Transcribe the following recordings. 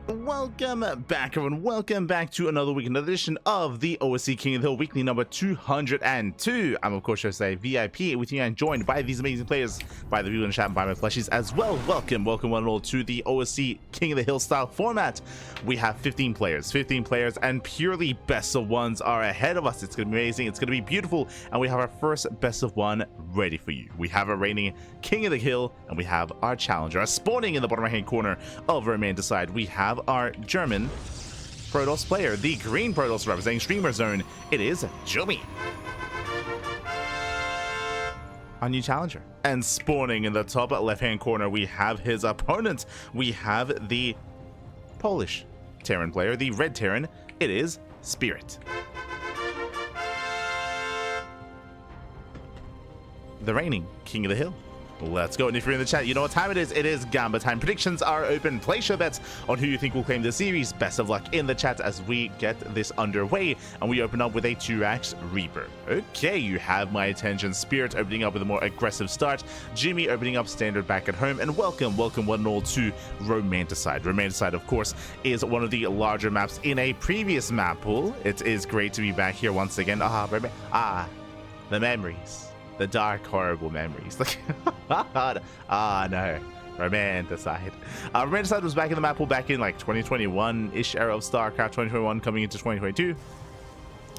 Welcome back, everyone. Welcome back to another weekend edition of the OSC King of the Hill weekly number 202. I'm, of course, your VIP with you and joined by these amazing players, by the ByuN chat and by my plushies as well. Welcome one and all to the OSC King of the Hill style format. We have 15 players, and purely best of ones are ahead of us. It's going to be amazing. It's going to be beautiful. And we have our first best of one ready for you. We have a reigning King of the Hill, and we have our challenger. Spawning in the bottom right hand corner of our main side, we have our German Protoss player, the green Protoss representing Streamer Zone. It is Jumy, our new challenger. And spawning in the top left hand corner, we have his opponent. We have the Polish Terran player, the red Terran. It is Spirit, the reigning King of the Hill. Let's go. And if you're in the chat, you know what time it is. It is Gamba time. Predictions are open. Place your bets on who you think will claim the series. Best of luck in the chat as we get this underway. And we open up with a 2x Reaper. Okay, you have my attention. Spirit opening up with a more aggressive start. Jumy opening up standard back at home. And welcome one and all to Romanticide. Romanticide, of course, is one of the larger maps in a previous map pool. It is great to be back here once again. The memories. The dark, horrible memories. No. Romanticide. Romanticide was back in the map pool back in like 2021-ish era of StarCraft, 2021 coming into 2022.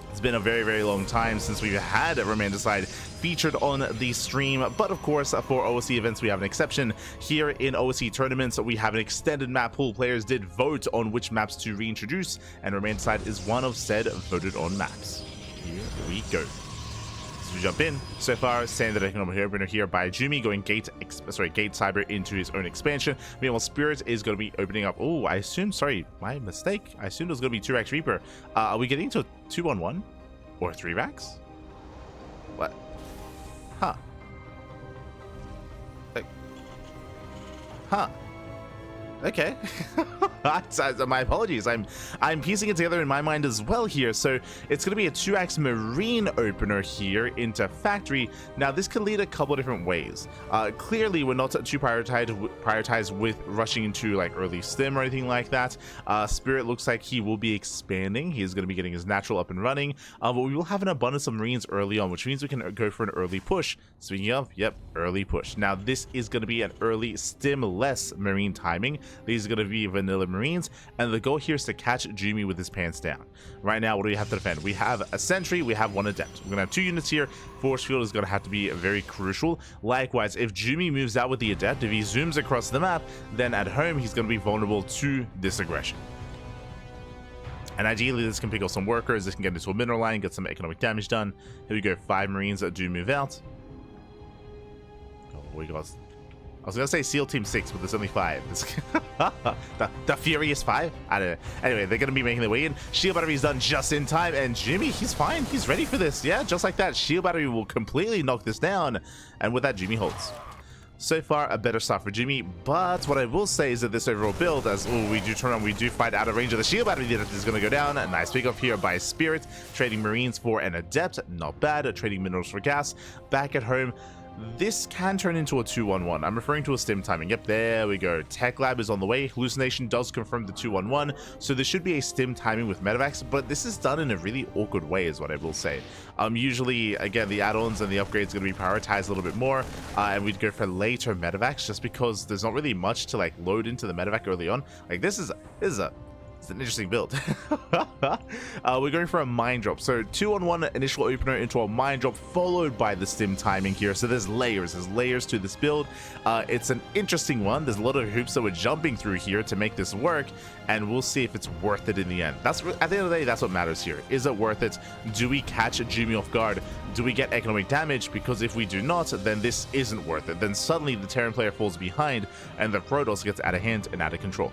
It's been a very, very long time since we've had Romanticide featured on the stream, but of course for OSC events we have an exception. Here in OSC tournaments we have an extended map pool. Players did vote on which maps to reintroduce, and Romanticide is one of said voted on maps. Here we go. We jump in. So far, standard economic opener here by Jumy, going gate cyber into his own expansion. Meanwhile, Spirit is going to be opening up. Oh, I assume, sorry, my mistake. I assumed it was going to be 2x Reaper. Are we getting to 2-on-1 or 3 racks? What? Huh? Huh? Okay. My apologies. I'm piecing it together in my mind as well here. So it's going to be a 2x Marine opener here into Factory. Now this can lead a couple of different ways. Clearly we're not too prioritized with rushing into like early stim or anything like that. Spirit looks like he will be expanding. He is going to be getting his natural up and running. But we will have an abundance of Marines early on, which means we can go for an early push. Speaking of, yep, early push. Now this is going to be an early stim-less Marine timing. These are going to be vanilla Marines, and the goal here is to catch Jumy with his pants down. Right now, what do we have to defend? We have a Sentry, we have one Adept. We're going to have 2 units here. Force Field is going to have to be very crucial. Likewise, if Jumy moves out with the Adept, if he zooms across the map, then at home, he's going to be vulnerable to this aggression. And ideally, this can pick up some workers. This can get into a mineral line, get some economic damage done. Here we go, 5 Marines that do move out. Oh, we got... I was gonna say SEAL Team 6, but there's only 5. the Furious 5? I don't know. Anyway, they're gonna be making their way in. Shield Battery is done just in time, and Jumy, he's fine. He's ready for this. Yeah, just like that. Shield Battery will completely knock this down. And with that, Jumy holds. So far, a better start for Jumy, but what I will say is that this overall build, as we do turn on, we do fight out of range of the Shield Battery that is going to go down. A nice pick up here by Spirit, trading Marines for an Adept, not bad. Trading Minerals for gas. Back at home, this can turn into a 2-on-1. I'm referring to a stim timing. Yep, there we go. Tech Lab is on the way. Hallucination does confirm the 2-on-1, so there should be a stim timing with medevacs, but this is done in a really awkward way is what I will say. Usually, again, the add-ons and the upgrades are going to be prioritized a little bit more, and we'd go for later medevacs just because there's not really much to like load into the medevac early on. Like this is an interesting build. We're going for a mine drop. So 2-on-1 initial opener into a mine drop, followed by the stim timing here. So there's layers to this build. It's an interesting one. There's a lot of hoops that we're jumping through here to make this work, and we'll see if it's worth it in the end. That's at the end of the day, that's what matters here. Is it worth it? Do we catch Jumy off guard? Do we get economic damage? Because if we do not, then this isn't worth it. Then suddenly the Terran player falls behind, and the Protoss gets out of hand and out of control.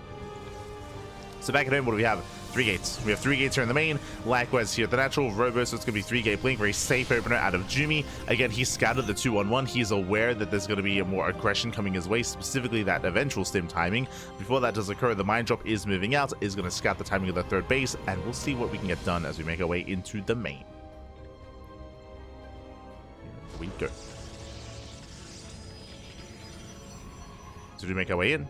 So back at home, what do we have? 3 gates. We have 3 gates here in the main. Likewise here at the natural Robo, so it's going to be 3-gate blink. Very safe opener out of Jumy. Again, he scouted the 2-on-1. He's aware that there's going to be a more aggression coming his way, specifically that eventual stim timing. Before that does occur, the mine drop is moving out, is going to scout the timing of the 3rd base, and we'll see what we can get done as we make our way into the main. Here we go. So we make our way in.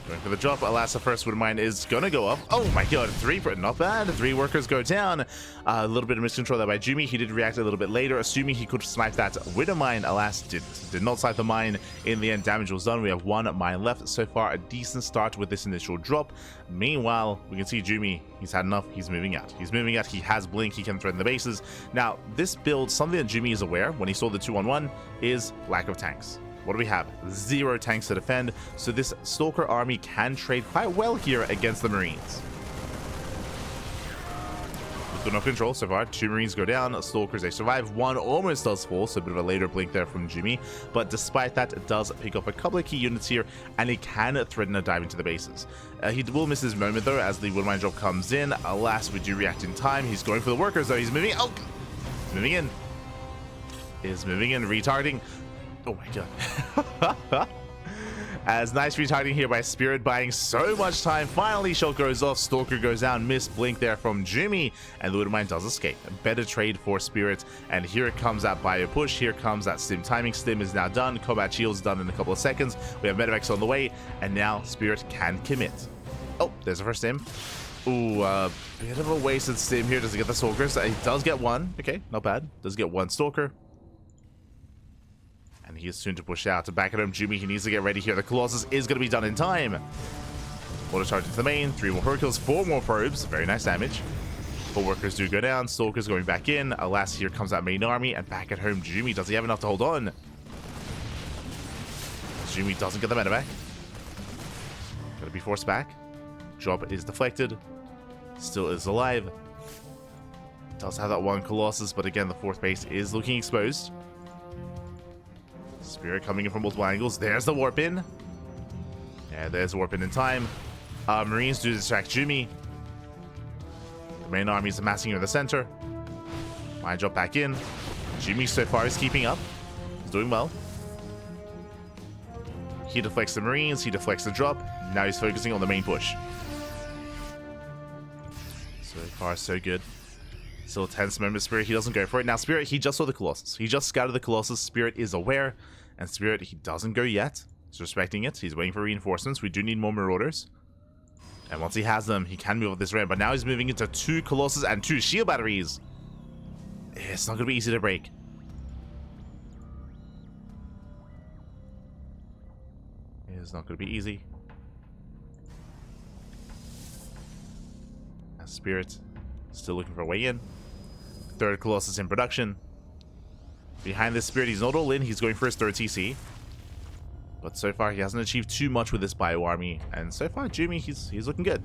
Going for the drop. Alas, the first Widowmine is gonna go up. Oh my god, not bad. 3 workers go down. A little bit of miscontrol there by Jumy. He did react a little bit later, assuming he could snipe that Widowmine. Alas, did not snipe the mine. In the end, damage was done. We have 1 mine left. So far, a decent start with this initial drop. Meanwhile, we can see Jumy. He's had enough. He's moving out. He's moving out. He has blink. He can threaten the bases. Now, this build, something that Jumy is aware when he saw the 2-on-1 is lack of tanks. What do we have? 0 tanks to defend, so this Stalker army can trade quite well here against the Marines. With enough control so far, 2 Marines go down, Stalkers, they survive, 1 almost does fall, so a bit of a later blink there from Jumy, but despite that, it does pick up a couple of key units here, and he can threaten a dive into the bases. He will miss his moment though, as the Widowmine drop comes in. Alas, we do react in time. He's going for the workers though, he's moving, oh! He's moving in. Is moving in, retargeting. Oh my god. As nice retargeting here by Spirit, buying so much time. Finally, shot goes off, Stalker goes down, missed blink there from Jumy, and the Widowmine does escape. A better trade for Spirit, and here it comes that bio push. Here comes that stim timing. Stim is now done. Combat shield's done in a couple of seconds. We have medevacs on the way, and now Spirit can commit. Oh, there's the first stim. Ooh, a bit of a wasted stim here. Does he get the Stalkers? He does get 1. Okay, not bad. Does get 1 Stalker. And he is soon to push out. To back at home, Jumy, he needs to get ready here. The Colossus is going to be done in time. Auto charge into the main. 3 more Hercules, 4 more probes. Very nice damage. 4 workers do go down. Stalkers going back in. Alas, here comes that main army. And back at home, Jumy, does he have enough to hold on? Jumy doesn't get the medevac. Gotta be forced back. Drop is deflected. Still is alive. Does have that 1 Colossus, but again, the 4th base is looking exposed. Spirit coming in from multiple angles. There's the warp in. Yeah, there's the warp in time. Marines do distract Jumy. The main army is amassing in the center. Mine drop back in. Jumy so far is keeping up. He's doing well. He deflects the Marines. He deflects the drop. Now he's focusing on the main push. So far, so good. Still a tense moment. Spirit, he doesn't go for it. Now, Spirit, he just saw the Colossus. He just scouted the Colossus. Spirit is aware. And Spirit, he doesn't go yet. He's respecting it. He's waiting for reinforcements. We do need more Marauders. And once he has them, he can move up this ramp. But now he's moving into 2 Colossus and 2 shield batteries. It's not going to be easy to break. It's not going to be easy. As Spirit, still looking for a way in. 3rd Colossus in production. Behind this Spirit, he's not all in. He's going for his 3rd TC. But so far, he hasn't achieved too much with this bio army. And so far, Jumy, he's looking good.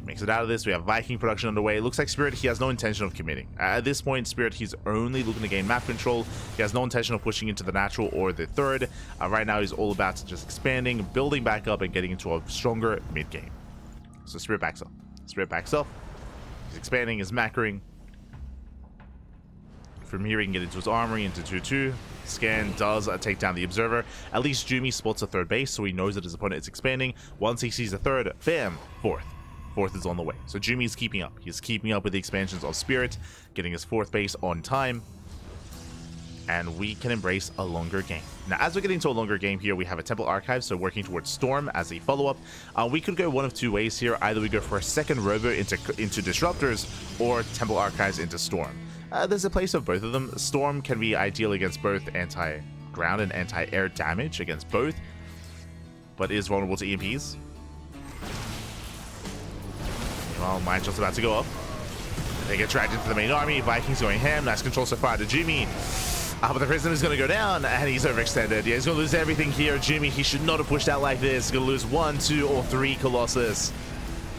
Makes it out of this. We have Viking production underway. It looks like Spirit, he has no intention of committing. At this point, Spirit, he's only looking to gain map control. He has no intention of pushing into the natural or the 3rd. Right now, he's all about just expanding, building back up, and getting into a stronger mid-game. So Spirit backs up. Spirit backs up. He's expanding, he's macroing. From here, he can get into his armory, into 2-2. Scan does take down the Observer. At least Jumy spots a 3rd base, so he knows that his opponent is expanding. Once he sees the 3rd, bam, 4th. 4th is on the way. So Jumy's keeping up. He's keeping up with the expansions of Spirit, getting his 4th base on time. And we can embrace a longer game. Now, as we're getting to a longer game here, we have a Temple Archive, so working towards Storm as a follow-up. We could go one of 2 ways here. Either we go for a 2nd Robo into Disruptors, or Temple Archives into Storm. There's a place of both of them. Storm can be ideal against both anti-ground and anti-air damage, against both, but is vulnerable to EMPs. Well, mine's just about to go up. They get dragged into the main army. Vikings going ham. Nice control so far to Jumy. But the Prism is going to go down, and he's overextended. Yeah, he's going to lose everything here. Jumy, he should not have pushed out like this. He's going to lose 1, 2, or 3 Colossus.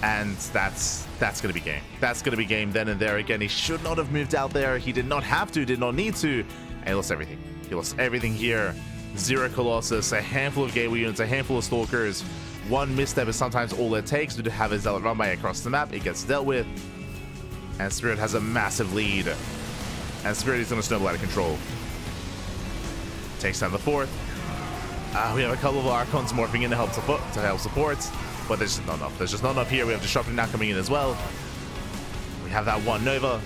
And that's going to be game. That's going to be game then and there again. He should not have moved out there. He did not have to, did not need to. And he lost everything. He lost everything here. 0 Colossus, a handful of gateway units, a handful of Stalkers. 1 misstep is sometimes all it takes to have his Zealot run by across the map. It gets dealt with. And Spirit has a massive lead. And Spirit is going to snowball out of control. Takes down the 4th. We have a couple of Archons morphing in to help support. But there's just not enough. There's just not enough here. We have Disruptor now coming in as well. We have that 1 Nova.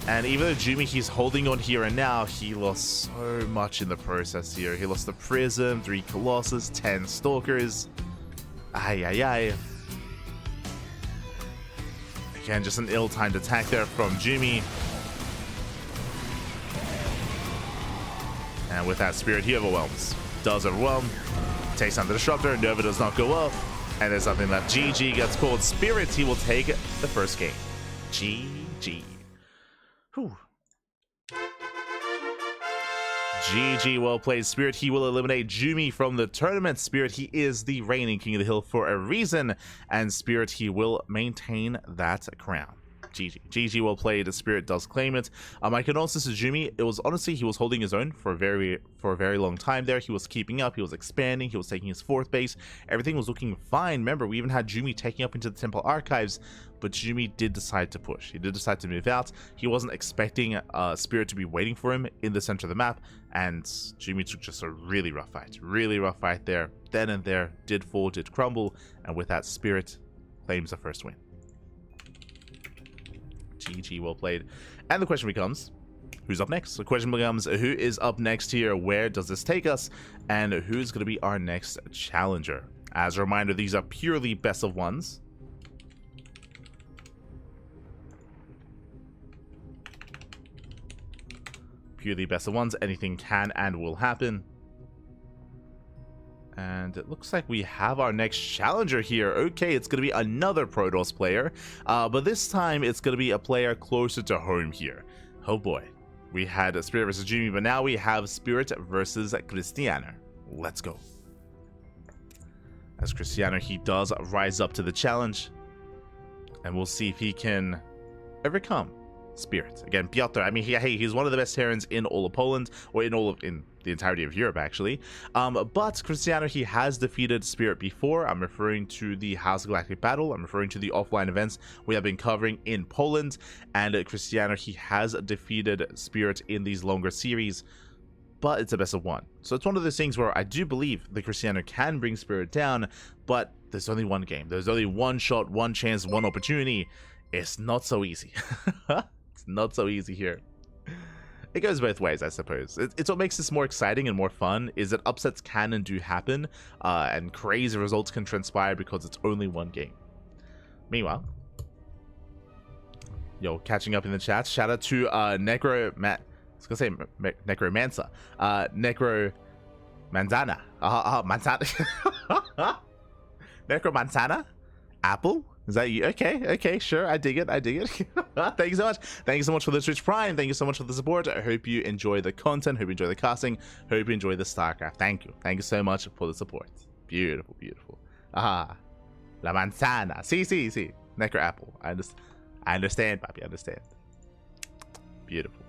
And even though Jumy, he's holding on here and now, he lost so much in the process here. He lost the Prism, 3 Colossus, 10 Stalkers. Ay, ay, ay. Again, just an ill-timed attack there from Jumy. And with that Spirit, he overwhelms. Does overwhelm. Takes down the Disruptor. Nova does not go up. And there's nothing left. GG gets called Spirits. He will take the first game. GG. Whew. GG, well played, Spirit. He will eliminate Jumy from the tournament. Spirit, he is the reigning King of the Hill for a reason. And Spirit, he will maintain that crown. GG. GG, well played. Spirit does claim it. My condolences to Jumy. It was honestly, he was holding his own for a very long time there. He was keeping up. He was expanding. He was taking his 4th base. Everything was looking fine. Remember, we even had Jumy taking up into the Temple Archives, but Jumy did decide to push. He did decide to move out. He wasn't expecting Spirit to be waiting for him in the center of the map, and Jumy took just a really rough fight. Really rough fight there. Then and there, did fall, did crumble, and with that, Spirit claims the first win. GG, well played. And the question becomes, who's up next? The question becomes, who is up next here? Where does this take us? And who's going to be our next challenger? As a reminder, these are purely best of ones. Purely best of ones. Anything can and will happen. And it looks like we have our next challenger here. Okay, it's going to be another Protoss player. But this time, it's going to be a player closer to home here. Oh boy. We had Spirit versus Jumy, but now we have Spirit versus Krystianer. Let's go. As Krystianer, he does rise up to the challenge. And we'll see if he can overcome Spirit. Again, Piotr, I mean, he's one of the best Terrans in all of Poland, or in the entirety of Europe, actually. But Krystianer, he has defeated Spirit before. I'm referring to the House Galactic Battle. I'm referring to the offline events we have been covering in Poland. And Krystianer, he has defeated Spirit in these longer series, but it's a best of one. So it's one of those things where I do believe the Krystianer can bring Spirit down, but there's only one game. There's only one shot, one chance, one opportunity. It's not so easy. It's not so easy here. It goes both ways, I suppose. It's what makes this more exciting and more fun, is that upsets can and do happen, and crazy results can transpire because it's only one game. Meanwhile, yo, catching up in the chat, shout out to Necromancer, Necromanzana, Necromanzana, Apple. Is that you? Okay, sure. I dig it. Thank you so much. Thank you so much for the Twitch Prime. Thank you so much for the support. I hope you enjoy the content. Hope you enjoy the casting. Hope you enjoy the StarCraft. Thank you. Thank you so much for the support. Beautiful, beautiful. La manzana. See. Necro apple. I understand, papi. I understand. Beautiful.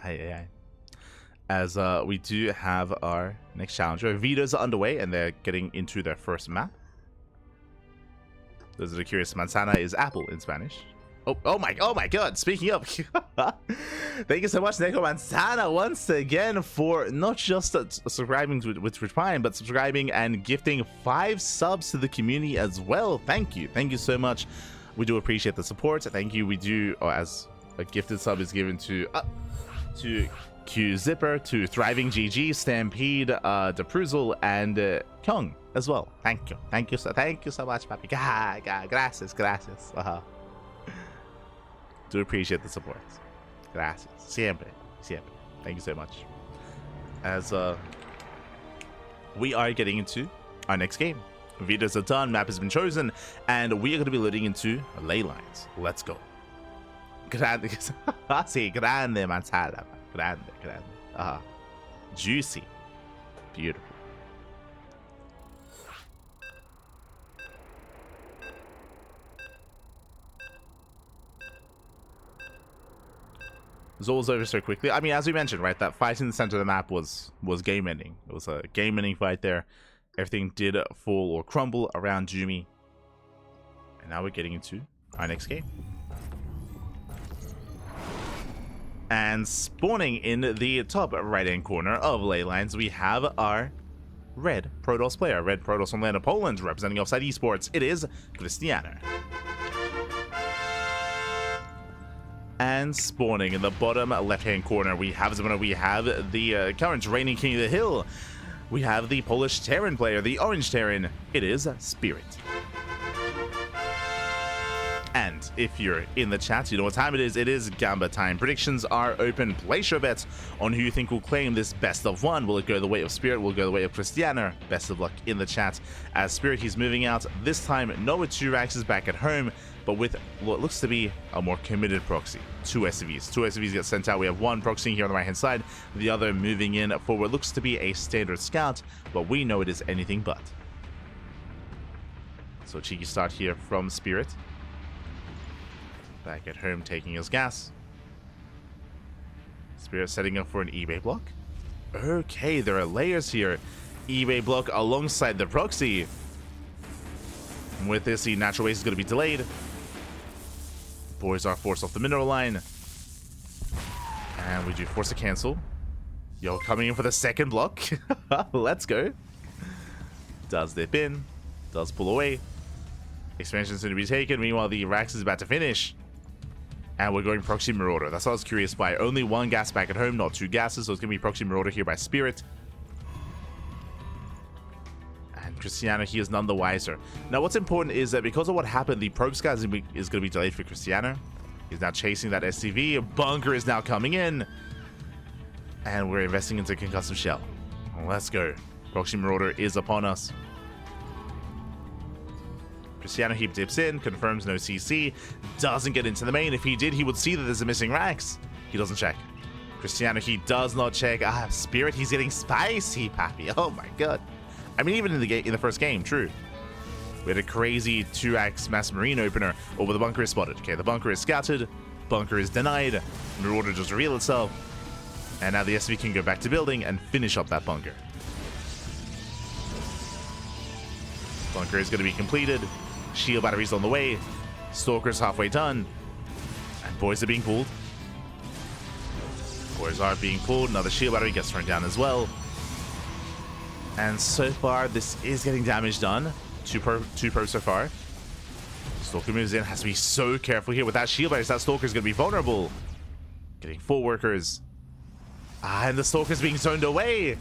Hey. As we do have our next challenger. Vitas are underway, and they're getting into their first map. Those are curious. Manzana is apple in Spanish. Oh my god. Speaking of, thank you so much, Neko Manzana, once again for not just subscribing with Twitch Prime, but subscribing and gifting 5 subs to the community as well. Thank you so much. We do appreciate the support. Thank you. We do, as a gifted sub is given to Q Zipper, to Thriving GG, Stampede, Percival, and Kung as well. Thank you so much, papi. Gracias. Do appreciate the support. Gracias. Siempre. Thank you so much. As we are getting into our next game. Vidas are done, map has been chosen, and we are going to be loading into ley lines. Let's go. Grande manzana. Grande. Juicy. Beautiful. It's always over so quickly. I mean, as we mentioned, right, that fight in the center of the map was game-ending. It was a game-ending fight there. Everything did fall or crumble around Jumy. And now we're getting into our next game. And spawning in the top right-hand corner of ley lines, we have our red Protoss player. Red Protoss from land of Poland, representing Offside Esports. It is Krystianer. And spawning in the bottom left-hand corner, we have the current reigning king of the hill. We have the Polish Terran player, the Orange Terran. It is Spirit. And if you're in the chat, you know what time it is. It is Gamba time. Predictions are open. Place your bets on who you think will claim this best of one. Will it go the way of Spirit? Will it go the way of Krystianer? Best of luck in the chat. As Spirit, he's moving out. This time, not with 2 racks is back at home, but with what looks to be a more committed proxy. 2 SCVs. 2 SCVs get sent out. We have 1 proxying here on the right-hand side. The other moving in for what looks to be a standard scout, but we know it is anything but. So cheeky start here from Spirit. Back at home taking his gas. Spirit setting up for an eBay block. Okay, there are layers here. eBay block alongside the proxy. And with this, the natural base is going to be delayed. Boys are forced off the mineral line. And we do force a cancel. Yo, coming in for the second block. Let's go. Does dip in. Does pull away. Expansion is going to be taken. Meanwhile, the Rax is about to finish. And we're going Proxy Marauder. That's what I was curious by. Only 1 gas back at home, not 2 gases. So it's going to be Proxy Marauder here by Spirit. And Krystianer, he is none the wiser. Now, what's important is that because of what happened, the probe scout is going to be delayed for Krystianer. He's now chasing that SCV. A bunker is now coming in. And we're investing into Concussive Shell. Let's go. Proxy Marauder is upon us. Krystianer, he dips in, confirms no CC, doesn't get into the main. If he did, he would see that there's a missing Rax. He doesn't check. Krystianer, he does not check. Spirit, he's getting spicy, Pappy. Oh my god. I mean, even in the first game, true. We had a crazy 2x mass marine opener over the bunker is spotted. Okay, the bunker is scouted, bunker is denied, Marauder just reveal itself, and now the SV can go back to building and finish up that bunker. Bunker is going to be completed. Shield batteries on the way. Stalker's halfway done. And boys are being pulled. Boys are being pulled. Another shield battery gets thrown down as well. And so far, this is getting damage done. Two probes so far. Stalker moves in. Has to be so careful here with that shield battery. That Stalker's going to be vulnerable. Getting 4 workers. And the Stalker's being zoned away.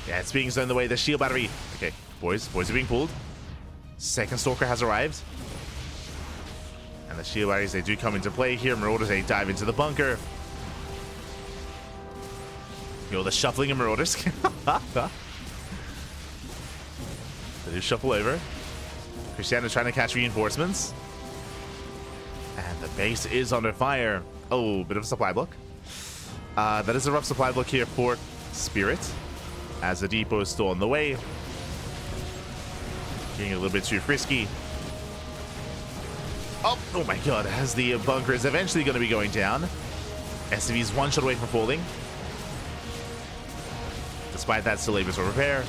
Yeah, it's being zoned away. The shield battery. Okay, boys are being pulled. Second Stalker has arrived. And the shield batteries, they do come into play here. Marauders, they dive into the bunker. Yo, the shuffling of Marauders. They do shuffle over. Krystianer trying to catch reinforcements. And the base is under fire. Oh, bit of a supply block. That is a rough supply block here for Spirit, as the depot is still on the way. Getting a little bit too frisky. Oh my god, as the bunker is eventually going to be going down. SCV is 1 shot away from falling. Despite that, still able to repair.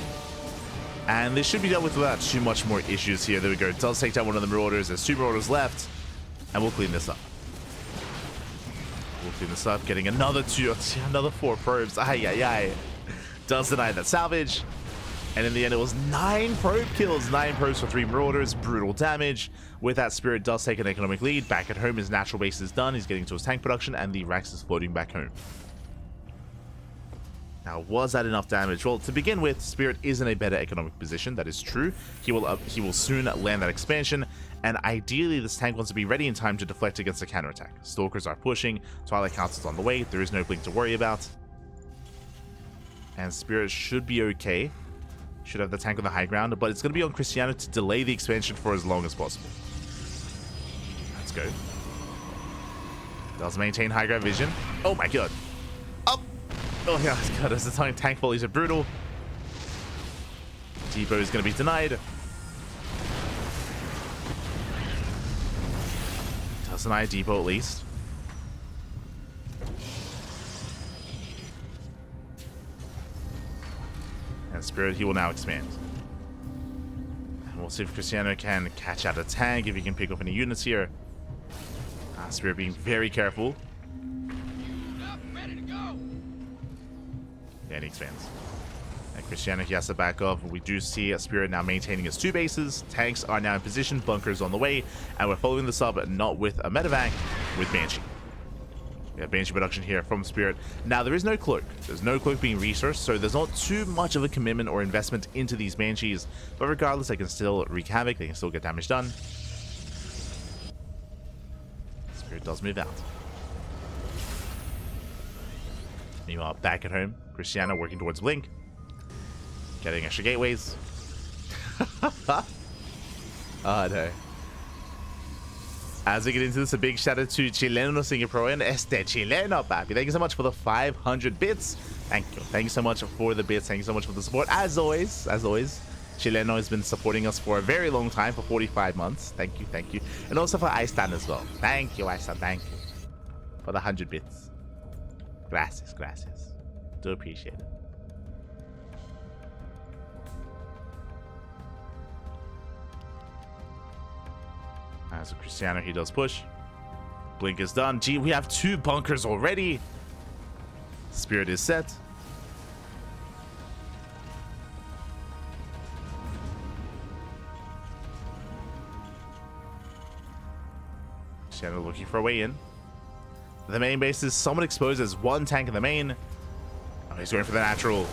And this should be dealt with without too much more issues here. There we go. It does take down one of the Marauders. There's 2 Marauders left. And we'll clean this up. We'll clean this up. Getting another 4 probes. Ay. Does deny that salvage. And in the end, it was 9 probe kills. 9 probes for 3 Marauders. Brutal damage. With that, Spirit does take an economic lead. Back at home, his natural base is done. He's getting to his tank production, and the Rax is floating back home. Now, was that enough damage? Well, to begin with, Spirit is in a better economic position. That is true. He will soon land that expansion, and ideally, this tank wants to be ready in time to deflect against a counterattack. Stalkers are pushing. Twilight Council's on the way. There is no blink to worry about. And Spirit should be okay. Should have the tank on the high ground, but it's going to be on Krystianer to delay the expansion for as long as possible. Let's go. Does maintain high ground vision. Oh my god. Up. Oh yeah, god, as the tank volleys are brutal. Depot is going to be denied. Does deny Depot at least. And Spirit, he will now expand. And we'll see if Krystianer can catch out a tank, if he can pick up any units here. Spirit being very careful. Ready to go. And he expands. And Krystianer, he has to back off. We do see Spirit now maintaining his 2 bases. Tanks are now in position. Bunkers on the way. And we're following this up, not with a medevac, with Banshee. We have Banshee production here from Spirit. Now, there is no cloak. There's no cloak being resourced, so there's not too much of a commitment or investment into these Banshees. But regardless, they can still wreak havoc. They can still get damage done. Spirit does move out. Meanwhile, back at home, Krystianer working towards Blink. Getting extra gateways. Oh, no. As we get into this, a big shout out to Chileno Singaporean Este Chileno, papi. Thank you so much for the 500 bits. Thank you. Thank you so much for the bits. Thank you so much for the support. As always, Chileno has been supporting us for a very long time, for 45 months. Thank you, thank you. And also for Aistan as well. Thank you, Aistan. Thank you for the 100 bits. Gracias, gracias. Do appreciate it. As a Krystianer, he does push. Blink is done. Gee, we have 2 bunkers already. Spirit is set. Krystianer looking for a way in. The main base is somewhat exposed as 1 tank in the main. Oh, he's going for the natural.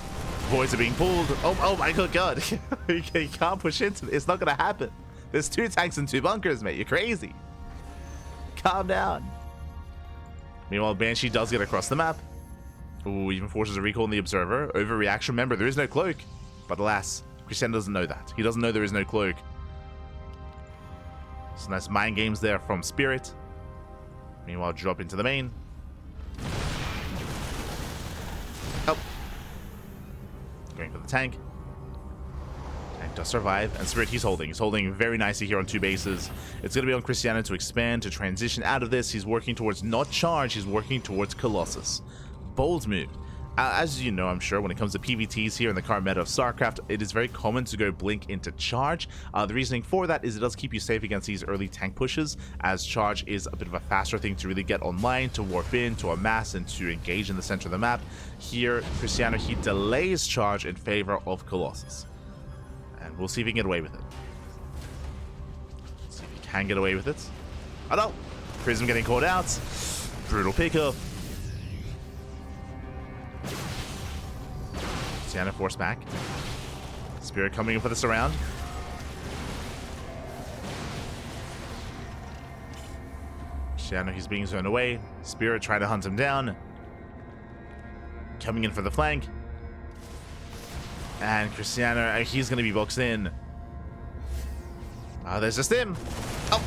Voids are being pulled. Oh my good god. He can't push into it. It's not going to happen. There's 2 tanks and 2 bunkers, mate. You're crazy. Calm down. Meanwhile, Banshee does get across the map. Ooh, even forces a recall on the Observer. Overreaction. Remember, there is no cloak. But alas, Krystianer doesn't know that. He doesn't know there is no cloak. Some nice mind games there from Spirit. Meanwhile, drop into the main. Oh. Going for the tank. Tank does survive, and Spirit, he's holding. He's holding very nicely here on 2 bases. It's going to be on Krystianer to expand, to transition out of this. He's working towards not charge, he's working towards Colossus. Bold move. As you know, I'm sure, when it comes to PvTs here in the current meta of StarCraft, it is very common to go Blink into charge. The reasoning for that is it does keep you safe against these early tank pushes, as charge is a bit of a faster thing to really get online, to warp in, to amass, and to engage in the center of the map. Here, Krystianer, he delays charge in favor of Colossus. And we'll see if he can get away with it. See if he can get away with it. Oh no! Prism getting caught out. Brutal pickup. Krystianer forced back. Spirit coming in for the surround. Krystianer, he's being zoned away. Spirit trying to hunt him down. Coming in for the flank. And Krystianer, he's going to be boxed in. There's just him. Oh.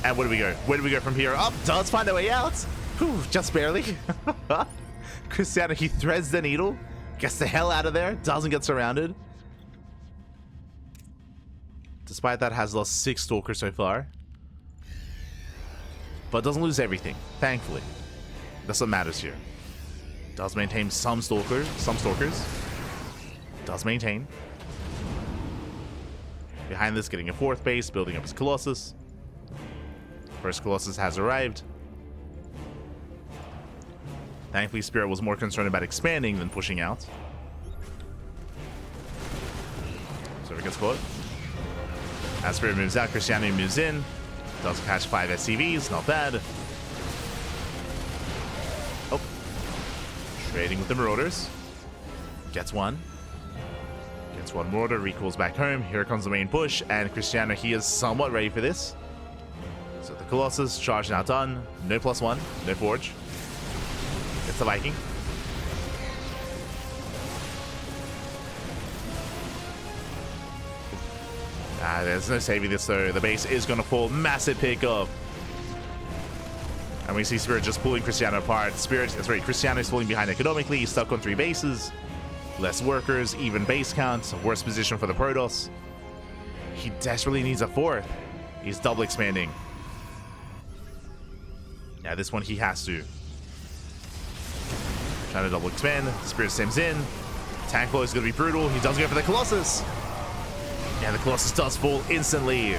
And where do we go? Where do we go from here? Oh, does find a way out. Whew, just barely. Krystianer, he threads the needle. Gets the hell out of there. Doesn't get surrounded. Despite that, has lost 6 Stalkers so far. But doesn't lose everything, thankfully. That's what matters here. Does maintain some Stalkers. Does maintain. Behind this, getting a 4th base, building up his Colossus. First Colossus has arrived. Thankfully, Spirit was more concerned about expanding than pushing out. Observer gets caught. As Spirit moves out, Krystianer moves in. Does catch 5 SCVs, not bad. Oh. Trading with the Marauders. Gets one. Gets one Marauder, recalls back home. Here comes the main push, and Krystianer, he is somewhat ready for this. So the Colossus, charge now done. No +1, no Forge. It's the Viking. There's no saving this though. The base is going to fall. Massive pickup. And we see Spirit just pulling Krystianer apart. Krystianer is falling behind economically. He's stuck on 3 bases. Less workers, even base count. Worst position for the Protoss. He desperately needs a 4th. He's double expanding. Yeah, this one he has to. Trying to double expand. Spirit sims in. Tank flow is going to be brutal. He does go for the Colossus. Yeah, the Colossus does fall instantly.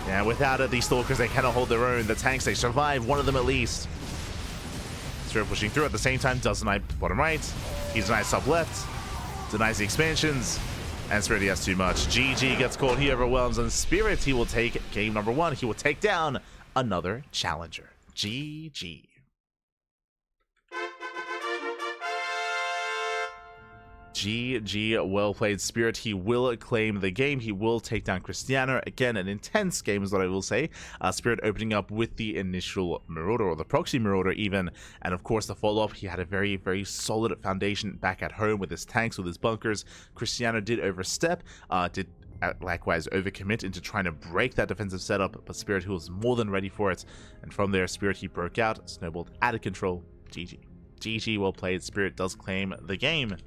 Yeah, without it, these Stalkers, they cannot hold their own. The tanks, they survive. One of them at least. Spirit pushing through at the same time. Does deny bottom right. He denies top left. Denies the expansions. And Spirit, he has too much. GG gets caught. He overwhelms. And Spirit, he will take game number 1. He will take down another challenger. GG. GG, well played, Spirit. He will claim the game. He will take down Krystianer. Again, an intense game is what I will say. Spirit opening up with the initial Marauder, or the proxy Marauder even. And of course, the follow-up, he had a very, very solid foundation back at home with his tanks, with his bunkers. Krystianer did overstep, did likewise overcommit into trying to break that defensive setup, but Spirit, who was more than ready for it. And from there, Spirit, he broke out, snowballed out of control. GG. GG, well played. Spirit does claim the game.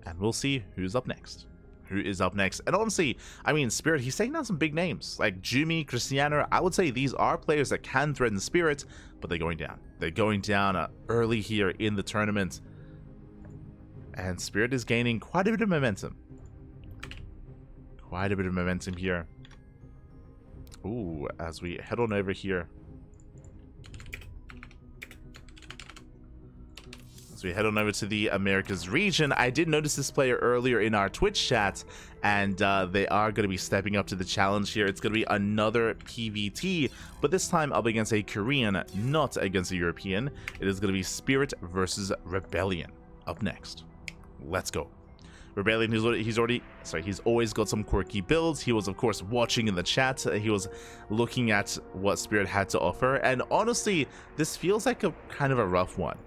And we'll see who's up next. Who is up next? And honestly, I mean, Spirit, he's taking down some big names like Jumy, Krystianer. I would say these are players that can threaten Spirit, but they're going down. They're going down early here in the tournament. And Spirit is gaining quite a bit of momentum. Quite a bit of momentum here. Ooh, as we head on over here. So we head on over to the Americas region. I did notice this player earlier in our Twitch chat, and they are going to be stepping up to the challenge here. It's going to be another PvT, but this time up against a Korean, not against a European. It is going to be Spirit versus Rebellion up next. Let's go. Rebellion, he's always got some quirky builds. He was, of course, watching in the chat. He was looking at what Spirit had to offer, and honestly, this feels like a kind of a rough one.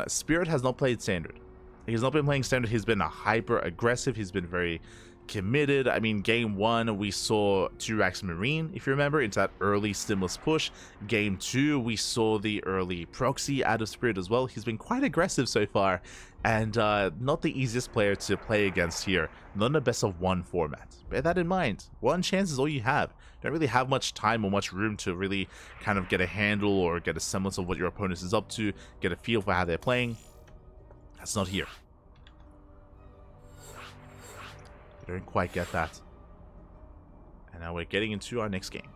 Spirit has not played Standard. He's not been playing Standard. He's been hyper aggressive. He's been very committed. I mean, game 1 we saw 2-Rax Marine, if you remember, into that early stimulus push. Game 2 we saw the early proxy out of Spirit as well. He's been quite aggressive so far, and not the easiest player to play against here. Not in a best of 1 format. Bear that in mind. 1 chance is all you have. Don't really have much time or much room to really kind of get a handle or get a semblance of what your opponent is up to, get a feel for how they're playing. That's not here. I don't quite get that. And now we're getting into our next game.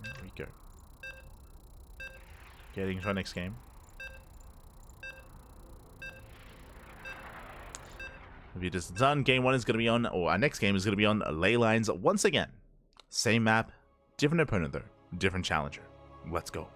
There we go. Getting into our next game. If it is done, game 1 is going to be on, or our next game is going to be on Ley Lines once again. Same map, different opponent though, different challenger. Let's go.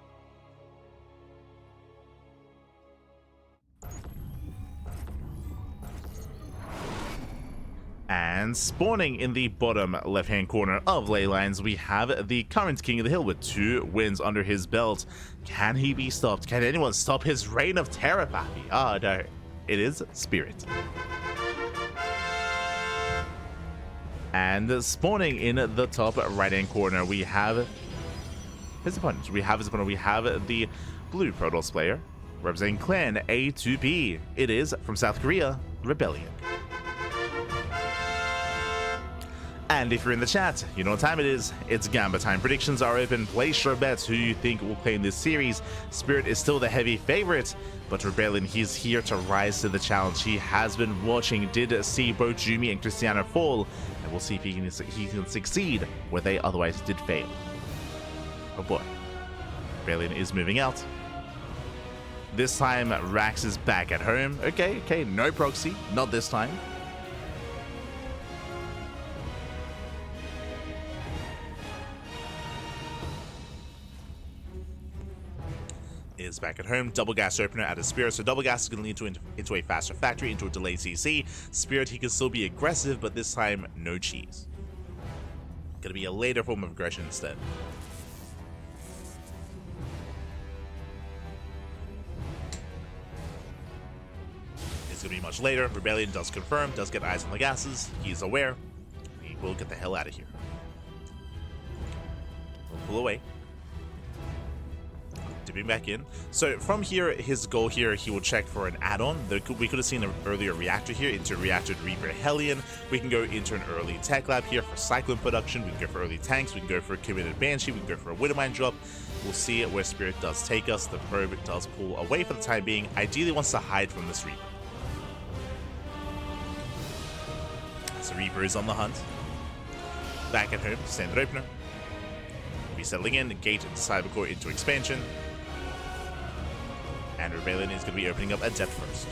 And spawning in the bottom left-hand corner of Ley Lines, we have the current King of the Hill with 2 wins under his belt. Can he be stopped? Can anyone stop his reign of terror, Pappy? Oh no, it is Spirit. And spawning in the top right-hand corner, we have his opponent. We have the blue Protoss player, representing Clan A2P. It is, from South Korea, Rebellion. And if you're in the chat, you know what time it is. It's Gamba time. Predictions are open. Place your bets who you think will claim this series. Spirit is still the heavy favorite, but Rebellion, he's here to rise to the challenge. He has been watching, did see both Jumy and Krystianer fall, and we'll see if he can succeed where they otherwise did fail. Oh boy. Rebellion is moving out. This time, Rax is back at home. Okay, no proxy. Not this time. Is back at home. Double gas opener out of Spirit, so double gas is going to lead into a faster factory, into a delayed CC. Spirit, he can still be aggressive, but this time, no cheese. Going to be a later form of aggression instead. It's going to be much later. Rebellion does confirm, does get eyes on the gases. He's aware. He will get the hell out of here. We'll pull away. Dipping back in. So from here, his goal here, he will check for an add-on. We could have seen an earlier reactor here into reactor Reaper Hellion. We can go into an early tech lab here for Cyclone production. We can go for early tanks. We can go for a committed Banshee. We can go for a Widowmine drop. We'll see where Spirit does take us. The probe does pull away for the time being. Ideally wants to hide from this Reaper. So Reaper is on the hunt. Back at home, standard opener. We'll be settling in, gate into Cybercore into expansion. And Rebellion is going to be opening up a depth first.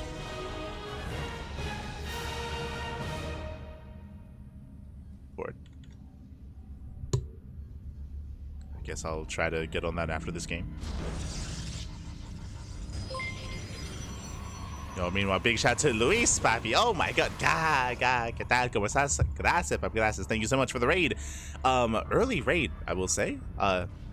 Forward. I guess I'll try to get on that after this game. Yo, meanwhile, big shout to Luis, papi. Oh my god. ¿Qué tal? ¿Cómo estás? Gracias, papi. Gracias. Thank you so much for the raid. Early raid, I will say.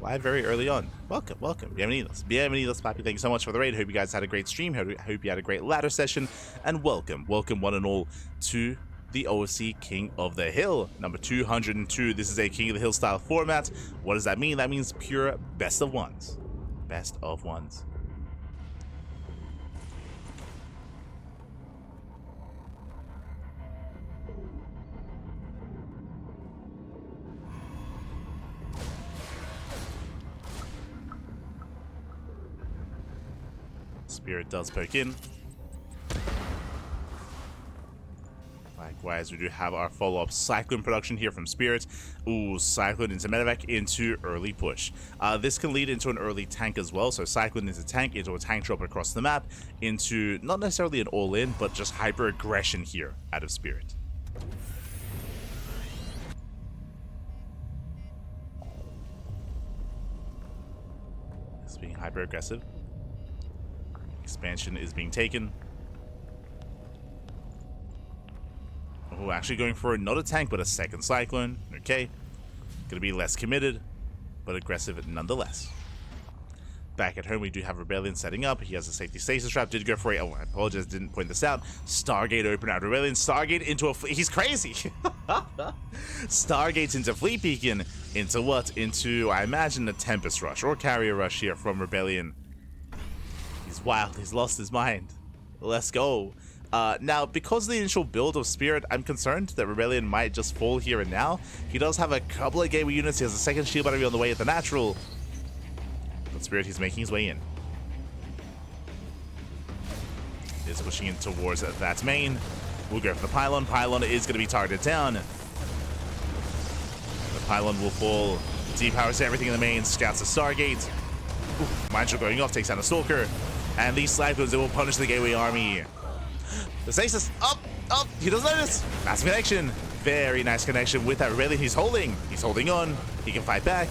Live very early on. Welcome, welcome. Bienvenidos. Bienvenidos, papi. Thank you so much for the raid. Hope you guys had a great stream. Hope you had a great ladder session. And welcome one and all to the OSC King of the Hill, number 202. This is a King of the Hill style format. What does that mean? That means pure best of ones. Best of ones. Spirit does poke in. Likewise, we do have our follow-up Cyclone production here from Spirit. Ooh, Cyclone into medevac into early push. This can lead into an early tank as well. So Cyclone into tank, into a tank drop across the map, into not necessarily an all-in, but just hyper-aggression here out of Spirit. It's being hyper-aggressive. Expansion is being taken. Oh, actually going for not a tank, but a second Cyclone. Okay. Gonna be less committed, but aggressive nonetheless. Back at home, we do have Rebellion setting up. He has a safety stasis trap. Did go for a... Oh, I apologize, didn't point this out. Stargate open out. Rebellion, Stargate into a... He's crazy! Stargates into Fleet Beacon. Into what? Into, I imagine, a Tempest Rush or Carrier Rush here from Rebellion. He's wild. He's lost his mind. Let's go. Now, because of the initial build of Spirit, I'm concerned that Rebellion might just fall here and now. He does have a couple of gateway units. He has a second shield battery on the way at the natural. But Spirit, he's making his way in. Is pushing in towards that main. We'll go for the pylon. Pylon is going to be targeted down. The pylon will fall. Depowers everything in the main. Scouts the Stargate. Mind Shot going off, takes down a Stalker. And these Cyclones, they will punish the Gateway Army. The stasis, up, he doesn't notice. Massive connection. Very nice connection with that Rebellion. He's holding on. He can fight back.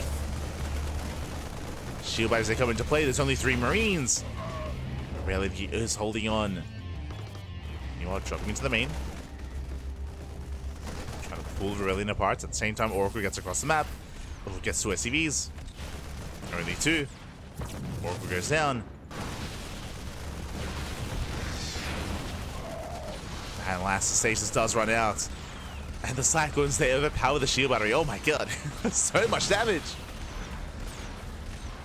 Shield batters, they come into play. There's only 3 Marines. Rebellion, he is holding on. You know what, dropping into the main. Trying to pull Rebellion apart. At the same time, Oracle gets across the map. Oracle gets 2 SCVs. Only 2. Oracle goes down. And last, the stasis does run out. And the Cyclones, they overpower the shield battery. Oh my god. So much damage.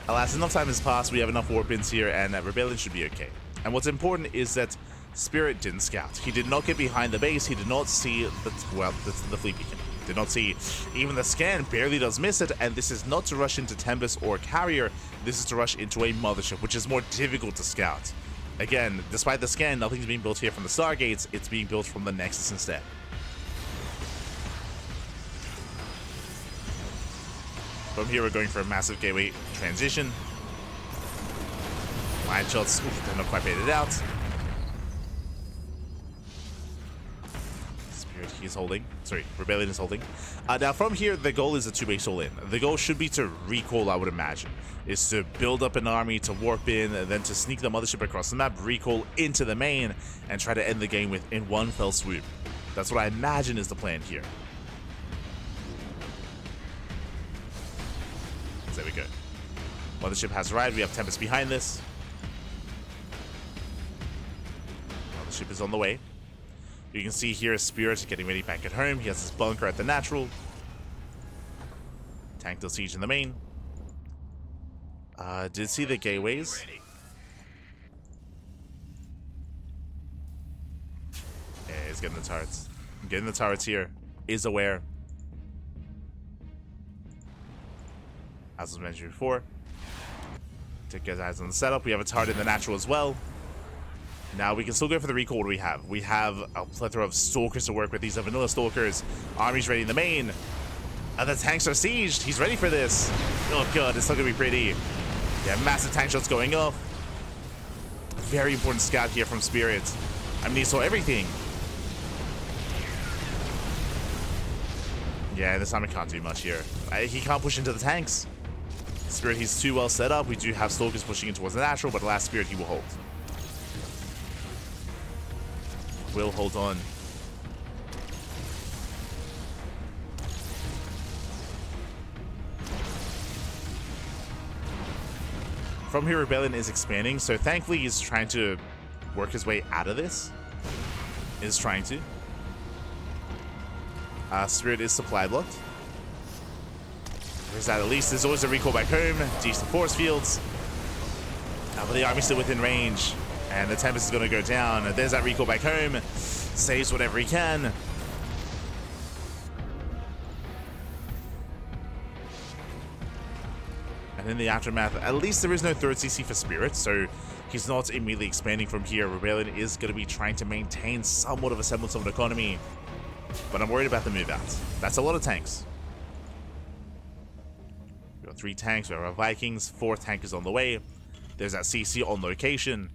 Alas, enough time has passed. We have enough warp ins here, and Rebellion should be okay. And what's important is that Spirit didn't scout. He did not get behind the base. He did not see the Fleet Beacon. Did not see even the scan. Barely does miss it. And this is not to rush into Tempest or Carrier. This is to rush into a Mothership, which is more difficult to scout. Again, despite the scan, nothing's being built here from the Stargates. It's being built from the Nexus instead. From here, we're going for a massive gateway transition. Line shots, they're not quite baited out. Spirit, he's holding. Sorry, Rebellion is holding. Now, from here, the goal is a 2-base all-in. The goal should be to recall, I would imagine. Is to build up an army, to warp in, and then to sneak the Mothership across the map, recall into the main, and try to end the game in one fell swoop. That's what I imagine is the plan here. There we go. Mothership has arrived. We have Tempest behind this. Mothership is on the way. You can see here Spirit getting ready back at home. He has his bunker at the natural. Tank does siege in the main. Did see the gateways. Yeah, he's getting the turrets. Getting the turrets here. Is aware. As was mentioned before. Take his eyes on the setup. We have a turret in the natural as well. Now we can still go for the recall. What do we have? We have a plethora of Stalkers to work with. These are vanilla Stalkers. Army's ready in the main. And the tanks are sieged. He's ready for this. Oh god, it's not gonna be pretty. Yeah, massive tank shots going off. very important scout here from Spirit. I mean, he saw everything. Yeah, this time I can't do much here. He can't push into the tanks. Spirit, he's too well set up. We do have Stalkers pushing in towards the natural, but last Spirit, he will hold. Will hold on. From here, Rebellion is expanding, so thankfully he's trying to work his way out of this. Is trying to. Spirit is supply blocked. There's that at least. There's always a recall back home. Decent force fields. But the army's still within range. And the Tempest is going to go down. There's that recall back home. Saves whatever he can. And in the aftermath, at least there is no third CC for Spirit, so he's not immediately expanding from here. Rebellion is going to be trying to maintain somewhat of a semblance of an economy. But I'm worried about the move out. That's a lot of tanks. We got 3 tanks, we have our Vikings, 4 tankers on the way. There's that CC on location.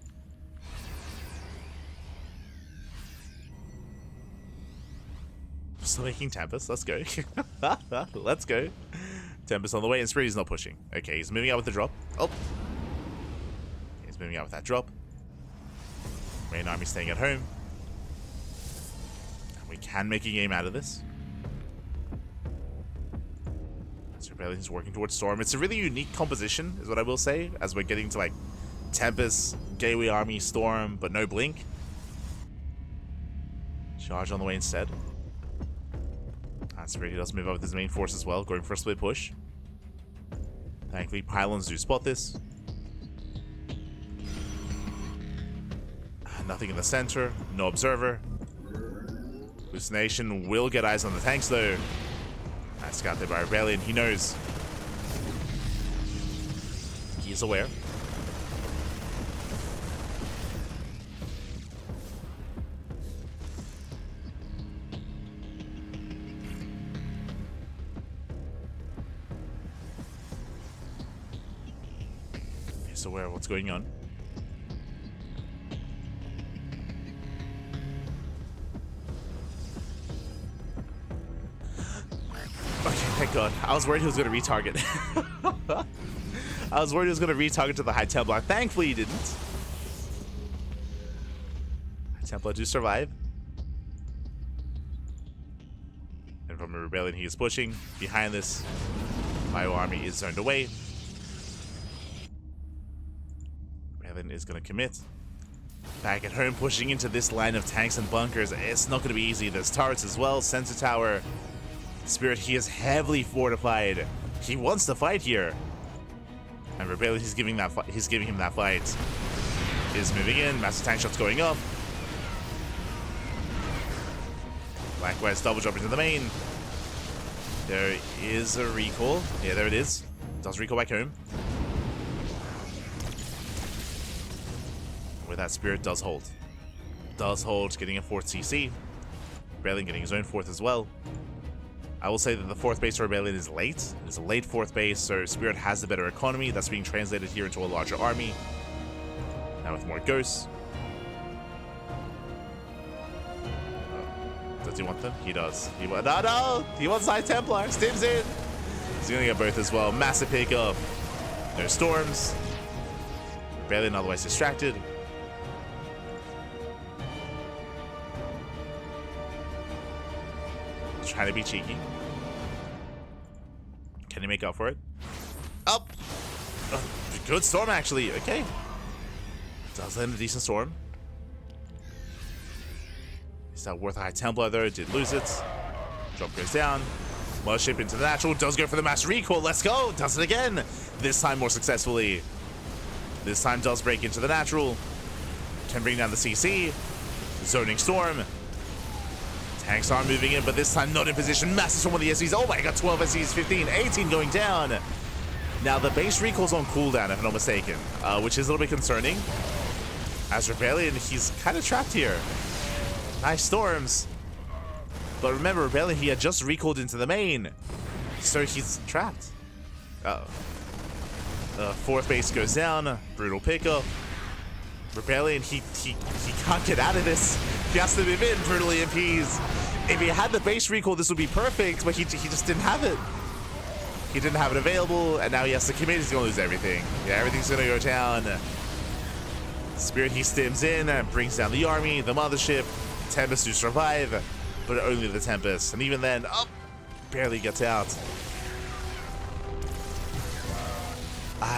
Still making Tempest, let's go. Let's go. Tempest on the way, and Spirit is not pushing. Okay, he's moving out with the drop. Oh. He's moving out with that drop. Main army staying at home. We can make a game out of this. So Rebellion's working towards Storm. It's a really unique composition, is what I will say, as we're getting to like Tempest, Gateway Army, Storm, but no Blink. Charge on the way instead. Spirit, he does move up with his main force as well, going for a split push. Thankfully, pylons do spot this. Nothing in the center, no observer. Hallucination will get eyes on the tanks though. Nice scout there by Rebellion, he knows. He is aware. He's aware of what's going on. Thank God. I was worried he was going to retarget. I was worried he was going to retarget to the High Templar. Thankfully, he didn't. High Templar do survive. And from a Rebellion, he is pushing. Behind this, Bio Army is zoned away. Rebellion is going to commit. Back at home, pushing into this line of tanks and bunkers. It's not going to be easy. There's turrets as well. Sensor tower. Spirit, he is heavily fortified. He wants to fight here. And Rebellion, he's giving him that fight. Is moving in. Massive tank shots going up. Likewise, double jump into the main. There is a recall. Yeah, there it is. Does recall back home. With that, Spirit does hold. Does hold, getting a 4th CC. Rebellion getting his own 4th as well. I will say that the 4th base for Rebellion is late. It's a late 4th base, so Spirit has a better economy. That's being translated here into a larger army. Now with more ghosts. Does he want them? He does. No! He wants High Templar! Stims in! He's gonna get both as well. Massive pickup. There's storms. Rebellion otherwise distracted. Trying to be cheeky. Can he make up for it? Up! Good storm, actually. Okay. Does land a decent storm. Is that worth a High Templar, though? Did lose it. Drop goes down. Mothership into the natural. Does go for the mass recall. Let's go! Does it again. This time more successfully. This time does break into the natural. Can bring down the CC. Zoning storm. Tanks are moving in, but this time not in position. Massive storm on the SCs. Oh my god, 12 SCs, 15, 18 going down. Now the base recall's on cooldown, if I'm not mistaken, which is a little bit concerning. As Rebellion, he's kind of trapped here. Nice storms. But remember, Rebellion, he had just recalled into the main. So he's trapped. Uh-oh. 4th base goes down. Brutal pickup. Rebellion, he can't get out of this. He has to move in, brutally impedes. If he had the base recall, this would be perfect, but he just didn't have it. He didn't have it available, and now he has to commit. He's gonna lose everything. Yeah, everything's gonna go down. Spirit, he stims in and brings down the army, the mothership, Tempest to survive, but only the Tempest. And even then, oh, barely gets out.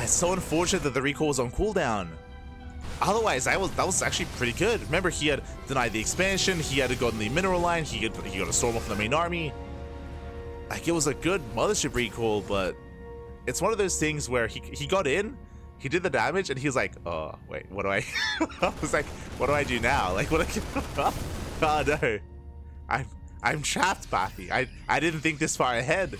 It's so unfortunate that the recall was on cooldown. Otherwise, that was actually pretty good. Remember, he had denied the expansion, he had gotten the mineral line, he got a storm off the main army. Like, it was a good mothership recall, but it's one of those things where he got in, he did the damage, and he was like, oh, wait, what do I... I was like, what do I do now? Like, what oh, no. I'm trapped, Pappy. I didn't think this far ahead.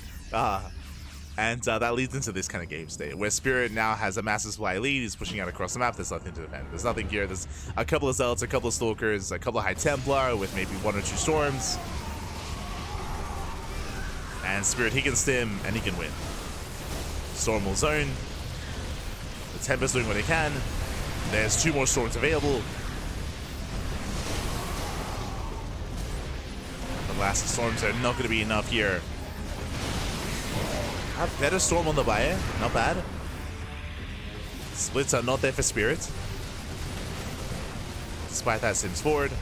And that leads into this kind of game state, where Spirit now has a massive supply lead. He's pushing out across the map. There's nothing to defend. There's nothing here. There's a couple of Zealots, a couple of Stalkers, a couple of High Templar with maybe 1 or 2 Storms. And Spirit, he can stim, and he can win. Storm will zone. The Tempest doing what he can. There's 2 more Storms available. The last Storms are not going to be enough here. A better Storm on the buyer, not bad. Splits are not there for Spirit. Despite that, Sims forward.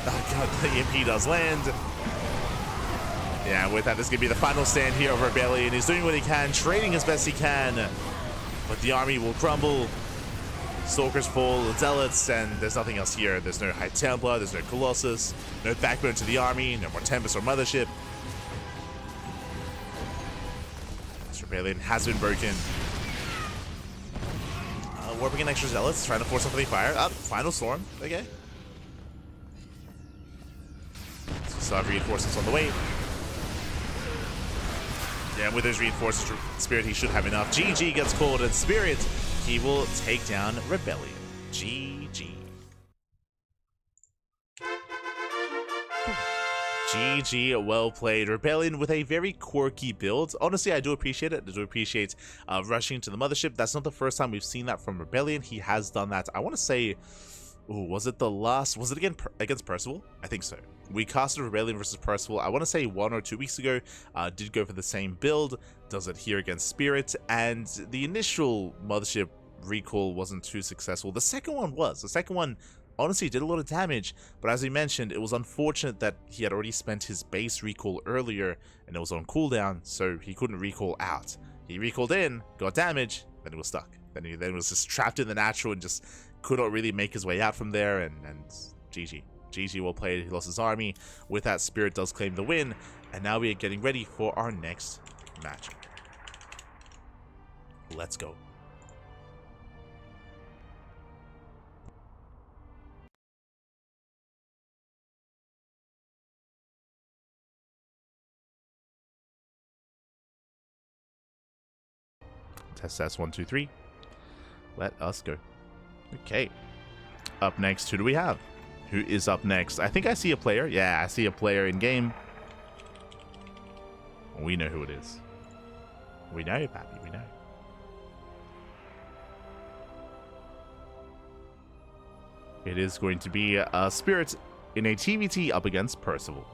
Oh god, the EMP does land. Yeah, with that, this is going to be the final stand here of Rebellion. He's doing what he can, trading as best he can. But the army will crumble. Stalkers fall, Zealots, and there's nothing else here. There's no High Templar, there's no Colossus, no backbone to the army, no more Tempest or Mothership. This Rebellion has been broken. Warping in extra Zealots, trying to force something fire. Final Storm, okay. So reinforcements on the way. Yeah, with those reinforcements, Spirit, he should have enough. GG gets called, and Spirit, he will take down Rebellion. GG. GG, well played. Rebellion with a very quirky build. Honestly, I do appreciate it. I do appreciate rushing to the mothership. That's not the first time we've seen that from Rebellion. He has done that. I want to say, ooh, was it against Percival? I think so. We casted Rebellion versus Percival, I want to say 1 or 2 weeks ago. Did go for the same build, does it here against Spirit, and the initial mothership recall wasn't too successful. The second one was. The second one honestly did a lot of damage, but as we mentioned, it was unfortunate that he had already spent his base recall earlier, and it was on cooldown, so he couldn't recall out. He recalled in, got damage, then he was stuck. Then he was just trapped in the natural and just could not really make his way out from there, and GG. GG, well played. He lost his army. With that, Spirit does claim the win, and now we are getting ready for our next match. Let's go. Test 1 2 3. Let us go. Okay. Up next, who do we have? Who is up next? I think I see a player. Yeah, I see a player in game. We know who it is. We know, Pappy. We know. It is going to be Spirit in a TVT up against Percival.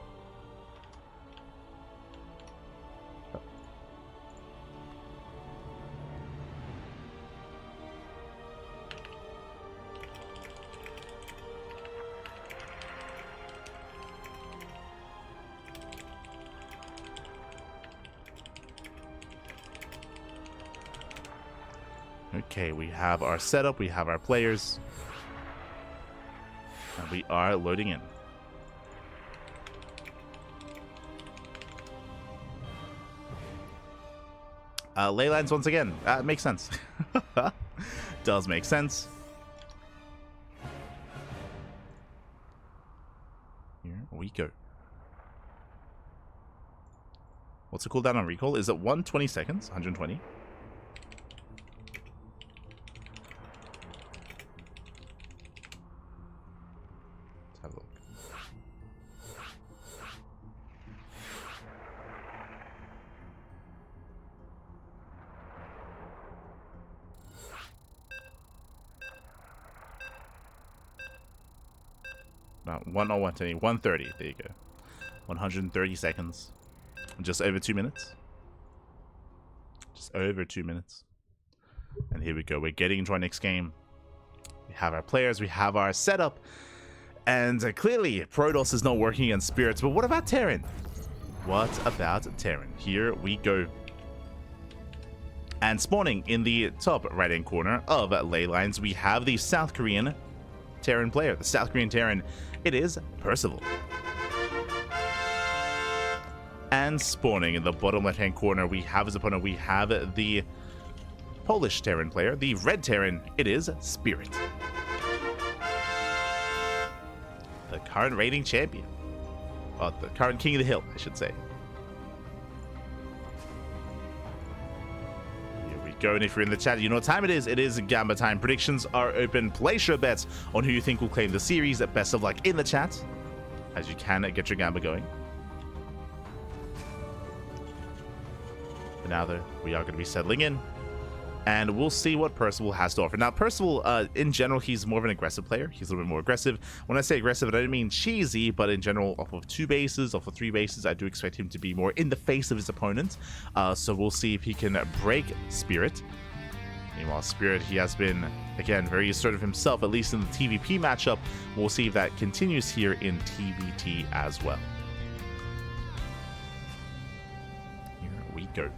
Okay, we have our setup, we have our players, and we are loading in. Ley lines once again. Makes sense. Does make sense. Here we go. What's the cooldown on recall? Is it 120 seconds? 120? about 130. There you go. 130 seconds. Just over 2 minutes. Just over 2 minutes. And here we go. We're getting into our next game. We have our players. We have our setup. And clearly, Protoss is not working against Spirits. But what about Terran? What about Terran? Here we go. And spawning in the top right-hand corner of ley lines, we have the South Korean Terran player. The South Korean Terran, it is Percival. And spawning in the bottom left-hand corner, we have his opponent. We have the Polish Terran player. The red Terran, it is Spirit. The current reigning champion. Oh, the current king of the hill, I should say. Here we go, and if you're in the chat, you know what time it is. It is Gamba time. Predictions are open. Place your bets on who you think will claim the series. Best of luck in the chat, as you can get your Gamba going. But now that we are going to be settling in, and we'll see what Percival has to offer. Now, Percival, in general, he's more of an aggressive player. He's a little bit more aggressive. When I say aggressive, I don't mean cheesy, but in general, off of 2 bases, off of 3 bases, I do expect him to be more in the face of his opponent. So we'll see if he can break Spirit. Meanwhile, Spirit, he has been, again, very assertive himself, at least in the TVP matchup. We'll see if that continues here in TVT as well. Here we go.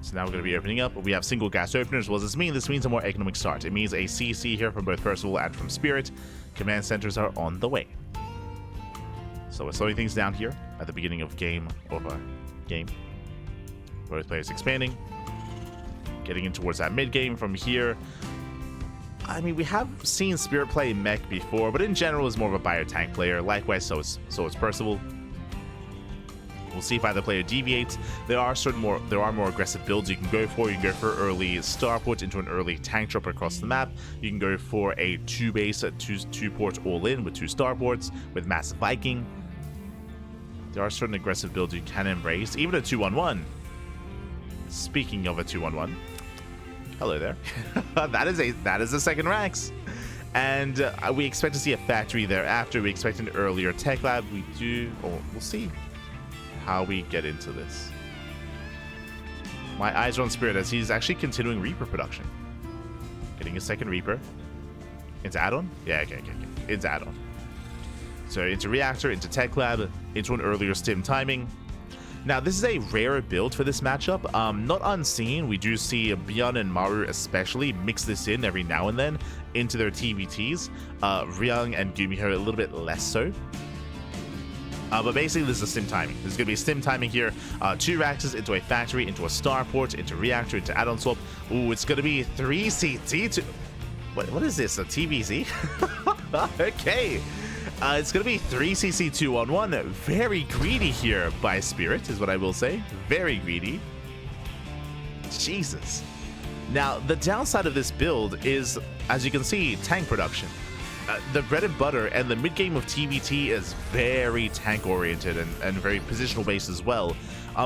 So now we're going to be opening up. We have single gas openers. What does this mean? This means a more economic start. It means a CC here from both Percival and from Spirit. Command centers are on the way. So we're slowing things down here at the beginning of game over game. Both players expanding. Getting in towards that mid game from here. I mean, we have seen Spirit play mech before, but in general is more of a bio-tank player. Likewise, so is Percival. We'll see if either player deviates. There are more aggressive builds you can go for. You can go for early starport into an early tank drop across the map. You can go for a 2-base, 2-port all-in with 2 starports with Massive Viking. There are certain aggressive builds you can embrace. Even a 2-1-1. Speaking of a 2-1-1, hello there. that is a second Rax. And we expect to see a factory thereafter. We expect an earlier tech lab. We'll see how we get into this. My eyes are on Spirit as he's actually continuing Reaper production. Getting a second Reaper. Into add-on? Yeah, okay. Into add-on. So into reactor, into tech lab, into an earlier stim timing. Now, this is a rare build for this matchup. Not unseen. We do see ByuN and Maru especially mix this in every now and then into their TVTs. Ryung and Jumy are a little bit less so. But basically, this is a stim timing. There's going to be a stim timing here. 2 Raxes into a factory, into a starport, into reactor, into add-on swap. Ooh, it's going to be 3 CT. What is this? A TVZ? Okay. It's going to be 3 CC 2-on-1. Very greedy here by Spirit, is what I will say. Very greedy. Jesus. Now, the downside of this build is, as you can see, tank production. The bread and butter and the mid-game of TVT is very tank-oriented and very positional-based as well.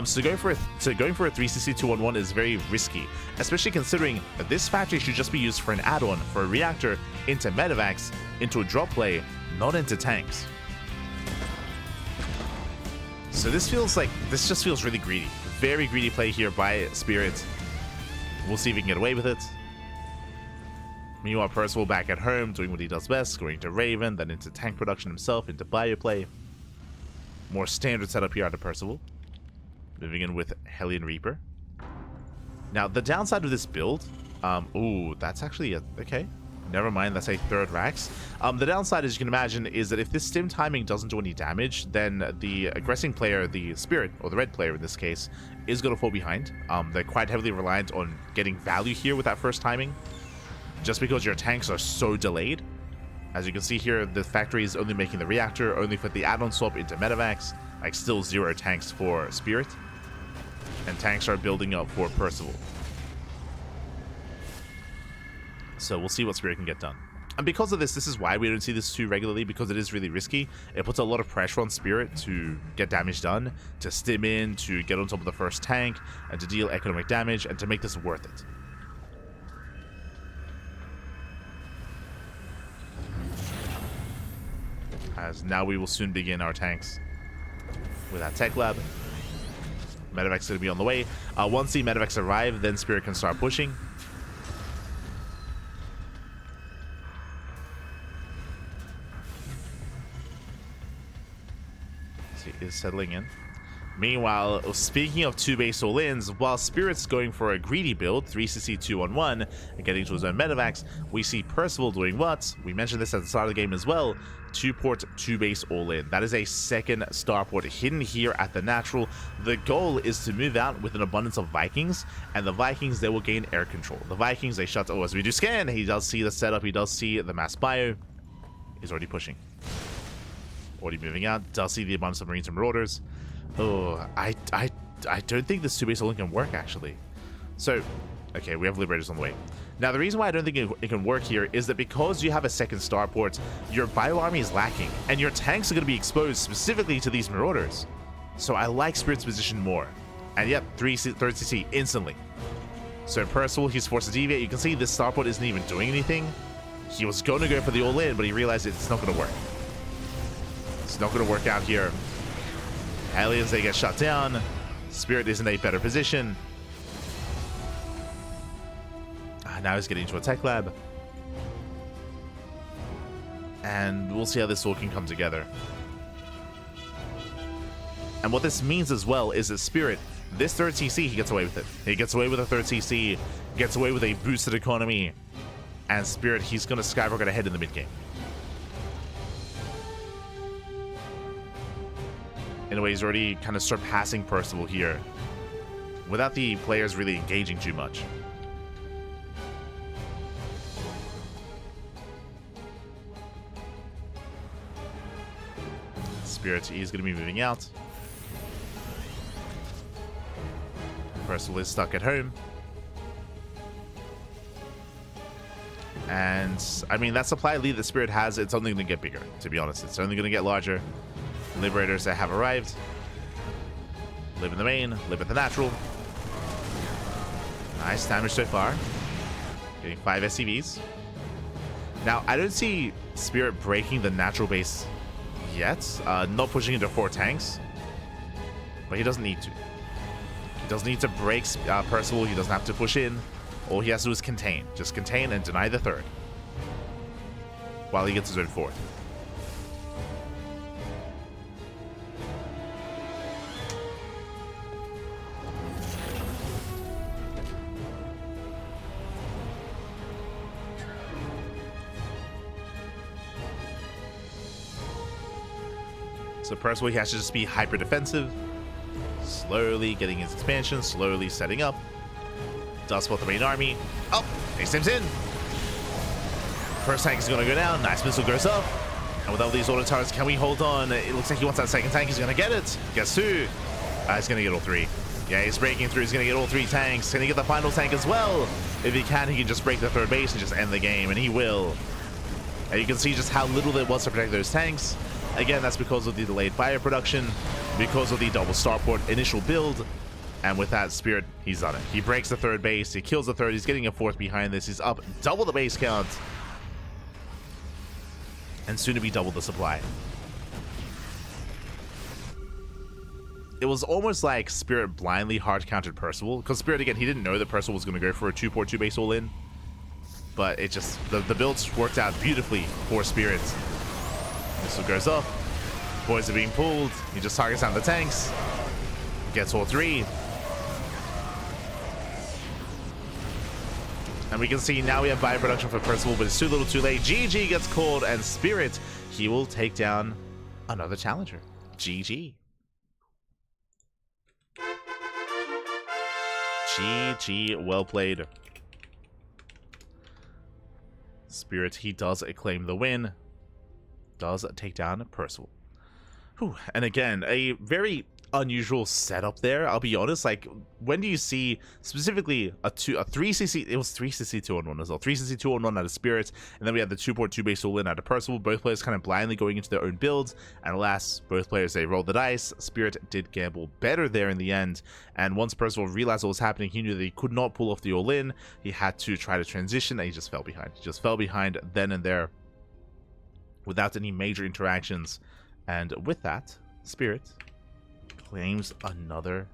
So going for a 3cc 2-on-1 is very risky, especially considering that this factory should just be used for an add-on for a reactor into medevacs, into a drop play, not into tanks. So this just feels really greedy. Very greedy play here by Spirit. We'll see if he can get away with it. Meanwhile, Percival back at home, doing what he does best, going to Raven, then into tank production himself, into bio play. More standard setup here out of Percival. Moving in with Hellion Reaper. Now, the downside of this build... ooh, that's actually okay. Never mind, that's a 3rd Rax. The downside, as you can imagine, is that if this stim timing doesn't do any damage, then the aggressing player, the Spirit, or the red player in this case, is going to fall behind. They're quite heavily reliant on getting value here with that first timing, just because your tanks are so delayed. As you can see here, the factory is only making the reactor, only for the add-on swap into medevacs, like still 0 tanks for Spirit, and tanks are building up for Percival. So we'll see what Spirit can get done. And because of this, this is why we don't see this too regularly, because it is really risky. It puts a lot of pressure on Spirit to get damage done, to stim in, to get on top of the first tank, and to deal economic damage, and to make this worth it. As now we will soon begin our tanks with that tech lab. Medevac's going to be on the way. Once the Medevacs arrive, then Spirit can start pushing. Is settling in. Meanwhile, speaking of 2 base all-ins, while Spirit's going for a greedy build, 3cc 2-on-1, and getting to his own Medevacs, we see Percival doing what? We mentioned this at the start of the game as well. 2-port, 2 base all-in. That is a second starport hidden here at the natural. The goal is to move out with an abundance of Vikings, and the Vikings, they will gain air control. The Vikings, they shut OSV do scan. He does see the setup. He does see the mass bio. He's already pushing. Already moving out. Does see the abundance of Marines and Marauders. Oh, I don't think this 2 base all-in can work, actually. So, okay, we have Liberators on the way. Now, the reason why I don't think it can work here is that because you have a second starport, your bio army is lacking, and your tanks are going to be exposed specifically to these Marauders. So I like Spirit's position more. And yep, 3rd CC instantly. So Percival, he's forced to deviate. You can see this starport isn't even doing anything. He was going to go for the all-in, but he realized it's not going to work. It's not going to work out here. Aliens, they get shut down. Spirit is in a better position. Now he's getting into a tech lab. And we'll see how this all can come together. And what this means as well is that Spirit, this 3rd CC, he gets away with it. He gets away with a 3rd CC, gets away with a boosted economy. And Spirit, he's going to skyrocket ahead in the mid-game. In a way, he's already kind of surpassing Percival here, without the players really engaging too much. Spirit is going to be moving out. Percival is stuck at home. And, I mean, that supply lead that Spirit has, it's only going to get bigger, to be honest. It's only going to get larger. Liberators that have arrived. Live in the main, live at the natural. Nice damage so far. Getting 5 SCVs. Now, I don't see Spirit breaking the natural base yet. Not pushing into 4 tanks. But he doesn't need to. He doesn't need to break Percival. He doesn't have to push in. All he has to do is contain. Just contain and deny the 3rd. While he gets his own 4th. So Percival, he has to just be hyper defensive. Slowly getting his expansion, slowly setting up. Does spot the main army. Oh, he stems in. First tank is going to go down. Nice missile goes up. And with all these auto turrets, can we hold on? It looks like he wants that second tank. He's going to get it. Guess who? He's going to get all 3. Yeah, he's breaking through. He's going to get all 3 tanks. Can he get the final tank as well? If he can just break the 3rd base and just end the game. And he will. And you can see just how little there was to protect those tanks. Again, that's because of the delayed bio production, because of the double starport initial build, and with that, Spirit, he's done it. He breaks the 3rd base, he kills the 3rd, he's getting a 4th behind this, he's up double the base count, and soon to be double the supply. It was almost like Spirit blindly hard-countered Percival, because Spirit, again, he didn't know that Percival was going to go for a 2-port 2 base all-in, but it just, the builds worked out beautifully for Spirit. Missile goes up. Boys are being pulled. He just targets down the tanks. Gets all 3. And we can see now we have bio production for Percival, but it's too little too late. GG gets called, and Spirit, he will take down another challenger. GG. GG, well played. Spirit, he does claim the win. Does take down Percival. Whew. And again, a very unusual setup there. I'll be honest. Like, when do you see specifically a 3cc? It was 3cc 2-on-1 as well. 3cc 2-on-1 out of Spirit, and then we had the 2.2 base all in out of Percival. Both players kind of blindly going into their own builds, and alas, both players, they rolled the dice. Spirit did gamble better there in the end, and once Percival realized what was happening, he knew that he could not pull off the all in. He had to try to transition, and he just fell behind. He just fell behind then and there without any major interactions, and with that, Spirit claims another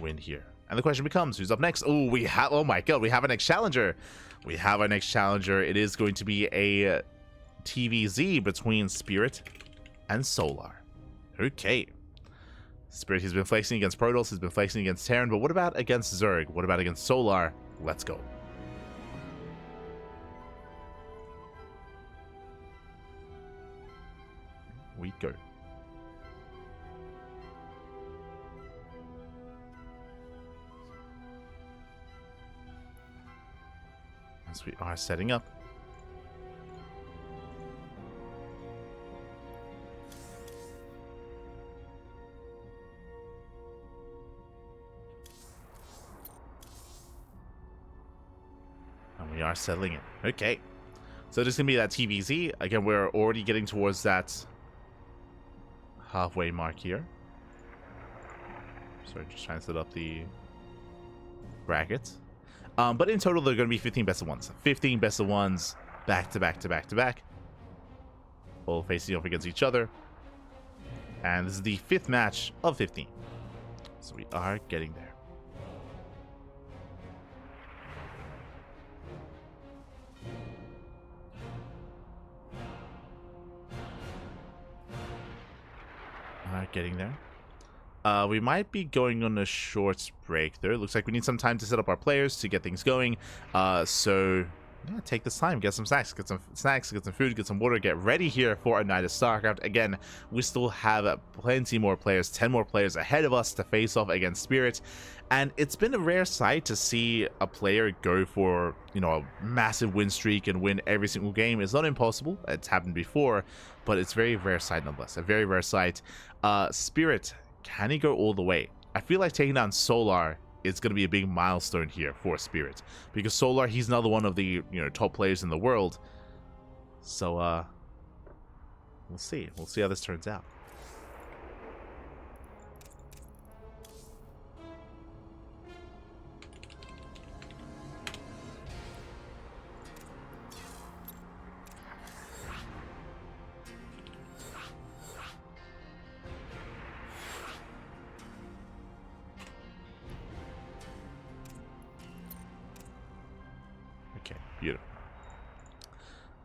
win here. And the question becomes, who's up next? Oh, oh my god, we have our next challenger. We have our next challenger. It is going to be a TVZ between Spirit and Solar. Okay. Spirit, he's been flexing against Protoss, he's been flexing against Terran, but what about against Zerg? What about against Solar? Let's go. We go. As we are setting up. And we are settling it. Okay. So this is going to be that TVZ. Again, we're already getting towards that halfway mark here. So just trying to set up the brackets. But in total, they're going to be 15 best of ones. 15 best of ones back to back to back to back. All facing off against each other. And this is the 5th match of 15. So we are getting there. Getting there. We might be going on a short break though. Looks like we need some time to set up our players to get things going. So yeah, take this time, get some snacks, get some food, get some water, get ready here for a night of StarCraft. Again, we still have plenty more players, 10 more players ahead of us to face off against Spirit. And it's been a rare sight to see a player go for, you know, a massive win streak and win every single game. It's not impossible. It's happened before, but it's very rare sight nonetheless. A very rare sight. Spirit, can he go all the way? I feel like taking down Solar is going to be a big milestone here for Spirit, because Solar, he's another one of the, you know, top players in the world. So we'll see how this turns out. Okay, beautiful.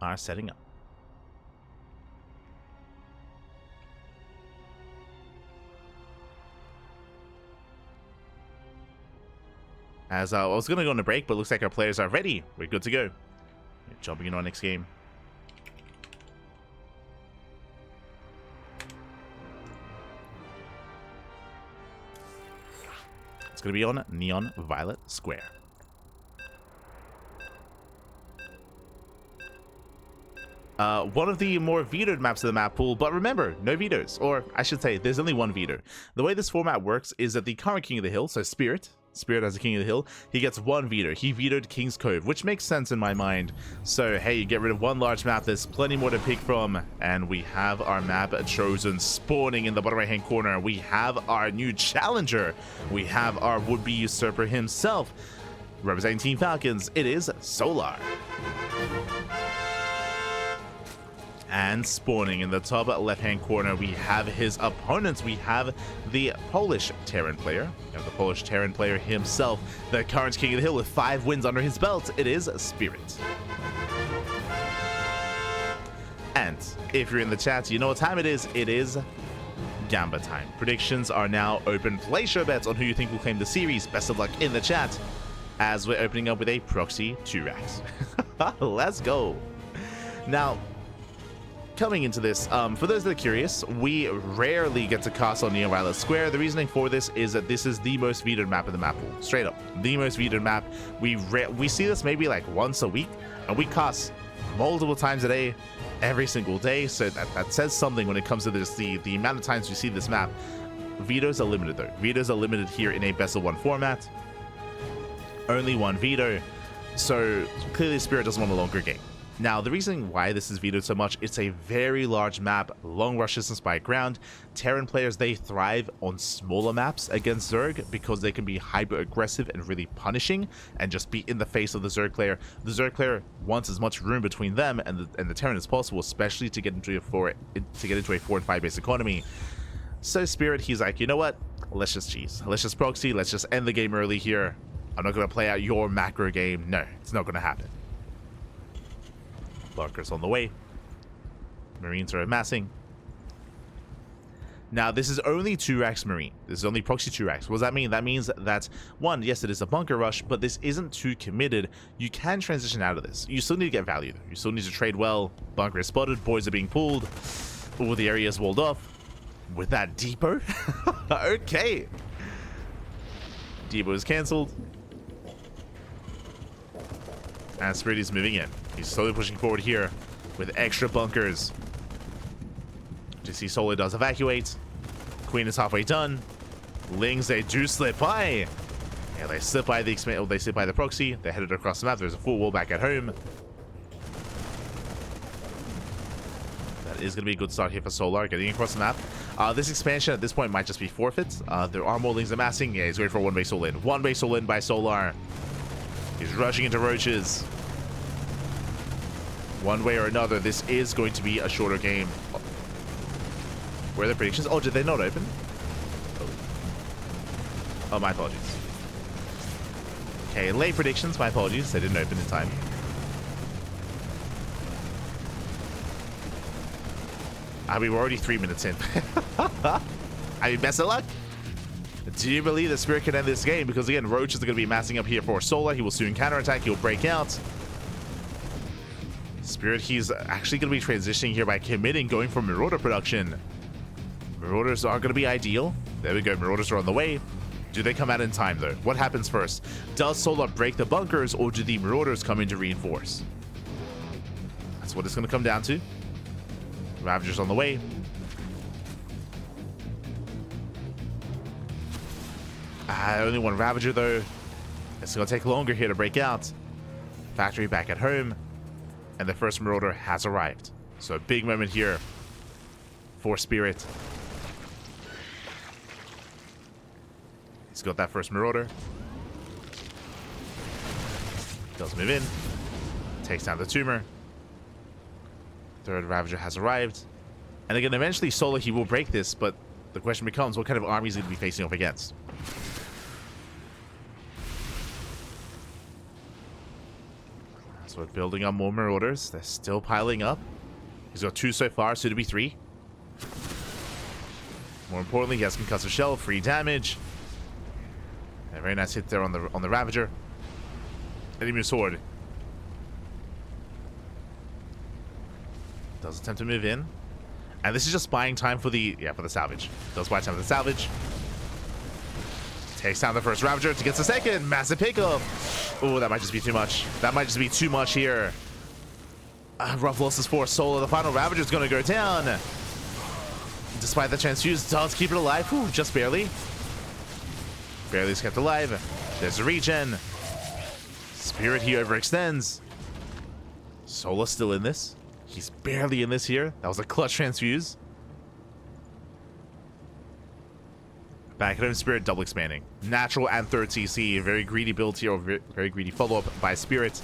Are setting up. As I was going to go on a break, but looks like our players are ready. We're good to go. Jumping in our next game. It's going to be on Neon Violet Square. One of the more vetoed maps of the map pool, but remember, no vetoes, or I should say, there's only one veto. The way this format works is that the current King of the Hill, so Spirit as the King of the Hill, he gets one veto. He vetoed King's Cove, which makes sense in my mind. So hey, you get rid of one large map, there's plenty more to pick from, and we have our map chosen. Spawning in the bottom right hand corner, we have our new challenger. We have our would-be usurper himself. Representing Team Falcons, it is Solar. And spawning in the top left-hand corner, we have his opponents. We have the Polish Terran player. We have the Polish Terran player himself, the current King of the Hill with 5 wins under his belt. It is Spirit. And if you're in the chat, you know what time it is. It is Gamba time. Predictions are now open. Place your bets on who you think will claim the series. Best of luck in the chat as we're opening up with a proxy 2-racks. Let's go. Now, coming into this, for those that are curious, we rarely get to cast on Neon Violet Square. The reasoning for this is that this is the most vetoed map in the map pool. Straight up, the most vetoed map. We see this maybe like once a week, and we cast multiple times a day, every single day. So that says something when it comes to this, the amount of times we see this map. Vetoes are limited though. Vetoes are limited here in a best of 1 format. Only 1 veto. So clearly Spirit doesn't want a longer game. Now, the reason why this is vetoed so much, it's a very large map, long rush distance by ground. Terran players, they thrive on smaller maps against Zerg because they can be hyper aggressive and really punishing and just be in the face of the Zerg player. The Zerg player wants as much room between them and the Terran as possible, especially to get into a 4 and 5 base economy. So Spirit, he's like, you know what? Let's just cheese. Let's just proxy. Let's just end the game early here. I'm not going to play out your macro game. No, it's not going to happen. Bunkers on the way. Marines are amassing. Now, this is only 2-racks Marine. This is only proxy 2-racks. What does that mean? That means that, one, yes, it is a bunker rush, but this isn't too committed. You can transition out of this. You still need to get value, though. You still need to trade well. Bunker is spotted. Boys are being pulled. Ooh, the area is walled off. With that depot? Okay. Depot is cancelled. And Spirit is moving in. He's slowly pushing forward here with extra bunkers. You see Solar does evacuate. Queen is halfway done. Lings, they do slip by. Yeah, they slip by the they slip by the proxy. They're headed across the map. There's a full wall back at home. That is going to be a good start here for Solar, getting across the map. This expansion at this point might just be forfeit. There are more Lings amassing. Yeah, he's going for a 1-base all-in. 1-base all-in by Solar. He's rushing into roaches. One way or another, this is going to be a shorter game. Where are the predictions? Oh, did they not open? Oh, my apologies. Okay, late predictions. My apologies. They didn't open in time. We were already 3 minutes in. I mean, best of luck. Do you believe that Spirit can end this game? Because again, roaches are going to be massing up here for Solar. He will soon counterattack. He'll break out. Spirit, he's actually going to be transitioning here by committing, going for Marauder production. Marauders are going to be ideal. There we go. Marauders are on the way. Do they come out in time, though? What happens first? Does Solar break the bunkers, or do the Marauders come in to reinforce? That's what it's going to come down to. Ravagers on the way. Only 1 Ravager, though. It's going to take longer here to break out. Factory back at home. And the first Marauder has arrived. So a big moment here for Spirit. He's got that first Marauder. Does move in. Takes down the tumor. Third Ravager has arrived. And again, eventually Solar, he will break this, but the question becomes, what kind of army is he going to be facing off against? So we're building up more Marauders. They're still piling up. He's got 2 so far, soon to be 3. More importantly, he has Concussive Shell, free damage. A very nice hit there on the Ravager. Enemy sword. Does attempt to move in. And this is just buying time for the salvage. Does buy time for the salvage. Takes down the first Ravager to get the second. Massive pickup. Oh, that might just be too much. That might just be too much here. Rough losses for Solar. The final Ravager is going to go down. Despite the transfuse, does keep it alive. Ooh, just barely. Barely is kept alive. There's a regen. Spirit, he overextends. Solar still in this. He's barely in this here. That was a clutch transfuse. Back at home, Spirit double expanding. Natural and 3rd CC. Very greedy build here. Very greedy follow-up by Spirit.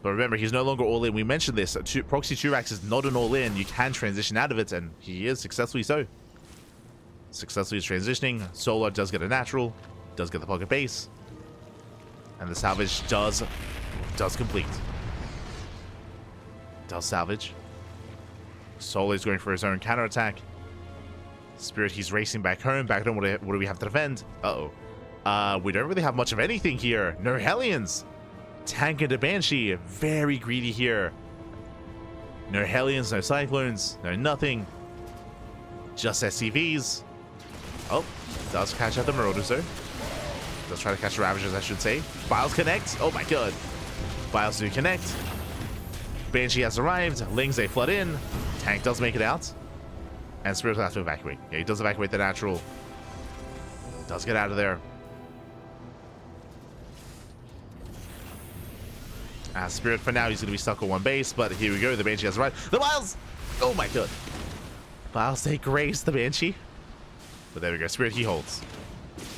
But remember, he's no longer all-in. We mentioned this. Proxy 2-racks is not an all-in. You can transition out of it, and he is successfully so. Successfully transitioning. Solar does get a natural. Does get the pocket base. And the salvage does complete. Does salvage. Solar is going for his own counterattack. Spirit, he's racing back home. Back home, what do we have to defend? Uh-oh. We don't really have much of anything here. No Hellions. Tank into Banshee. Very greedy here. No Hellions, no Cyclones, no nothing. Just SCVs. Oh, does catch out the Marauders, though. Does try to catch the Ravagers, I should say. Biles connect. Oh my god. Biles do connect. Banshee has arrived. Lings, they flood in. Tank does make it out. And Spirit will have to evacuate. Yeah, he does evacuate the natural. Does get out of there. Spirit, for now, he's going to be stuck on one base, but here we go. The Banshee has arrived. The Vials! Oh my god. Vials, they graze the Banshee. But there we go. Spirit, he holds.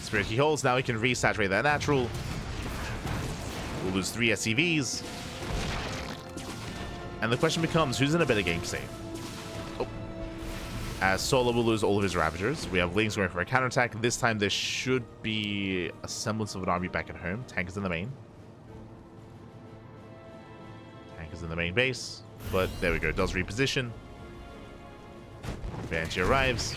Spirit, he holds. Now he can resaturate that natural. We'll lose 3 SCVs. And the question becomes, who's in a better game state? Oh. As Solo will lose all of his Ravagers. We have Lings going for a counterattack. This time there should be a semblance of an army back at home. Tank is in the main. Tank is in the main base. But there we go. Does reposition. Banshee arrives.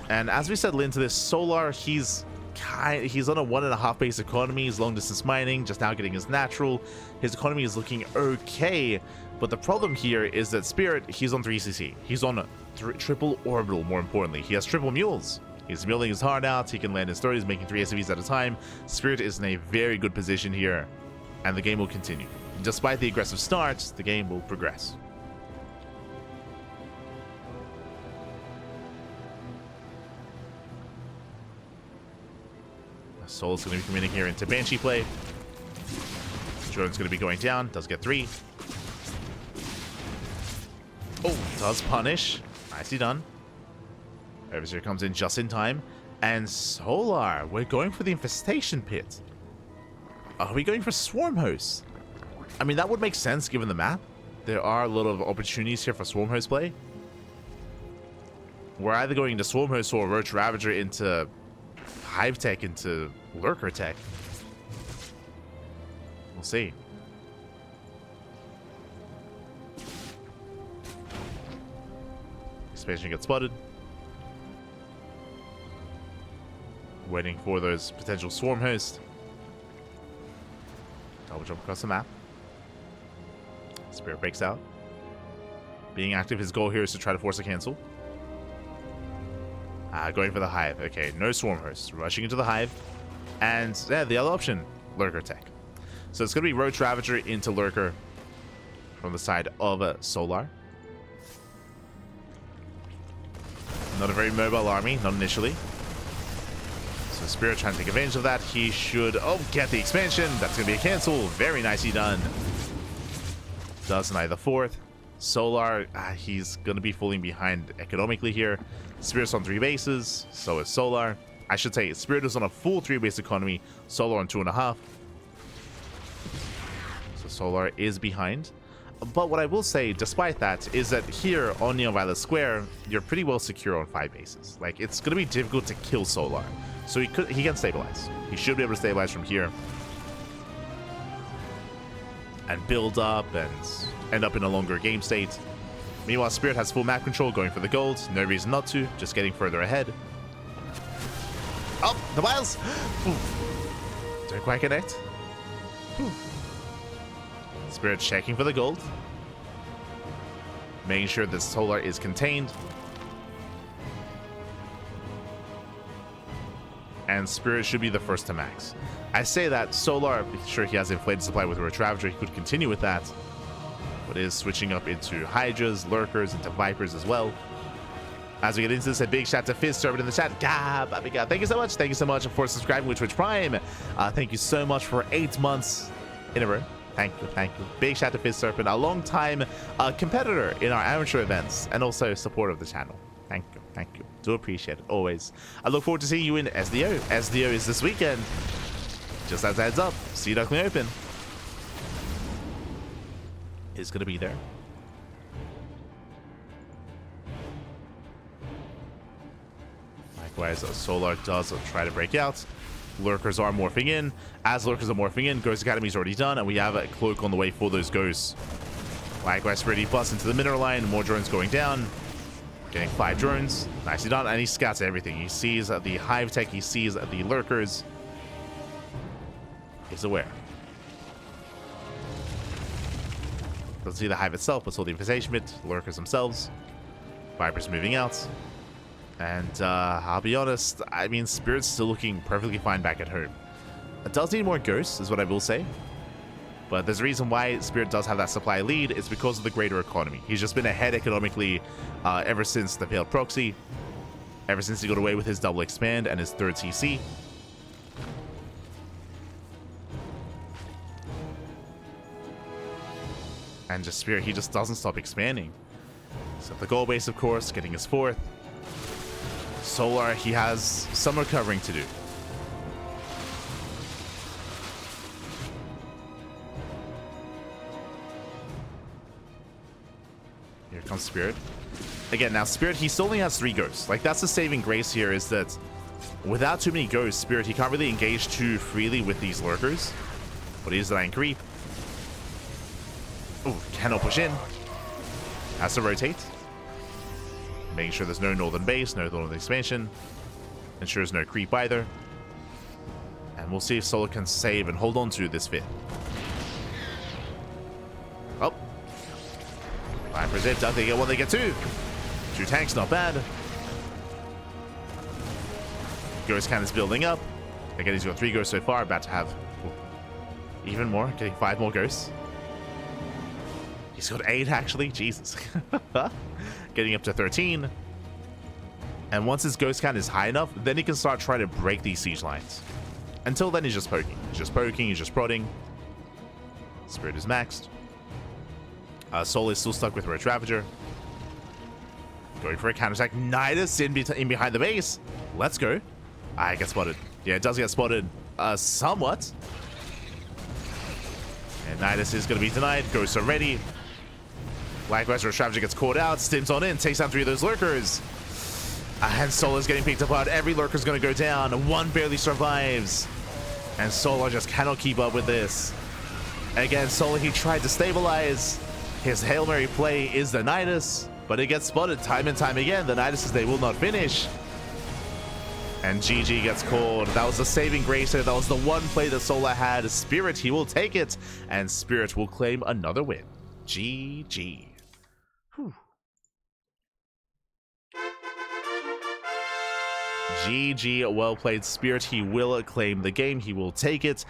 And as we settle into this, Solar, he's on a 1.5 base economy. He's long distance mining, just now getting his natural. His economy is looking okay, but the problem here is that Spirit, he's on 3cc. He's on triple orbital, more importantly. He has triple mules. He's milling his heart out. He can land his 30s, making 3 SCVs at a time. Spirit is in a very good position here, and the game will continue. Despite the aggressive start, the game will progress. Soul's going to be coming in here into Banshee play. Jordan's going to be going down. Does get 3. Oh, does punish. Nicely done. Overseer comes in just in time. And Solar, we're going for the Infestation Pit. Are we going for Swarm Host? I mean, that would make sense given the map. There are a lot of opportunities here for Swarm Host play. We're either going into Swarm Host or Roach Ravager into Hive Tech into Lurker Tech. We'll see. Expansion gets spotted. Waiting for those potential Swarm Hosts. Double jump across the map. Spirit breaks out. Being active, his goal here is to try to force a cancel. Going for the Hive. Okay, no Swarm Hosts. Rushing into the Hive. And, yeah, the other option, Lurker Tech. So it's going to be Roach Ravager into Lurker from the side of Solar. Not a very mobile army, not initially. So Spirit trying to take advantage of that. He should, get the expansion. That's going to be a cancel. Very nicely done. Does deny the 4th. Solar, he's going to be falling behind economically here. Spirit's on 3 bases, so is Solar. I should say, Spirit is on a full 3-base economy, Solar on 2.5. So Solar is behind. But what I will say, despite that, is that here on Neo Violet Square, you're pretty well secure on 5 bases. Like, it's going to be difficult to kill Solar. So he can stabilize. He should be able to stabilize from here. And build up and end up in a longer game state. Meanwhile, Spirit has full map control, going for the gold. No reason not to, just getting further ahead. Oh, the Vials! Don't quite connect. Spirit checking for the gold. Making sure that Solar is contained. And Spirit should be the first to max. I say that Solar, sure he has inflated supply with Roach Ravager, he could continue with that. But is switching up into Hydras, Lurkers, into Vipers as well. As we get into this, a big shout to Fizz Servant in the chat. Thank you so much. Thank you so much for subscribing with Twitch Prime. Thank you so much for 8 months in a row. Thank you, thank you. Big shout to Fizz Serpent, a long time competitor in our amateur events and also supporter of the channel. Thank you, thank you. Do appreciate it, always. I look forward to seeing you in SDO. SDO is this weekend. Just as a heads up, see Duckling Open is going to be there. Likewise, Solar does try to break out. Lurkers are morphing in. As Lurkers are morphing in, Ghost Academy is already done, and we have a cloak on the way for those ghosts. Likewise, Freddy busts into the mineral line. More drones going down. Getting 5 drones. Nicely done, and he scouts everything. He sees the Hive Tech. He sees the Lurkers. He's aware. Doesn't see the Hive itself, but saw the Infestation Pit, Lurkers themselves. Vipers moving out. And I'll be honest, I mean, Spirit's still looking perfectly fine back at home. It does need more ghosts, is what I will say. But there's a reason why Spirit does have that supply lead. It's because of the greater economy. He's just been ahead economically ever since the failed proxy. Ever since he got away with his double expand and his third TC. And just Spirit, he just doesn't stop expanding. So the goal base, of course, getting his fourth. Solar, he has some recovering to do. Here comes Spirit. Again, now Spirit, he still only has 3 ghosts. Like, that's the saving grace here, is that without too many ghosts, Spirit, he can't really engage too freely with these lurkers. But he is denying creep. Ooh, cannot push in. Has to rotate. Making sure there's no northern base, no northern expansion. Ensures no creep either. And we'll see if Solar can save and hold on to this fit. Oh. Viper Zip, Duck, they get 1, they get 2. 2 tanks, not bad. Ghost Cannon's building up. Again, he's got 3 ghosts so far, about to have even more, getting 5 more ghosts. He's got 8 actually, Jesus. Getting up to 13. And once his ghost count is high enough, then he can start trying to break these siege lines. Until then, he's just poking. He's just poking, he's just prodding. Spirit is maxed. Soul is still stuck with Roach Ravager. Going for a counterattack. Nidus in behind the base. Let's go. I get spotted. Yeah, it does get spotted somewhat. And Nidus is going to be denied. Ghosts are ready. Likewise, Roach Ravager gets caught out. Stims on in. Takes down 3 of those lurkers. And Solar's getting picked apart. Every lurker's going to go down. 1 barely survives. And Solar just cannot keep up with this. Again, Solar, he tried to stabilize. His Hail Mary play is the Nidus. But it gets spotted time and time again. The Niduses, they will not finish. And GG gets called. That was the saving grace there. That was the one play that Solar had. Spirit, he will take it. And Spirit will claim another win. GG. Whew. GG, well played, Spirit. He will claim the game. He will take it.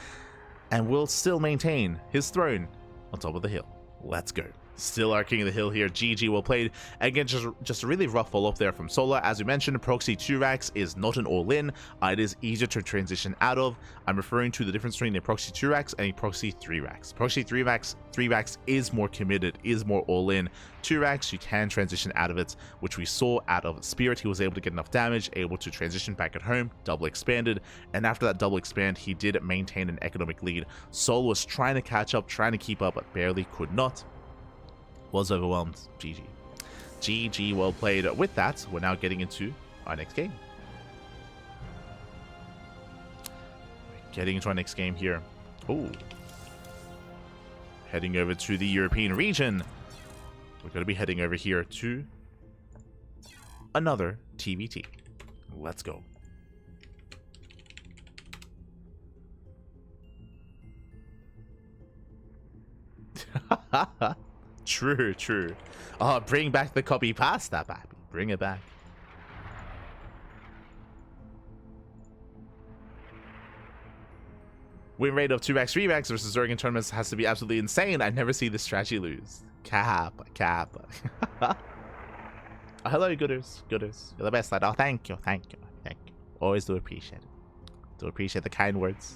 And will still maintain his throne on top of the hill. Let's go. Still our king of the hill here. GG, well played. Again, just a really rough follow-up there from Solar. As we mentioned, proxy 2 racks is not an all-in. It is easier to transition out of. I'm referring to the difference between a proxy 2 racks and a proxy 3 racks. Proxy 3 racks is more committed, is more all-in. 2 racks, you can transition out of it, which we saw out of Spirit. He was able to get enough damage, able to transition back at home, double expanded, and after that double expand, he did maintain an economic lead. Soul was trying to catch up, trying to keep up, but barely could not. Was overwhelmed. GG. GG, well played. With that, we're now getting into our next game. Getting into our next game here. Oh. Heading over to the European region. We're going to be heading over here to another TVT. Let's go. True, true. Oh, bring back the copy pasta, baby. Bring it back. Win rate of 2x, 3x versus Zerg in tournaments has to be absolutely insane. I never see this strategy lose. Cap. Oh, hello, gooders. You're the best, lad. Oh, thank you. Always do appreciate it. Do appreciate the kind words.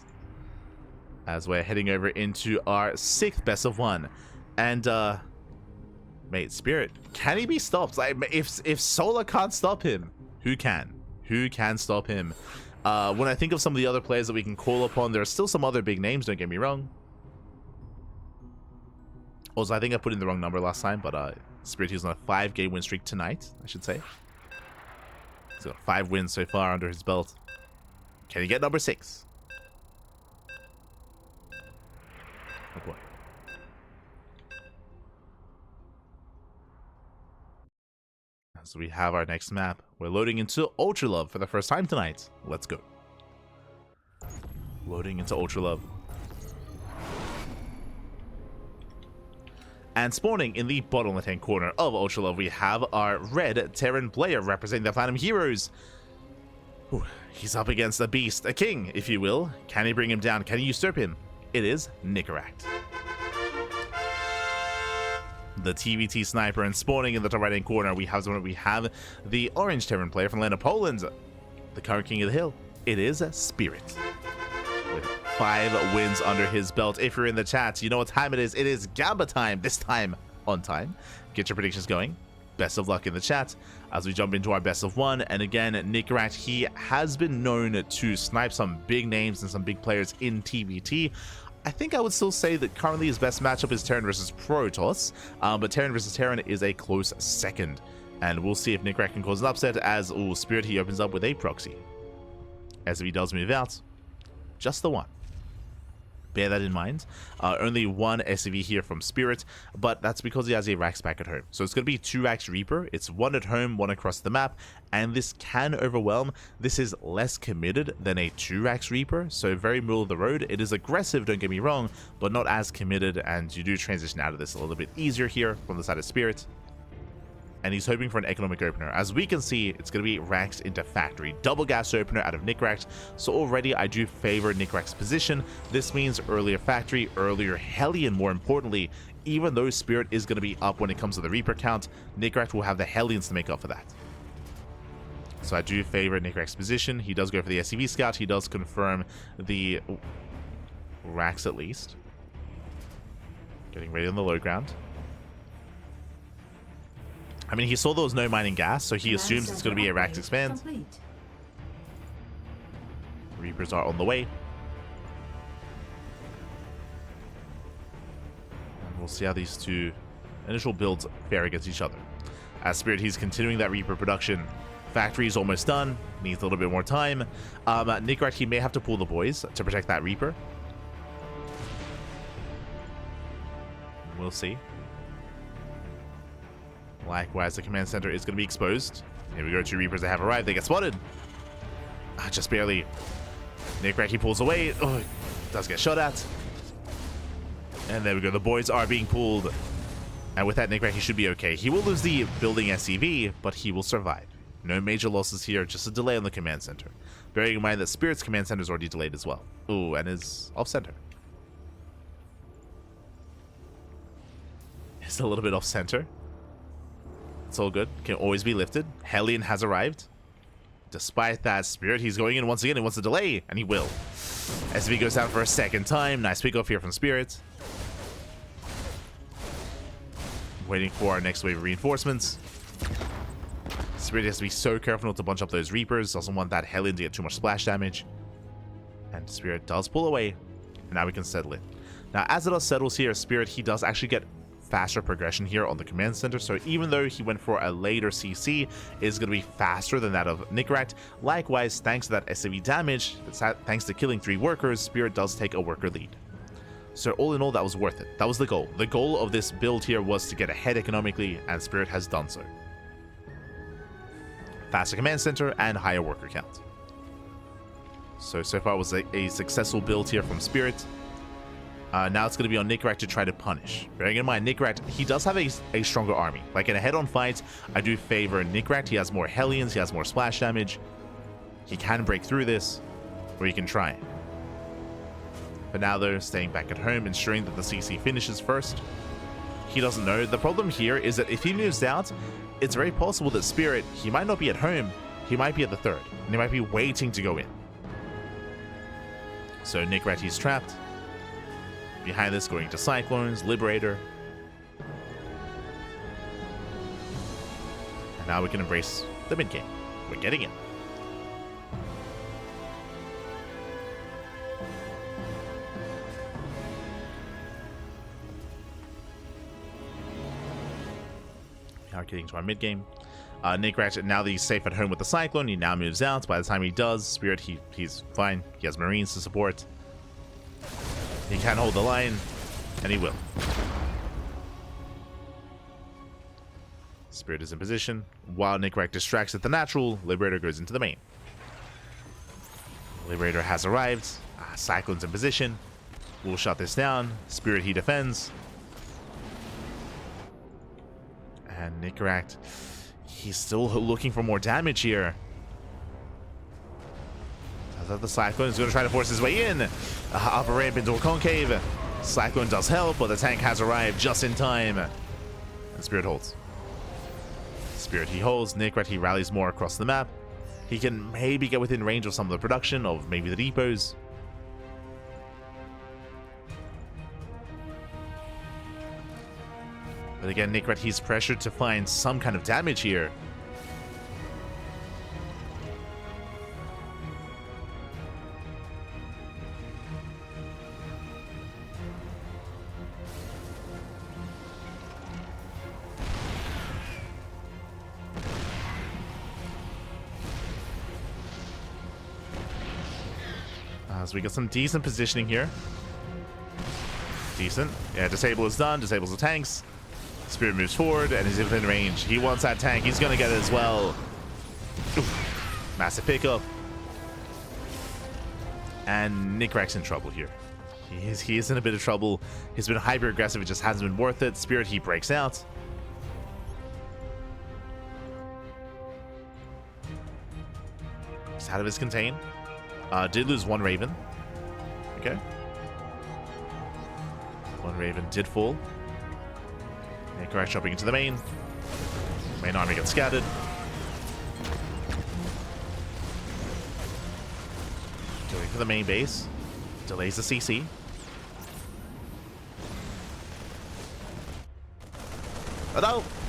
As we're heading over into our 6th best of 1. And, mate, Spirit, can he be stopped? Like, if Solar can't stop him, who can? Who can stop him? When I think of some of the other players that we can call upon, there are still some other big names, don't get me wrong. Also, I think I put in the wrong number last time, but Spirit is on a 5-game win streak tonight, I should say. He's got 5 wins so far under his belt. Can he get number 6? Oh boy. So we have our next map. We're loading into Ultra Love for the first time tonight. Let's go. Loading into Ultra Love. And spawning in the bottom left-hand corner of Ultra Love, we have our red Terran player representing the Platinum Heroes. Ooh, he's up against a beast, a king, if you will. Can he bring him down? Can he usurp him? It is Nicoract. the TVT sniper, and spawning in the top right hand corner we have the orange Terran player from Atlanta, Poland, the current king of the hill. It is Spirit, with 5 wins under his belt. If you're in the chat, you know what time it is. It is Gamba time, this time on time. Get your predictions going. Best of luck in the chat as we jump into our best of 1. And again, Nicoract, he has been known to snipe some big names and some big players in TVT. I think I would still say that currently his best matchup is Terran versus Protoss, but Terran versus Terran is a close second. And we'll see if Nicoract can cause an upset as, Spirit, he opens up with a proxy. As if he does move out, just the one. Bear that in mind. Only 1 SCV here from Spirit, but that's because he has a Rax back at home. So it's going to be 2 Rax Reaper. It's 1 at home, 1 across the map, and this can overwhelm. This is less committed than a 2 Rax Reaper, so very middle of the road. It is aggressive, don't get me wrong, but not as committed, and you do transition out of this a little bit easier here from the side of Spirit. And he's hoping for an economic opener. As we can see, it's going to be Rax into Factory. Double gas opener out of Nicoract. So already I do favor Nicoract's position. This means earlier Factory, earlier Hellion, more importantly. Even though Spirit is going to be up when it comes to the Reaper count, Nicoract will have the Hellions to make up for that. So I do favor Nicoract's position. He does go for the SCV scout. He does confirm the Rax at least. Getting ready on the low ground. I mean, he saw there was no mining gas, so he assumes it's going to be a Rax expand. Reapers are on the way. And we'll see how these 2 initial builds fare against each other. As Spirit, he's continuing that Reaper production. Factory is almost done. Needs a little bit more time. Nicoract, he may have to pull the boys to protect that Reaper. We'll see. Likewise, the command center is going to be exposed. Here we go, 2 Reapers that have arrived. They get spotted. Just barely. Nicoract, he pulls away. Oh, does get shot at. And there we go. The boys are being pulled. And with that, Nicoract, he should be okay. He will lose the building SCV, but he will survive. No major losses here, just a delay on the command center. Bearing in mind that Spirit's command center is already delayed as well. Ooh, and is off center. It's a little bit off center. It's all good. Can always be lifted. Hellion has arrived. Despite that, Spirit, he's going in once again. He wants to delay, and he will. SV goes down for a second time. Nice pick off here from Spirit. Waiting for our next wave of reinforcements. Spirit has to be so careful not to bunch up those Reapers. Doesn't want that Hellion to get too much splash damage. And Spirit does pull away. And now we can settle it. Now, as it all settles here, Spirit, he does actually get faster progression here on the command center, so even though he went for a later CC, it is going to be faster than that of Nicoract. Likewise, thanks to that SCV damage, thanks to killing 3 workers, Spirit does take a worker lead. So all in all, that was worth it. That was the goal. The goal of this build here was to get ahead economically, and Spirit has done so. Faster command center and higher worker count. So far it was a successful build here from Spirit. Now it's going to be on Nicoract to try to punish. Bearing in mind, Nicoract, he does have a stronger army. Like in a head-on fight, I do favor Nicoract. He has more Hellions, he has more splash damage. He can break through this, or he can try. But now they're staying back at home, ensuring that the CC finishes first. He doesn't know. The problem here is that if he moves out, it's very possible that Spirit, he might not be at home, he might be at the 3rd, and he might be waiting to go in. So Nicoract, he's trapped. Behind this, going to Cyclones, Liberator. And now we can embrace the mid-game. We're getting it. We are getting to our mid-game. Nicoract, now that he's safe at home with the Cyclone, he now moves out. By the time he does, Spirit, he's fine. He has Marines to support. He can hold the line, and he will. Spirit is in position. While Nicoract distracts at the natural, Liberator goes into the main. Liberator has arrived. Cyclone's in position. We'll shut this down. Spirit, he defends. And Nicoract, he's still looking for more damage here. I thought the Cyclone is going to try to force his way in. Up a ramp into a concave. Cyclone does help, but the tank has arrived just in time. And Spirit holds. Spirit, he holds. Nicoract, he rallies more across the map. He can maybe get within range of some of the production, of maybe the depots. But again, Nicoract, he's pressured to find some kind of damage here. So we got some decent positioning here. Decent. Yeah, disable is done. Disables the tanks. Spirit moves forward and is within range. He wants that tank. He's going to get it as well. Oof. Massive pickup. And Nicoract's in trouble here. He is in a bit of trouble. He's been hyper aggressive. It just hasn't been worth it. Spirit, he breaks out. He's out of his contain. Did lose one Raven. Okay. One Raven did fall. Nicoract jumping into the main. Main army gets scattered. Going for the main base. Delays the CC. Oh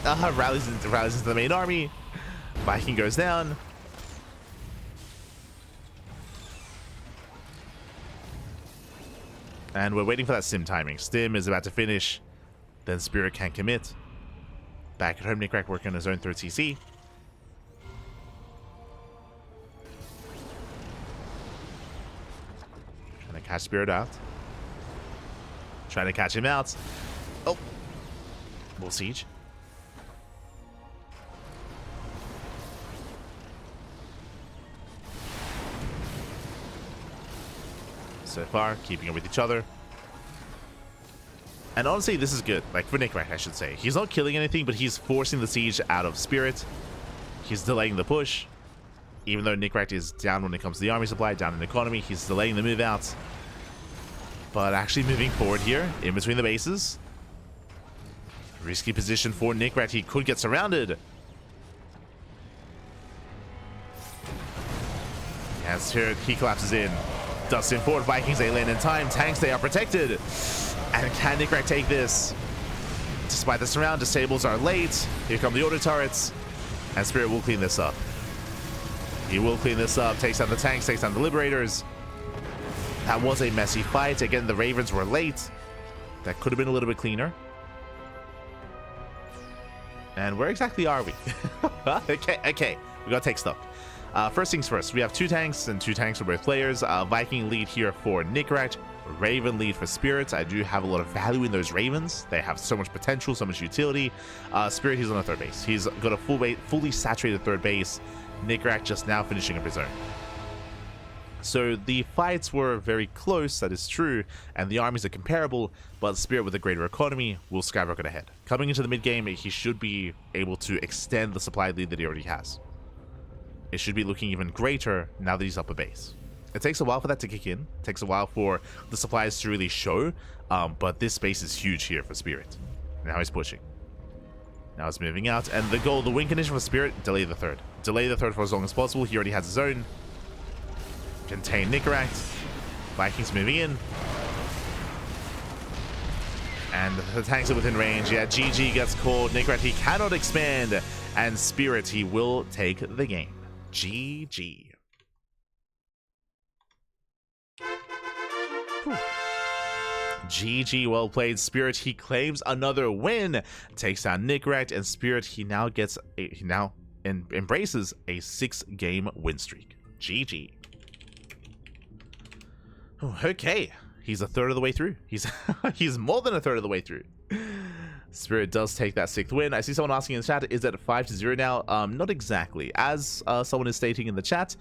no! Rallies into the main army. Viking goes down. And we're waiting for that Stim timing. Stim is about to finish. Then Spirit can't commit. Back at home, Nicoract working on his own third CC. Trying to catch Spirit out. Trying to catch him out. Oh. More siege. So far, keeping it with each other. And honestly, this is good. Like, for Nicoract, I should say. He's not killing anything, but he's forcing the siege out of Spirit. He's delaying the push. Even though Nicoract is down when it comes to the army supply, down in economy, he's delaying the move out. But actually moving forward here, in between the bases. Risky position for Nicoract. He could get surrounded. As here, he collapses in. Dustin forward, Vikings, they land in time. Tanks, they are protected. And can Nicoract take this? Despite the surround, disables are late. Here come the auto turrets. And Spirit will clean this up. He will clean this up. Takes down the tanks, takes down the Liberators. That was a messy fight. Again, the Ravens were late. That could have been a little bit cleaner. And where exactly are we? Okay. We gotta take stock. First things first, we have two tanks and two tanks for both players. Viking lead here for Nicoract, Raven lead for Spirits. I do have a lot of value in those Ravens. They have so much potential, so much utility. Spirit, he's on a third base. He's got a fully saturated third base. Nicoract just now finishing up his own. So the fights were very close, that is true, and the armies are comparable, but Spirit with a greater economy will skyrocket ahead. Coming into the mid game, he should be able to extend the supply lead that he already has. It should be looking even greater now that he's up a base. It takes a while for that to kick in. It takes a while for the supplies to really show, but this base is huge here for Spirit. Now he's pushing. Now he's moving out, and the goal, the win condition for Spirit, delay the third. Delay the third for as long as possible. He already has his own. Contain Nicoract. Vikings moving in. And the tanks are within range. Yeah, GG gets called. Nicoract, he cannot expand. And Spirit, he will take the game. GG. Whew. GG, well played. Spirit, he claims another win. Takes down Nicoract, and Spirit, he now gets embraces a 6-game win streak. GG. Okay, he's a third of the way through. He's more than a third of the way through. Spirit does take that 6th win. I see someone asking in the chat, is it 5-0 now? Not exactly. As someone is stating in the chat,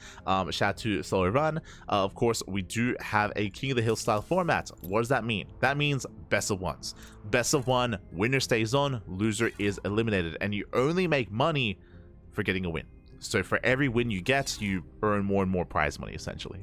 shout to Run. Of course, we do have a King of the Hill style format. What does that mean? That means best of ones. Best of one, winner stays on, loser is eliminated, and you only make money for getting a win. So for every win you get, you earn more and more prize money, essentially.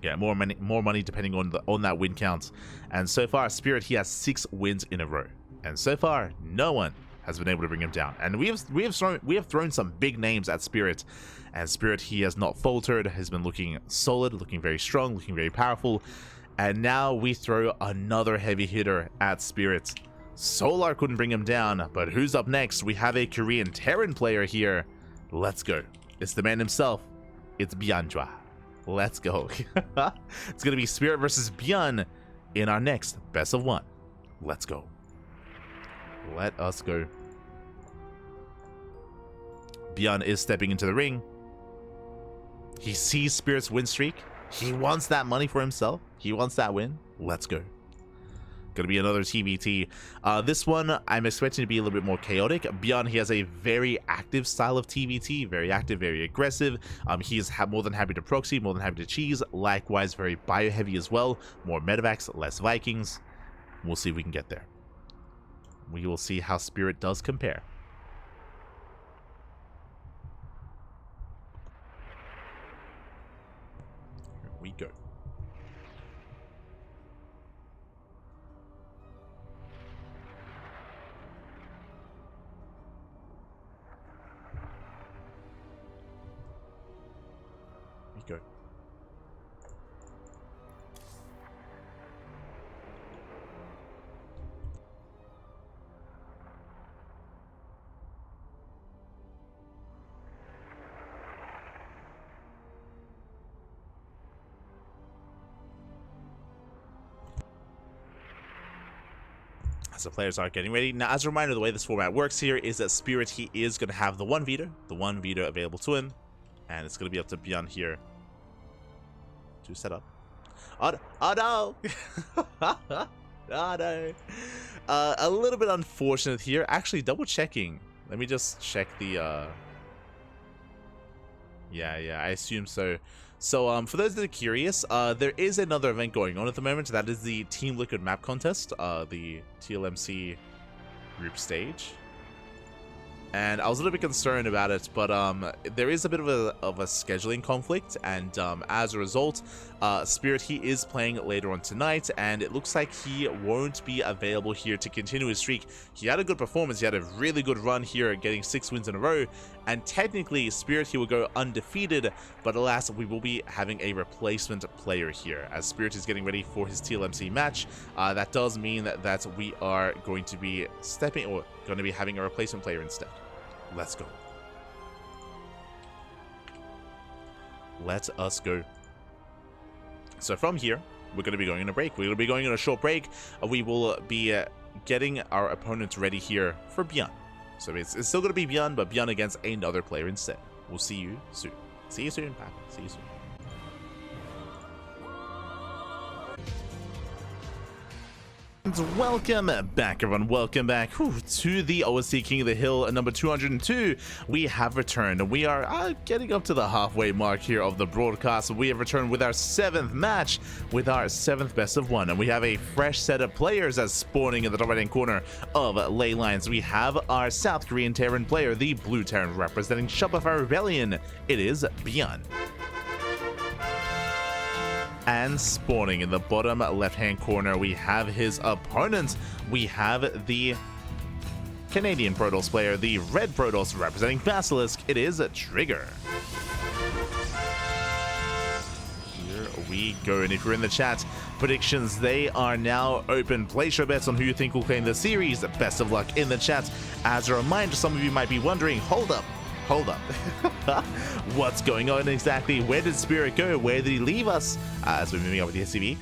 Yeah, more money depending on that win count. And so far, Spirit, he has 6 wins in a row. And so far, no one has been able to bring him down. And we have thrown some big names at Spirit. And Spirit, he has not faltered, has been looking solid, looking very strong, looking very powerful. And now we throw another heavy hitter at Spirit. Solar couldn't bring him down, but who's up next? We have a Korean Terran player here. Let's go. It's the man himself. It's ByuN. Let's go. It's going to be Spirit versus ByuN in our next best of 1. Let's go. Let us go. ByuN is stepping into the ring. He sees Spirit's win streak. He wants that money for himself. He wants that win. Let's go. Gonna be another TVT. This one I'm expecting to be a little bit more chaotic. ByuN, he has a very active style of TVT, very active, very aggressive. He is more than happy to proxy, more than happy to cheese. Likewise, very bio heavy as well. More medevacs, less Vikings. We'll see if we can get there. We will see how Spirit does compare. Here we go. Go. As the players are getting ready. Now, as a reminder, the way this format works here is that Spirit, he is going to have the one veto available to him, and it's going to be up to ByuN here to set up. Oh no! Oh no! A little bit unfortunate here. Actually, double checking. Let me just check the. Yeah, I assume so. So, for those that are curious, there is another event going on at the moment. That is the Team Liquid map contest, the TLMC group stage. And I was a little bit concerned about it, but there is a bit of a scheduling conflict, and as a result, Spirit, he is playing later on tonight, and it looks like he won't be available here to continue his streak. He had a good performance, he had a really good run here, getting 6 wins in a row, and technically, Spirit, he will go undefeated, but alas, we will be having a replacement player here, as Spirit is getting ready for his TLMC match. That does mean that we are going to be having a replacement player instead. Let's go. Let us go. So from here, we're going to be going on a break. We're going to be going on a short break. We will be getting our opponents ready here for ByuN. So it's still going to be ByuN, but ByuN against another player instead. We'll see you soon. See you soon, Papa. See you soon. Welcome back, everyone. Welcome back to the OSC King of the Hill number 202. We have returned. We are getting up to the halfway mark here of the broadcast. We have returned with our 7th match, with our 7th best of 1, and we have a fresh set of players as spawning in the top right hand corner of ley lines. We have our South Korean Terran player, the Blue Terran, representing Shopify Rebellion. It is ByuN. And spawning in the bottom left-hand corner, we have his opponent. We have the Canadian Protoss player, the Red Protoss, representing Basilisk. It is Trigger. Here we go. And if you're in the chat, predictions, they are now open. Place your bets on who you think will claim the series. Best of luck in the chat. As a reminder, some of you might be wondering, hold up. What's going on exactly? Where did Spirit go? Where did he leave us? As we're moving on with the SCV.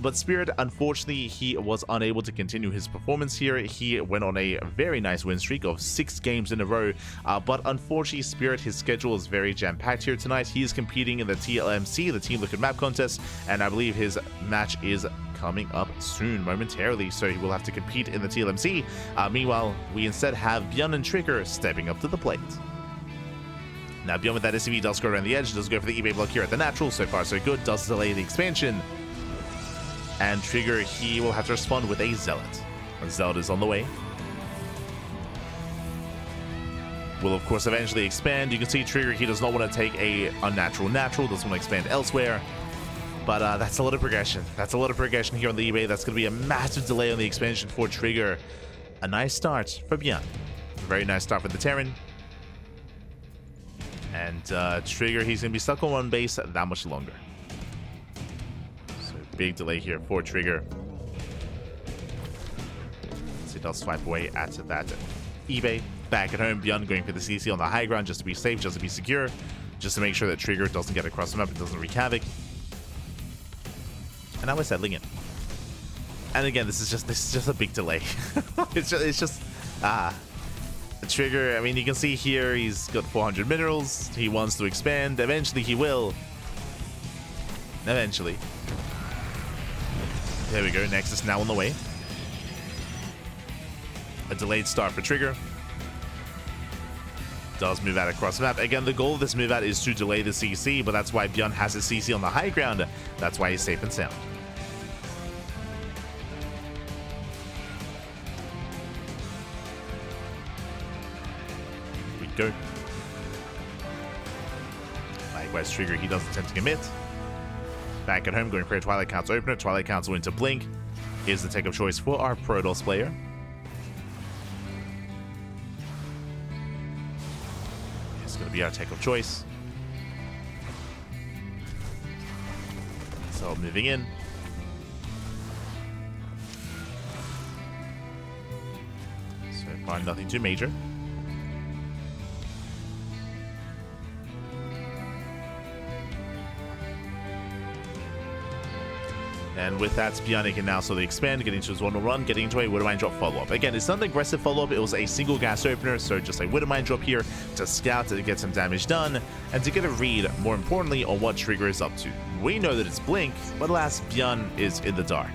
But Spirit, unfortunately, he was unable to continue his performance here. He went on a very nice win streak of 6 games in a row. But unfortunately, Spirit, his schedule is very jam-packed here tonight. He is competing in the TLMC, the Team Liquid Map Contest, and I believe his match is coming up soon, momentarily, so he will have to compete in the TLMC. Meanwhile, we instead have ByuN and Trigger stepping up to the plate. Now, ByuN with that SCV does go around the edge, does go for the eBay block here at the natural. So far, so good. Does delay the expansion. And Trigger, he will have to respond with a Zealot. A Zealot is on the way. Will, of course, eventually expand. You can see Trigger, he does not want to take a unnatural natural, doesn't want to expand elsewhere. But that's a lot of progression. That's a lot of progression here on the eBay. That's going to be a massive delay on the expansion for Trigger. A nice start for ByuN. A very nice start for the Terran. And Trigger, he's going to be stuck on one base that much longer. So big delay here for Trigger. So he does swipe away at that eBay. Back at home, ByuN going for the CC on the high ground just to be safe, just to be secure. Just to make sure that Trigger doesn't get across the map and doesn't wreak havoc. And now we're settling in. And again, this is just a big delay. it's just the Trigger. I mean, you can see here he's got 400 minerals. He wants to expand. Eventually, he will. Eventually. There we go. Nexus now on the way. A delayed start for Trigger. Does move out across the map. Again, the goal of this move out is to delay the CC, but that's why ByuN has his CC on the high ground. That's why he's safe and sound. Here we go. Likewise, Trigger, he doesn't tend to commit. Back at home, going for a Twilight Council opener. Twilight Council into Blink is the take of choice for our Protoss player. Going to be our take of choice. So moving in. So far nothing too major. And with that, ByuN can now slowly expand, getting to his 1-1 run, getting into a Widowmine drop follow-up. Again, it's not an aggressive follow-up, it was a single gas opener, so just a Widowmine drop here to scout, to get some damage done, and to get a read, more importantly, on what Trigger is up to. We know that it's Blink, but alas, ByuN is in the dark.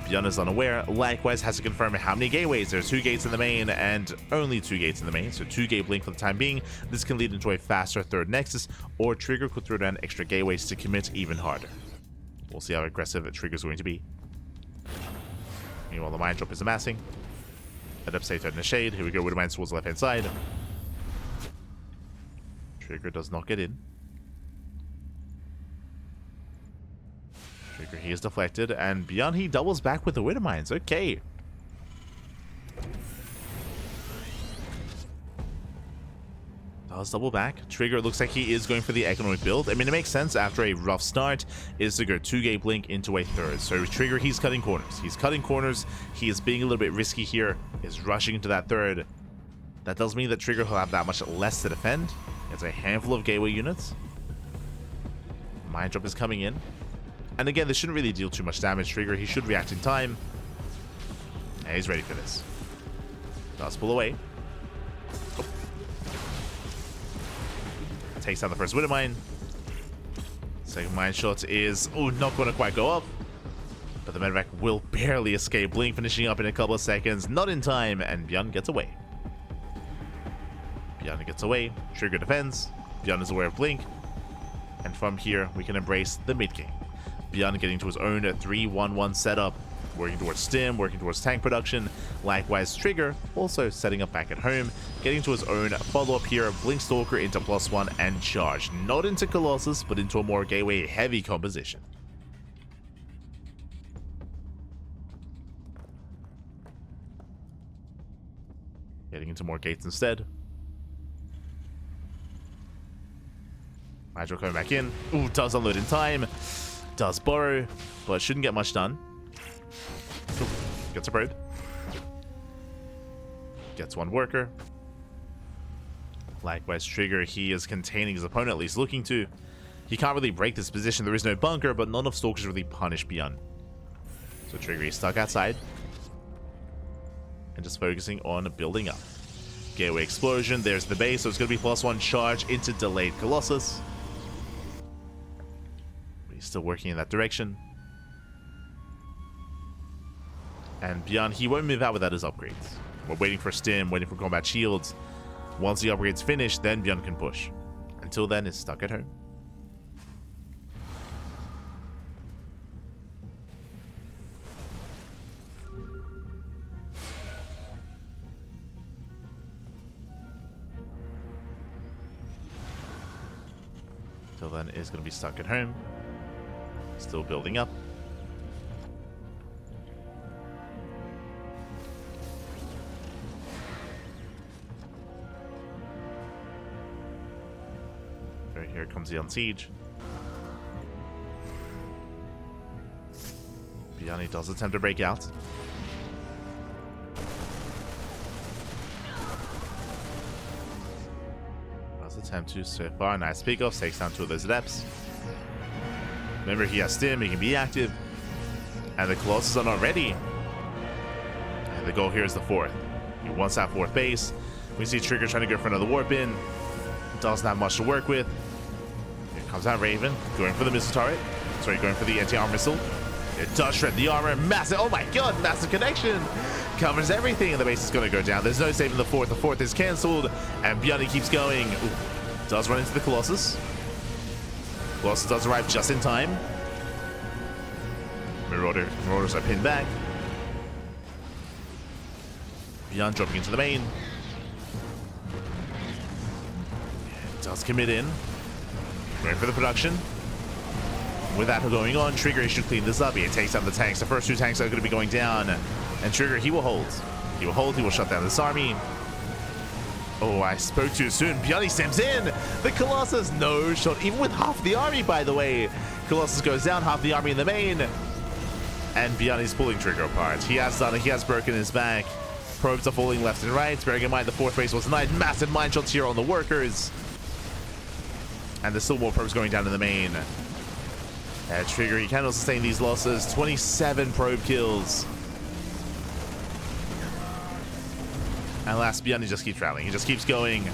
ByuN is unaware, likewise has to confirm how many gateways. There's 2 gates in the main, and only 2 gates in the main, so 2 gate Blink for the time being. This can lead into a faster third Nexus, or Trigger could throw down extra gateways to commit even harder. We'll see how aggressive Trigger's going to be. Meanwhile, the mine drop is amassing. Adaptator in the shade. Here we go with the mines towards the left-hand side. Trigger does not get in. Trigger, he is deflected. And ByuN, he doubles back with the Widow Mines. Okay. Does double back. Trigger looks like he is going for the economic build. I mean, it makes sense after a rough start is to go 2-gate Blink into a third. So Trigger, he's cutting corners. He's cutting corners. He is being a little bit risky here. Is rushing into that third. That does mean that Trigger will have that much less to defend. It's a handful of gateway units. Mine drop is coming in. And again, this shouldn't really deal too much damage. Trigger, he should react in time. And he's ready for this. Does pull away. Oh. Takes out the first Widow Mine. Second mine shot is not going to quite go up. But the medevac will barely escape. Blink finishing up in a couple of seconds. Not in time. And ByuN gets away. ByuN gets away. Trigger defends. ByuN is aware of Blink. And from here, we can embrace the mid-game. ByuN getting to his own 3-1-1 setup. Working towards stim, working towards tank production. Likewise, Trigger also setting up back at home, getting to his own follow-up here. Blink Stalker into +1 and charge. Not into Colossus, but into a more gateway-heavy composition. Getting into more gates instead. Hydro coming back in. Does unload in time. Does borrow, but shouldn't get much done. Gets a bird. Gets one worker. Likewise, Trigger, he is containing his opponent, at least looking to. He can't really break this position. There is no bunker, but none of Stalkers really punish ByuN. So Trigger is stuck outside. And just focusing on building up. Gateway explosion. There's the base, so it's going to be +1 charge into delayed Colossus. But he's still working in that direction. And ByuN, he won't move out without his upgrades. We're waiting for stim, waiting for combat shields. Once the upgrades finish, then ByuN can push. Until then, it's stuck at home. Until then, it's going to be stuck at home. Still building up. Right here comes the siege. ByuN does attempt to break out. Does attempt to so far. Nice pickoff. Takes down 2 of those adepts. Remember, he has stim. He can be active. And the Colossus are not ready. And the goal here is the 4th. He wants that 4th base. We see Trigger trying to go for another warp in. Doesn't have much to work with. Here comes that Raven. Going for the missile turret. Sorry, going for the anti-armor missile. It does shred the armor. Massive. Oh my god, massive connection. Covers everything, and the base is going to go down. There's no saving the 4th. The 4th is cancelled, and ByuN keeps going. Ooh, does run into the Colossus. Colossus does arrive just in time. Marauders are pinned back. ByuN dropping into the main. Does commit in. Going for the production. With that going on, Trigger, he should clean this up. He takes down the tanks. The first 2 tanks are going to be going down. And Trigger, he will hold. He will hold. He will shut down this army. Oh, I spoke too soon. ByuN steps in. The Colossus, no shot. Even with half the army, by the way. Colossus goes down, half the army in the main. And ByuN is pulling Trigger apart. He has done it. He has broken his back. Probes are falling left and right. Bearing in mind the 4th base was denied. Massive mine shots here on the workers. And there's still more probes going down in the main. Trigger, he cannot sustain these losses. 27 probe kills. And last, ByuN, he just keeps traveling. He just keeps going.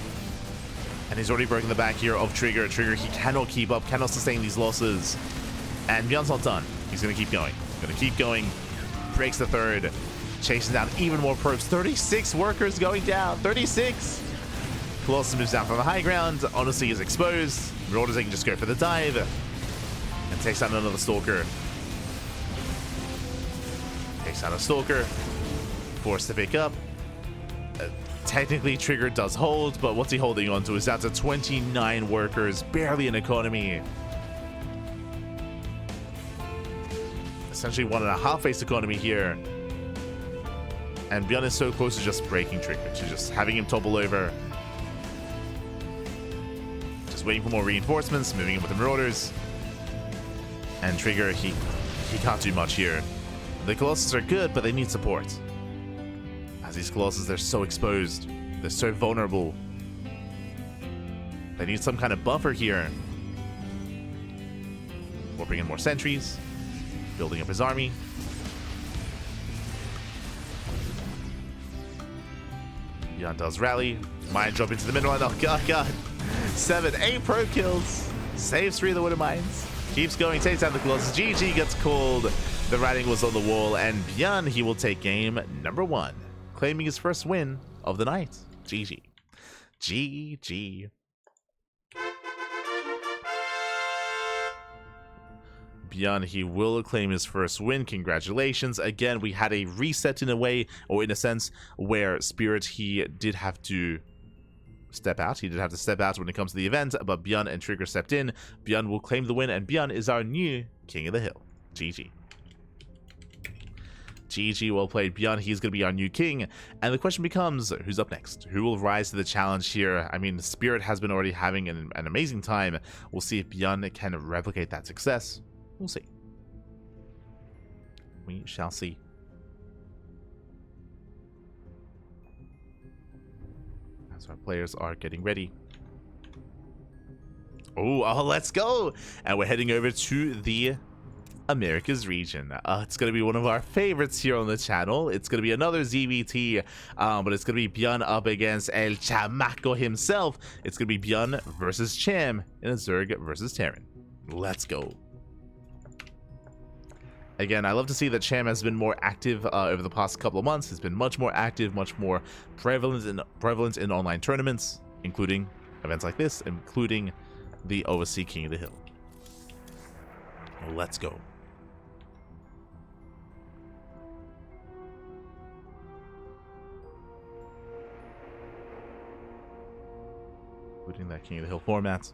And he's already broken the back here of Trigger. Trigger, he cannot keep up, cannot sustain these losses. And ByuN's not done. He's going to keep going. Going to keep going. Breaks the 3rd. Chasing down even more probes. 36 workers going down. 36. Colossus moves down from the high ground. Honestly, is exposed. Marauders, they can just go for the dive. And takes out another Stalker. Takes out a Stalker. Forced to pick up. Technically, Trigger does hold, but what's he holding on to? Is down to 29 workers. Barely an economy. Essentially 1.5 base economy here. And ByuN is so close to just breaking Trigger. To just having him topple over. Just waiting for more reinforcements. Moving in with the Marauders. And Trigger, he can't do much here. The Colossus are good, but they need support. As these Colossus, they're so exposed. They're so vulnerable. They need some kind of buffer here. Warping in more sentries. Building up his army. ByuN does rally. Mine drop into the middle. Oh, God. 7, 8 pro kills. Saves 3 of the Wooded Mines. Keeps going, takes down the Colossus. GG gets called. The writing was on the wall, and ByuN, he will take game number 1, claiming his first win of the night. GG. GG. ByuN, he will claim his first win. Congratulations. Again, we had a reset in a way, or in a sense, where Spirit, he did have to step out. He did have to step out when it comes to the event, but ByuN and Trigger stepped in. ByuN will claim the win, and ByuN is our new King of the Hill. GG. GG, well played, ByuN. He's going to be our new king. And the question becomes, who's up next? Who will rise to the challenge here? I mean, Spirit has been already having an amazing time. We'll see if ByuN can replicate that success. We'll see. We shall see. As our players are getting ready. Oh, let's go! And we're heading over to the Americas region. It's going to be one of our favorites here on the channel. It's going to be another ZVT, but it's going to be ByuN up against El Chamaco himself. It's going to be ByuN versus Cham in a Zerg versus Terran. Let's go. Again, I love to see that Cham has been more active over the past couple of months. He's been much more active, much more prevalent in online tournaments, including events like this, including the OSC King of the Hill. Let's go. Including that King of the Hill format.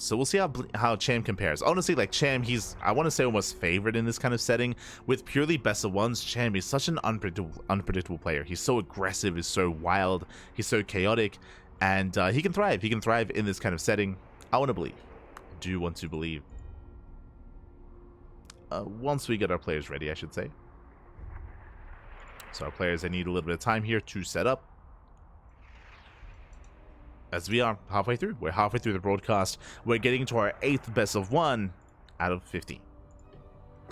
So we'll see how Cham compares. Honestly, like Cham, he's, I want to say, almost favored in this kind of setting. With purely best of ones, Cham is such an unpredictable player. He's so aggressive, he's so wild, he's so chaotic, and he can thrive. He can thrive in this kind of setting. I want to believe. I do want to believe. Once we get our players ready, I should say. So our players, they need a little bit of time here to set up. As we are halfway through. We're halfway through the broadcast. We're getting to our 8th best of 1 out of 15.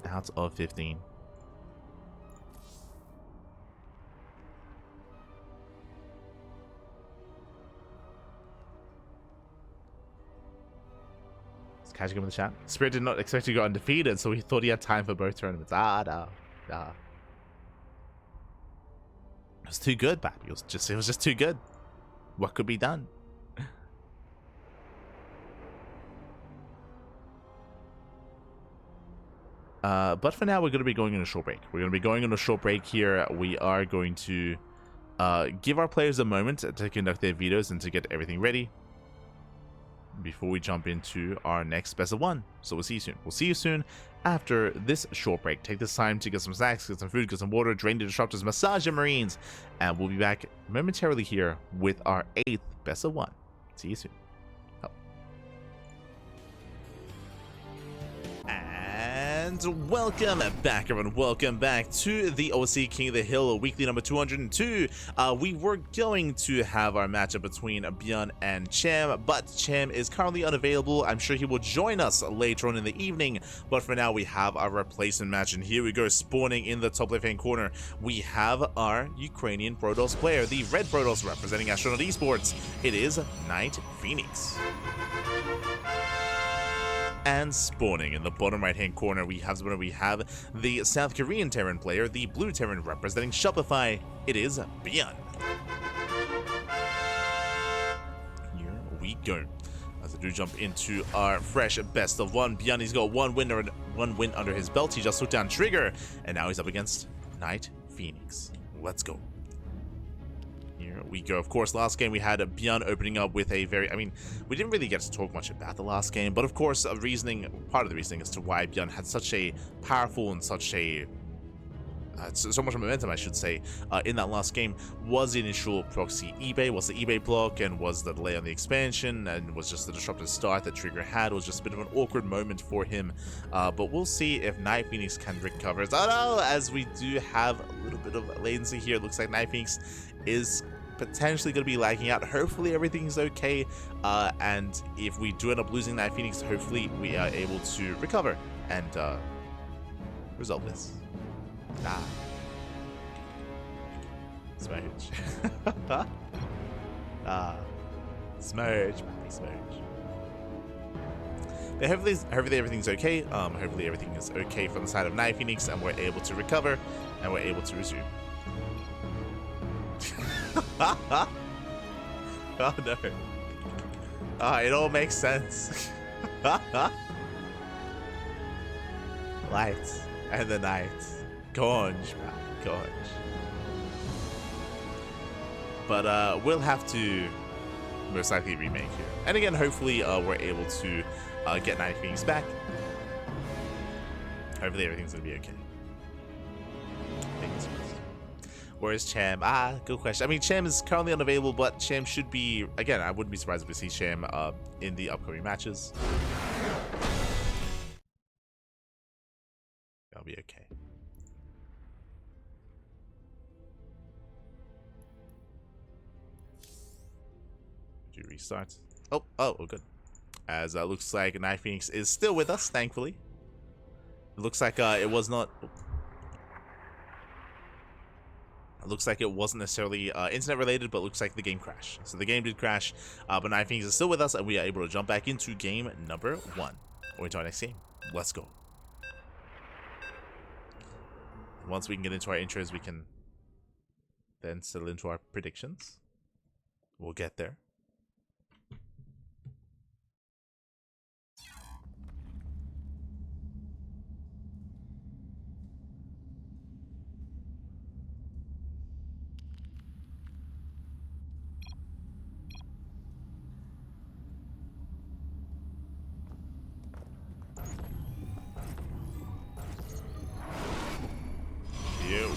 Out of 15. Is catching him in the chat. Spirit did not expect to go undefeated, so he thought he had time for both tournaments. It was too good, Bap. It was just too good. What could be done? But for now, we're going to be going on a short break. We're going to be going on a short break here. We are going to give our players a moment to conduct their vetoes and to get everything ready before we jump into our next best of 1. So we'll see you soon. We'll see you soon after this short break. Take this time to get some snacks, get some food, get some water, drain the disruptors, massage your marines, and we'll be back momentarily here with our 8th best of 1. See you soon. And welcome back, everyone. Welcome back to the OSC King of the Hill weekly number 202. We were going to have our matchup between ByuN and Cham, but Cham is currently unavailable. I'm sure he will join us later on in the evening, but for now we have our replacement match, and here we go. Spawning in the top left-hand corner, we have our Ukrainian Protoss player, the red Protoss representing Astronaut Esports. It is NightPhoenix. And spawning in the bottom right-hand corner, we have the South Korean Terran player, the blue Terran representing Shopify. It is ByuN. Here we go. As I do jump into our fresh best of 1, ByuN, he's got one win under his belt. He just took down Trigger, and now he's up against NightPhoenix. Let's go. Here we go. Of course, last game we had ByuN opening up with a very, we didn't really get to talk much about the last game, but of course, part of the reasoning as to why ByuN had such a powerful and such a so much momentum, I should say, in that last game was the initial proxy eBay, was the eBay block, and was the delay on the expansion, and was just the disruptive start that Trigger had. It was just a bit of an awkward moment for him, but we'll see if NightPhoenix can recover. As we do have a little bit of latency here. It looks like NightPhoenix is potentially going to be lagging out. Hopefully everything's okay, and if we do end up losing NightPhoenix, hopefully we are able to recover and resolve this. Smudge. Smudge, buddy, smudge. But hopefully everything's okay. Hopefully everything is okay from the side of NightPhoenix, and we're able to recover, and we're able to resume. Oh no. It all makes sense. Lights and the night. Conch, man. Conch. But we'll have to most likely remake here. And again, hopefully we're able to get NightPhoenix back. Hopefully everything's gonna be okay. Fingers crossed. Where is Cham? Good question. Cham is currently unavailable, but Cham should be, again, I wouldn't be surprised if we see Cham in the upcoming matches. That'll be okay. Do restart. Oh, good. As looks like NightPhoenix is still with us, thankfully. It looks like it was not. It looks like it wasn't necessarily internet related, but looks like the game crashed. So the game did crash, but NightPhoenix is still with us, and we are able to jump back into game number 1. Or into our next game. Let's go. Once we can get into our intros, we can then settle into our predictions. We'll get there.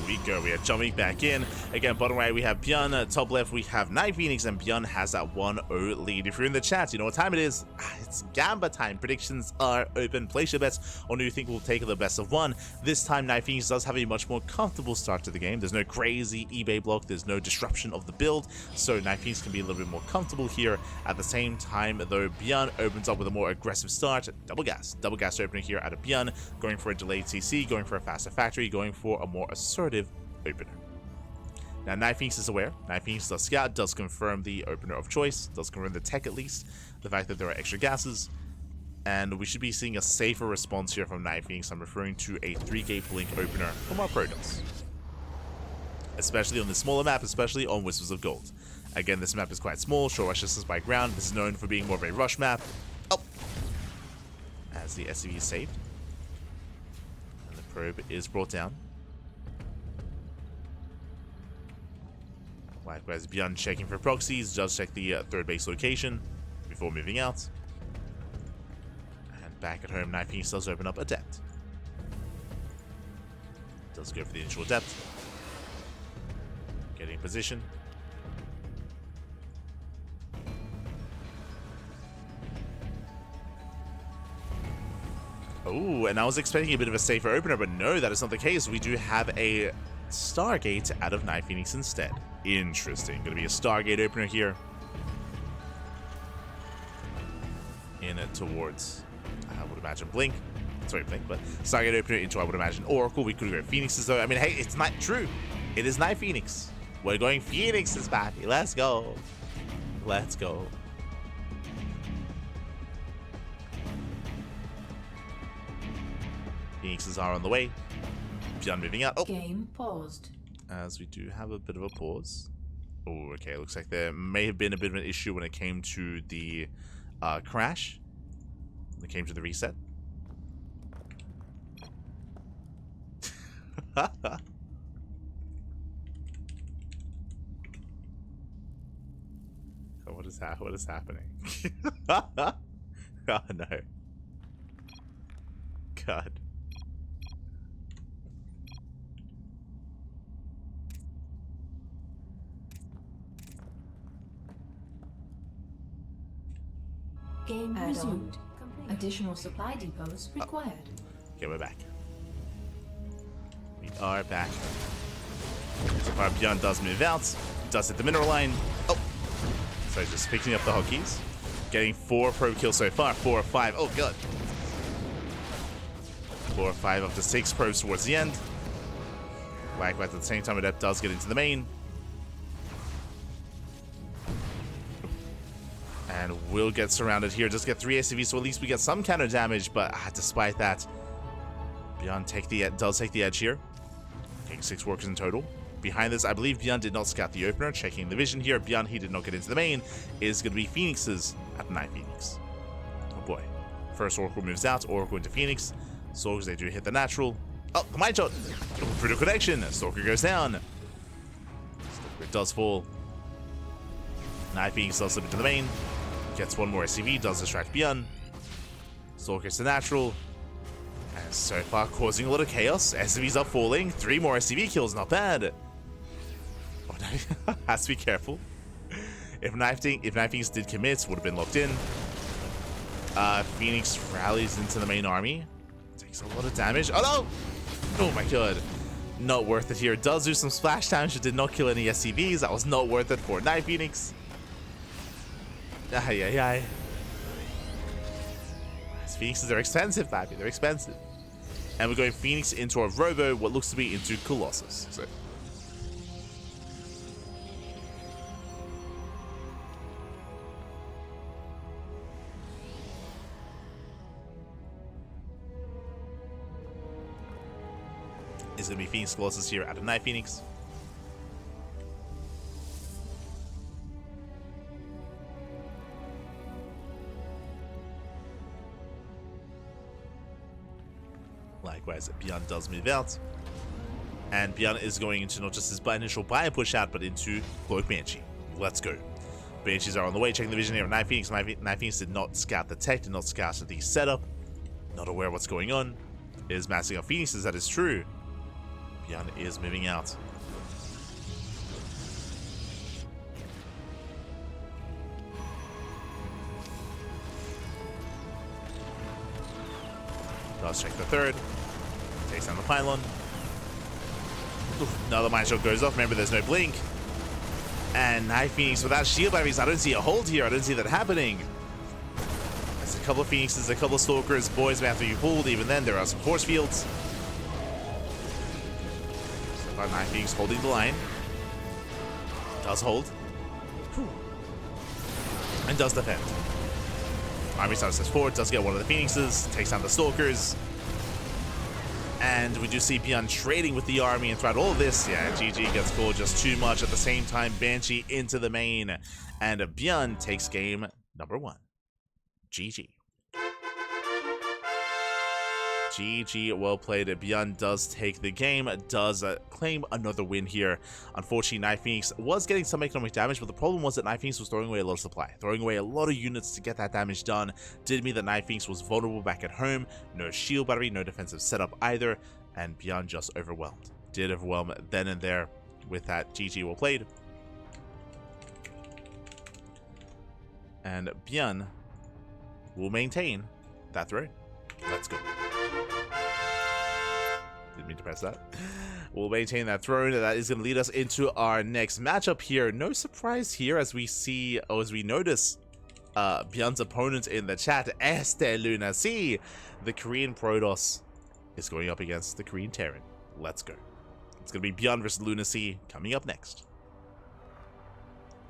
we go. We have Jumy back in. Again, bottom right, we have ByuN. Top left, we have NightPhoenix, and ByuN has that 1-0 lead. If you're in the chat, you know what time it is. It's Gamba time. Predictions are open. Place your bets on who you think will take the best of one. This time, NightPhoenix does have a much more comfortable start to the game. There's no crazy eBay block. There's no disruption of the build. So NightPhoenix can be a little bit more comfortable here. At the same time, though, ByuN opens up with a more aggressive start. Double gas opening here out of ByuN. Going for a delayed CC, going for a faster factory, going for a more assertive opener. Now, NightPhoenix is aware. NightPhoenix does scout, does confirm the opener of choice, does confirm the tech at least, the fact that there are extra gases, and we should be seeing a safer response here from NightPhoenix. I'm referring to a 3-gate blink opener from our Protoss. Especially on the smaller map, especially on Whispers of Gold. Again, this map is quite small, short rush distance by ground. This is known for being more of a rush map. Oh! As the SCV is saved. And the probe is brought down. Likewise, ByuN checking for proxies, does check the third base location before moving out. And back at home, NightPhoenix does open up a depth. Does go for the initial depth. Getting in position. Oh, and I was expecting a bit of a safer opener, but no, that is not the case. We do have a Stargate out of NightPhoenix instead. Interesting. Going to be a Stargate opener here. In it towards, I would imagine, Blink. Sorry, Blink, but Stargate opener into, I would imagine, Oracle. We could go Phoenixes, though. I mean, hey, it's not true. It is NightPhoenix. We're going Phoenixes, baby. Let's go. Let's go. Phoenixes are on the way. ByuN moving out. Oh. Game paused. As we do have a bit of a pause. Oh, okay. Looks like there may have been a bit of an issue when it came to the crash. When it came to the reset. What is that? What is happening? Oh no. God. Game resumed. Additional supply depots required. Okay, we're back. We are back. So far, ByuN does move out. Does hit the mineral line. Oh! So just picking up the hotkeys. Getting 4 probe kills so far. 4 or 5. Oh, God. 4 or 5 of the 6 probes towards the end. Likewise, at the same time, Adept does get into the main. And will get surrounded here. Just get 3 SCVs, so at least we get some counter damage. But despite that, ByuN does take the edge here. Taking 6 workers in total. Behind this, I believe ByuN did not scout the opener. Checking the vision here. ByuN, he did not get into the main. Is going to be Phoenixes at NightPhoenix. Oh boy. First Oracle moves out. Oracle into Phoenix. Soldiers, they do hit the natural. Oh, the mine shot. Critical connection. Stalker goes down. Stalker does fall. NightPhoenix does slip into the main. Gets 1 more SCV, does distract ByuN. Stalker gets the natural. And so far causing a lot of chaos. SCVs are falling. 3 more SCV kills, not bad. Oh no, has to be careful. If NightPhoenix did commit, would have been locked in. Phoenix rallies into the main army. Takes a lot of damage. Oh no! Oh my god. Not worth it here. Does do some splash damage, but did not kill any SCVs. That was not worth it for NightPhoenix. Ay, ay, ay. Phoenixes are expensive, baby. They're expensive. And we're going Phoenix into a Robo, what looks to be into Colossus. So. Is going to be Phoenix Colossus here out of NightPhoenix. Likewise, ByuN does move out. And ByuN is going into not just his initial buy push out, but into Cloak Banshee. Let's go. Banshees are on the way, checking the vision here of NightPhoenix. NightPhoenix did not scout the tech, did not scout the setup. Not aware of what's going on. Is massing up Phoenixes, that is true. ByuN is moving out. Does check the third. Takes down the pylon. Oof, another mine shot goes off. Remember, there's no blink. And NightPhoenix without shield batteries. I don't see a hold here. I don't see that happening. There's a couple of Phoenixes, a couple of Stalkers. Boys may have to be pulled. Even then, there are some force fields. So far, NightPhoenix holding the line. Does hold. Whew. And does defend. Army starts steps forward, does get one of the Phoenixes, takes down the Stalkers. And we do see ByuN trading with the army, and throughout all of this, yeah, GG gets called just too much. At the same time, Banshee into the main. And ByuN takes game number 1. GG. GG, well played. ByuN does take the game, does claim another win here. Unfortunately, NightPhoenix was getting some economic damage, but the problem was that NightPhoenix was throwing away a lot of supply, throwing away a lot of units to get that damage done. Did mean that NightPhoenix was vulnerable back at home. No shield battery, no defensive setup either, and ByuN just overwhelmed. Did overwhelm then and there with that. GG, well played. And ByuN will maintain that throne. Let's go. Didn't mean to press that. We'll maintain that throne. That is going to lead us into our next matchup here. No surprise here as we see, or as we notice, ByuN's opponent in the chat, LunaSea. The Korean Protoss is going up against the Korean Terran. Let's go. It's going to be ByuN versus LunaSea coming up next.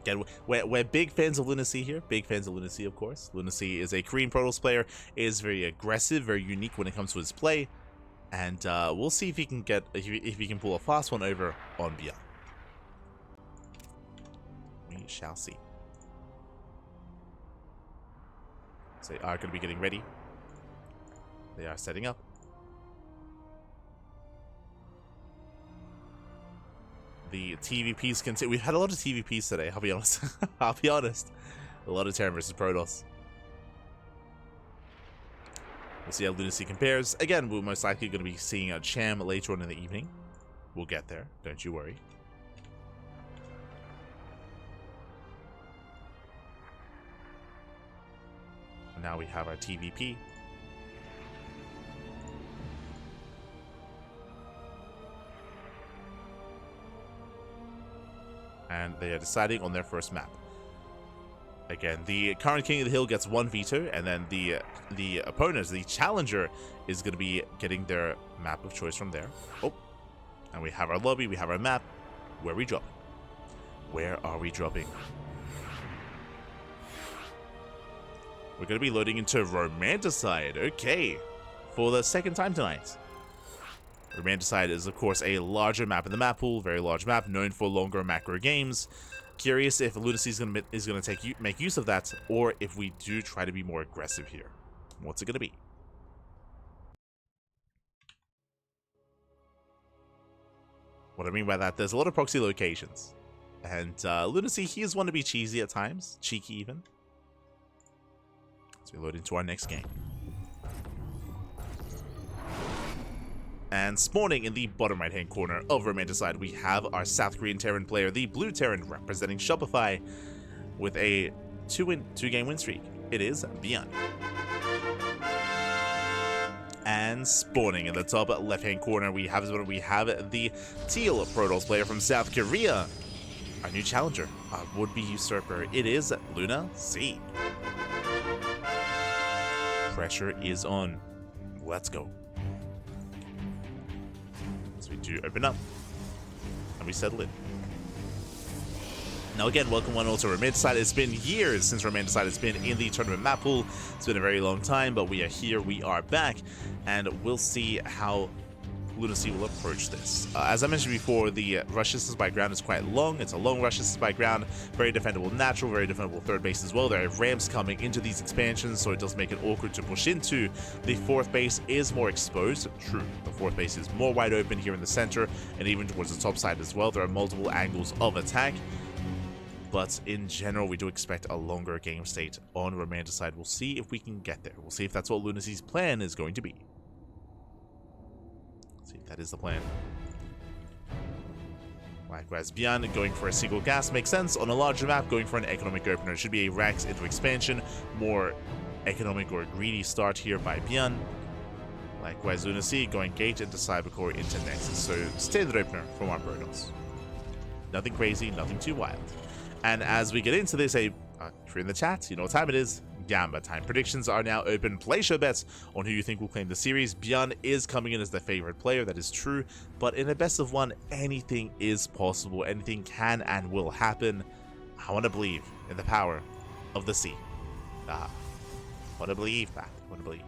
Again, we're big fans of LunaSea here. Big fans of LunaSea, of course. LunaSea is a Korean Protoss player, is very aggressive, very unique when it comes to his play. And we'll see if he can get if he can pull a fast one over on ByuN. We shall see. So they are going to be getting ready. They are setting up. The TVPs continue. We've had a lot of TVPs today. I'll be honest. I'll be honest. A lot of Terran versus Protoss. We'll see how LunaSea compares. Again, we're most likely going to be seeing a Cham later on in the evening. We'll get there. Don't you worry. Now we have our TVP. And they are deciding on their first map. Again, the current King of the Hill gets 1 veto, and then the opponent, the challenger, is going to be getting their map of choice from there. Oh, and we have our lobby, we have our map. Where are we dropping? Where are we dropping? We're going to be loading into Romanticide. Okay, for the second time tonight. Romanticide is, of course, a larger map in the map pool, very large map, known for longer macro games. Curious if LunaSea is going to make use of that, or if we do try to be more aggressive here. What's it going to be? What I mean by that, there's a lot of proxy locations, and LunaSea, he is one to be cheesy at times, cheeky even. So we load into our next game. And spawning in the bottom right hand corner of Romanticide, we have our South Korean Terran player, the Blue Terran, representing Shopify with a 2-game win streak. It is ByuN. And spawning in the top left hand corner, we have the Teal Protoss player from South Korea, our new challenger, our would-be usurper. It is LunaSea. Pressure is on. Let's go. We do open up and we settle in. Now again, welcome one also Romanticide. It's been years since Romanticide has been in the tournament map pool. It's been a very long time, but we are here, we are back, and we'll see how LunaSea will approach this. As I mentioned before, the rush distance by ground is quite long. It's a long rush distance by ground, very defendable natural, very defendable third base as well. There are ramps coming into these expansions, so it does make it awkward to push into. The fourth base is more exposed. True, the fourth base is more wide open here in the center, and even towards the top side as well. There are multiple angles of attack, but in general, we do expect a longer game state on Romanticide. We'll see if we can get there. We'll see if that's what LunaSea's plan is going to be. See, that is the plan. Likewise, ByuN going for a single gas makes sense. On a larger map, going for an economic opener. It should be a Rax into expansion. More economic or greedy start here by ByuN. Likewise, LunaSea going gate into Cybercore into Nexus. So standard opener from our Protoss. Nothing crazy, nothing too wild. And as we get into this, if you're in the chat, you know what time it is. Gamba time. Predictions are now open. Place your bets on who you think will claim the series. ByuN is coming in as the favorite player, that is true. But in a best of one, anything is possible. Anything can and will happen. I want to believe in the power of the sea. I want to believe that. I want to believe.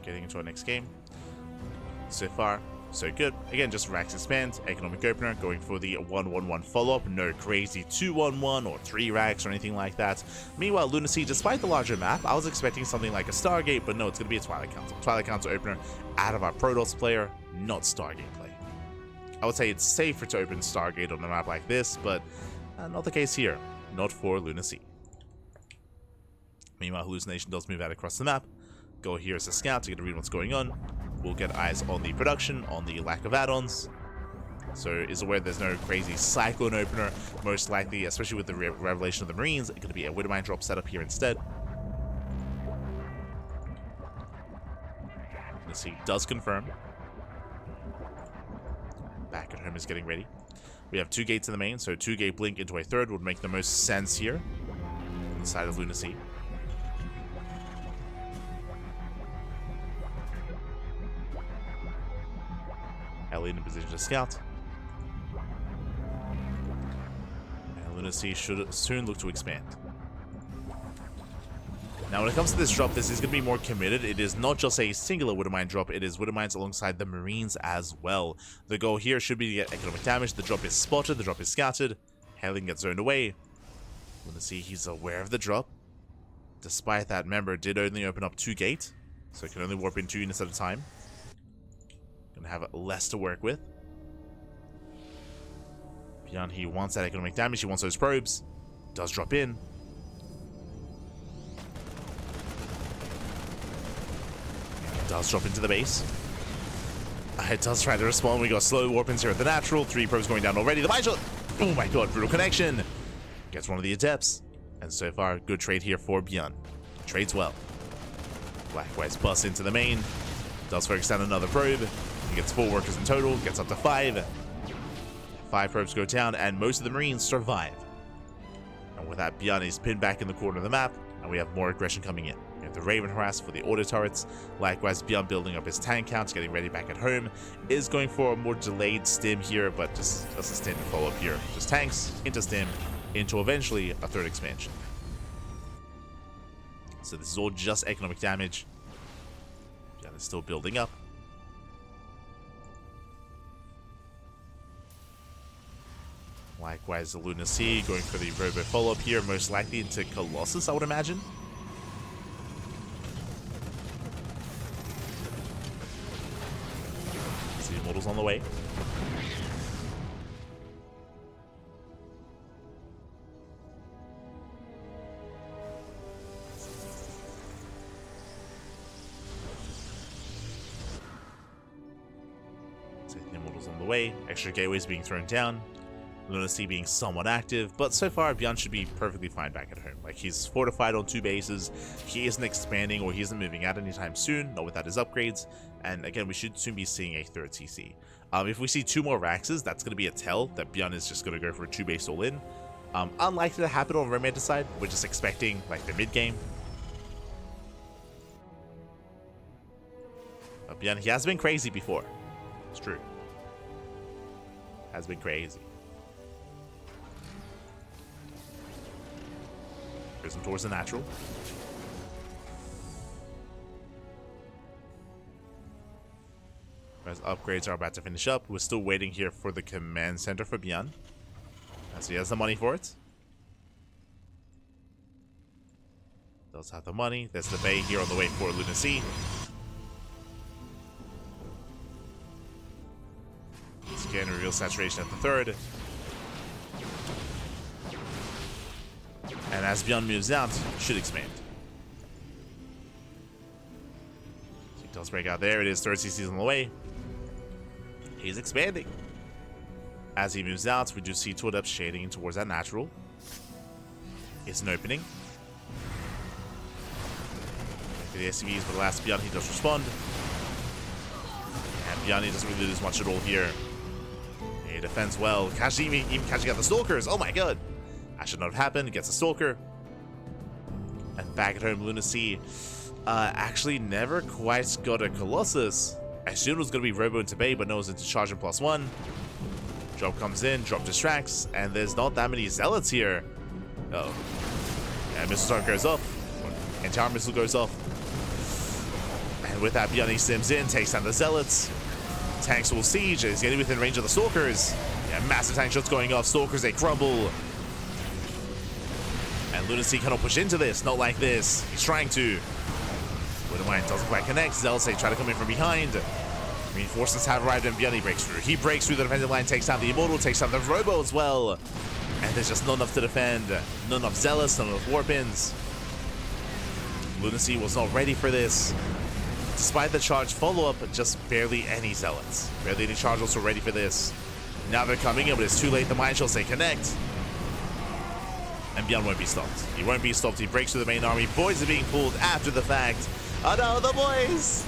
Getting into our next game. So far, so good. Again, just Rax expand, economic opener, going for the 1-1-1 follow-up. No crazy 2-1-1 or 3 Rax or anything like that. Meanwhile, LunaSea, despite the larger map, I was expecting something like a Stargate, but no, it's going to be a Twilight Council. Twilight Council opener out of our Protoss player, not Stargate play. I would say it's safer to open Stargate on a map like this, but not the case here. Not for LunaSea. Meanwhile, Hallucination does move out across the map. Go here as a scout to get a read what's going on. We'll get eyes on the production, on the lack of add-ons. So is aware there's no crazy Cyclone opener. Most likely, especially with the revelation of the Marines, it's going to be a Widowmine drop setup here instead. Let's see, does confirm. Back at home is getting ready. We have 2 gates in the main, so 2-gate blink into a third would make the most sense here. Inside of LunaSea. Ellie in a position to scout. And LunaSea should soon look to expand. Now, when it comes to this drop, this is going to be more committed. It is not just a singular Widowmine drop, it is Widowmines alongside the Marines as well. The goal here should be to get economic damage. The drop is spotted, the drop is scouted. Hailing gets zoned away. LunaSea, he's aware of the drop. Despite that, member did only open up 2 gate, so it can only warp in 2 units at a time. Gonna have less to work with. ByuN, he wants that economic damage, he wants those probes. Does drop in. Does drop into the base. It does try to respond. We got slow warp-ins here at the natural. 3 probes going down already. The mine shot. Oh my god, brutal connection. Gets one of the adepts. And so far, good trade here for ByuN. Trades well. Likewise, busts into the main. Does focus down another probe. He gets 4 workers in total, gets up to 5. 5 probes go down, and most of the Marines survive. And with that, ByuN is pinned back in the corner of the map, and we have more aggression coming in. We have the Raven harass for the auto turrets. Likewise, ByuN building up his tank counts, getting ready back at home. Is going for a more delayed stim here, but just a standard follow-up here. Just tanks, into stim, into eventually a 3rd expansion. So this is all just economic damage. ByuN is still building up. Likewise, the LunaSea going for the Robo follow-up here, most likely into Colossus, I would imagine. See the models on the way. See the models on the way. Extra gateways being thrown down. LunaSea being somewhat active, but so far ByuN should be perfectly fine back at home. Like, he's fortified on 2 bases, he isn't expanding or he isn't moving out anytime soon, not without his upgrades, and again, we should soon be seeing a 3rd CC. If we see 2 more Raxes, that's going to be a tell that ByuN is just going to go for a 2-base all-in. Unlikely to happen on Romantic side, we're just expecting, like, the mid-game. But ByuN, he has been crazy before. It's true. Has been crazy. Goes him towards the natural. As upgrades are about to finish up, we're still waiting here for the command center for ByuN. As he has the money for it. Does have the money. There's the bay here on the way for LunaSea. Again, reveal saturation at the third. And as ByuN moves out, should expand. So he does break out there. It is third CC's on the way. He's expanding. As he moves out, we do see two depths shading in towards that natural. It's an opening. The SCVs, but the last ByuN, he does respond. And ByuN, he doesn't really lose much at all here. He defends well. Even catching out the Stalkers. Oh my god. That should not have happened. Gets a Stalker. And back at home, LunaSea actually never quite got a Colossus. I assumed it was going to be Robo into Bay, but no, it was into Charge and +1. Drop comes in, drop distracts, and there's not that many Zealots here. Uh oh. And Missile Storm goes off. Anti-armor missile goes off. And with that, ByuN sims in, takes down the Zealots. Tanks will siege. He's getting within range of the Stalkers. Yeah, massive tank shots going off. Stalkers, they crumble. And LunaSea cannot push into this. Not like this. He's trying to. Wooden doesn't quite connect. Zealots, they try to come in from behind. Reinforcements have arrived and ByuN breaks through. He breaks through the defensive line, takes down the Immortal, takes down the Robo as well. And there's just not enough to defend. Not enough Zealots, not enough Warpins. LunaSea was not ready for this. Despite the charge follow-up, just barely any Zealots. Barely any charge also ready for this. Now they're coming in, but it's too late. The Mine Shells, they connect. And ByuN won't be stopped. He won't be stopped. He breaks through the main army. Boys are being pulled after the fact. Oh no, the boys!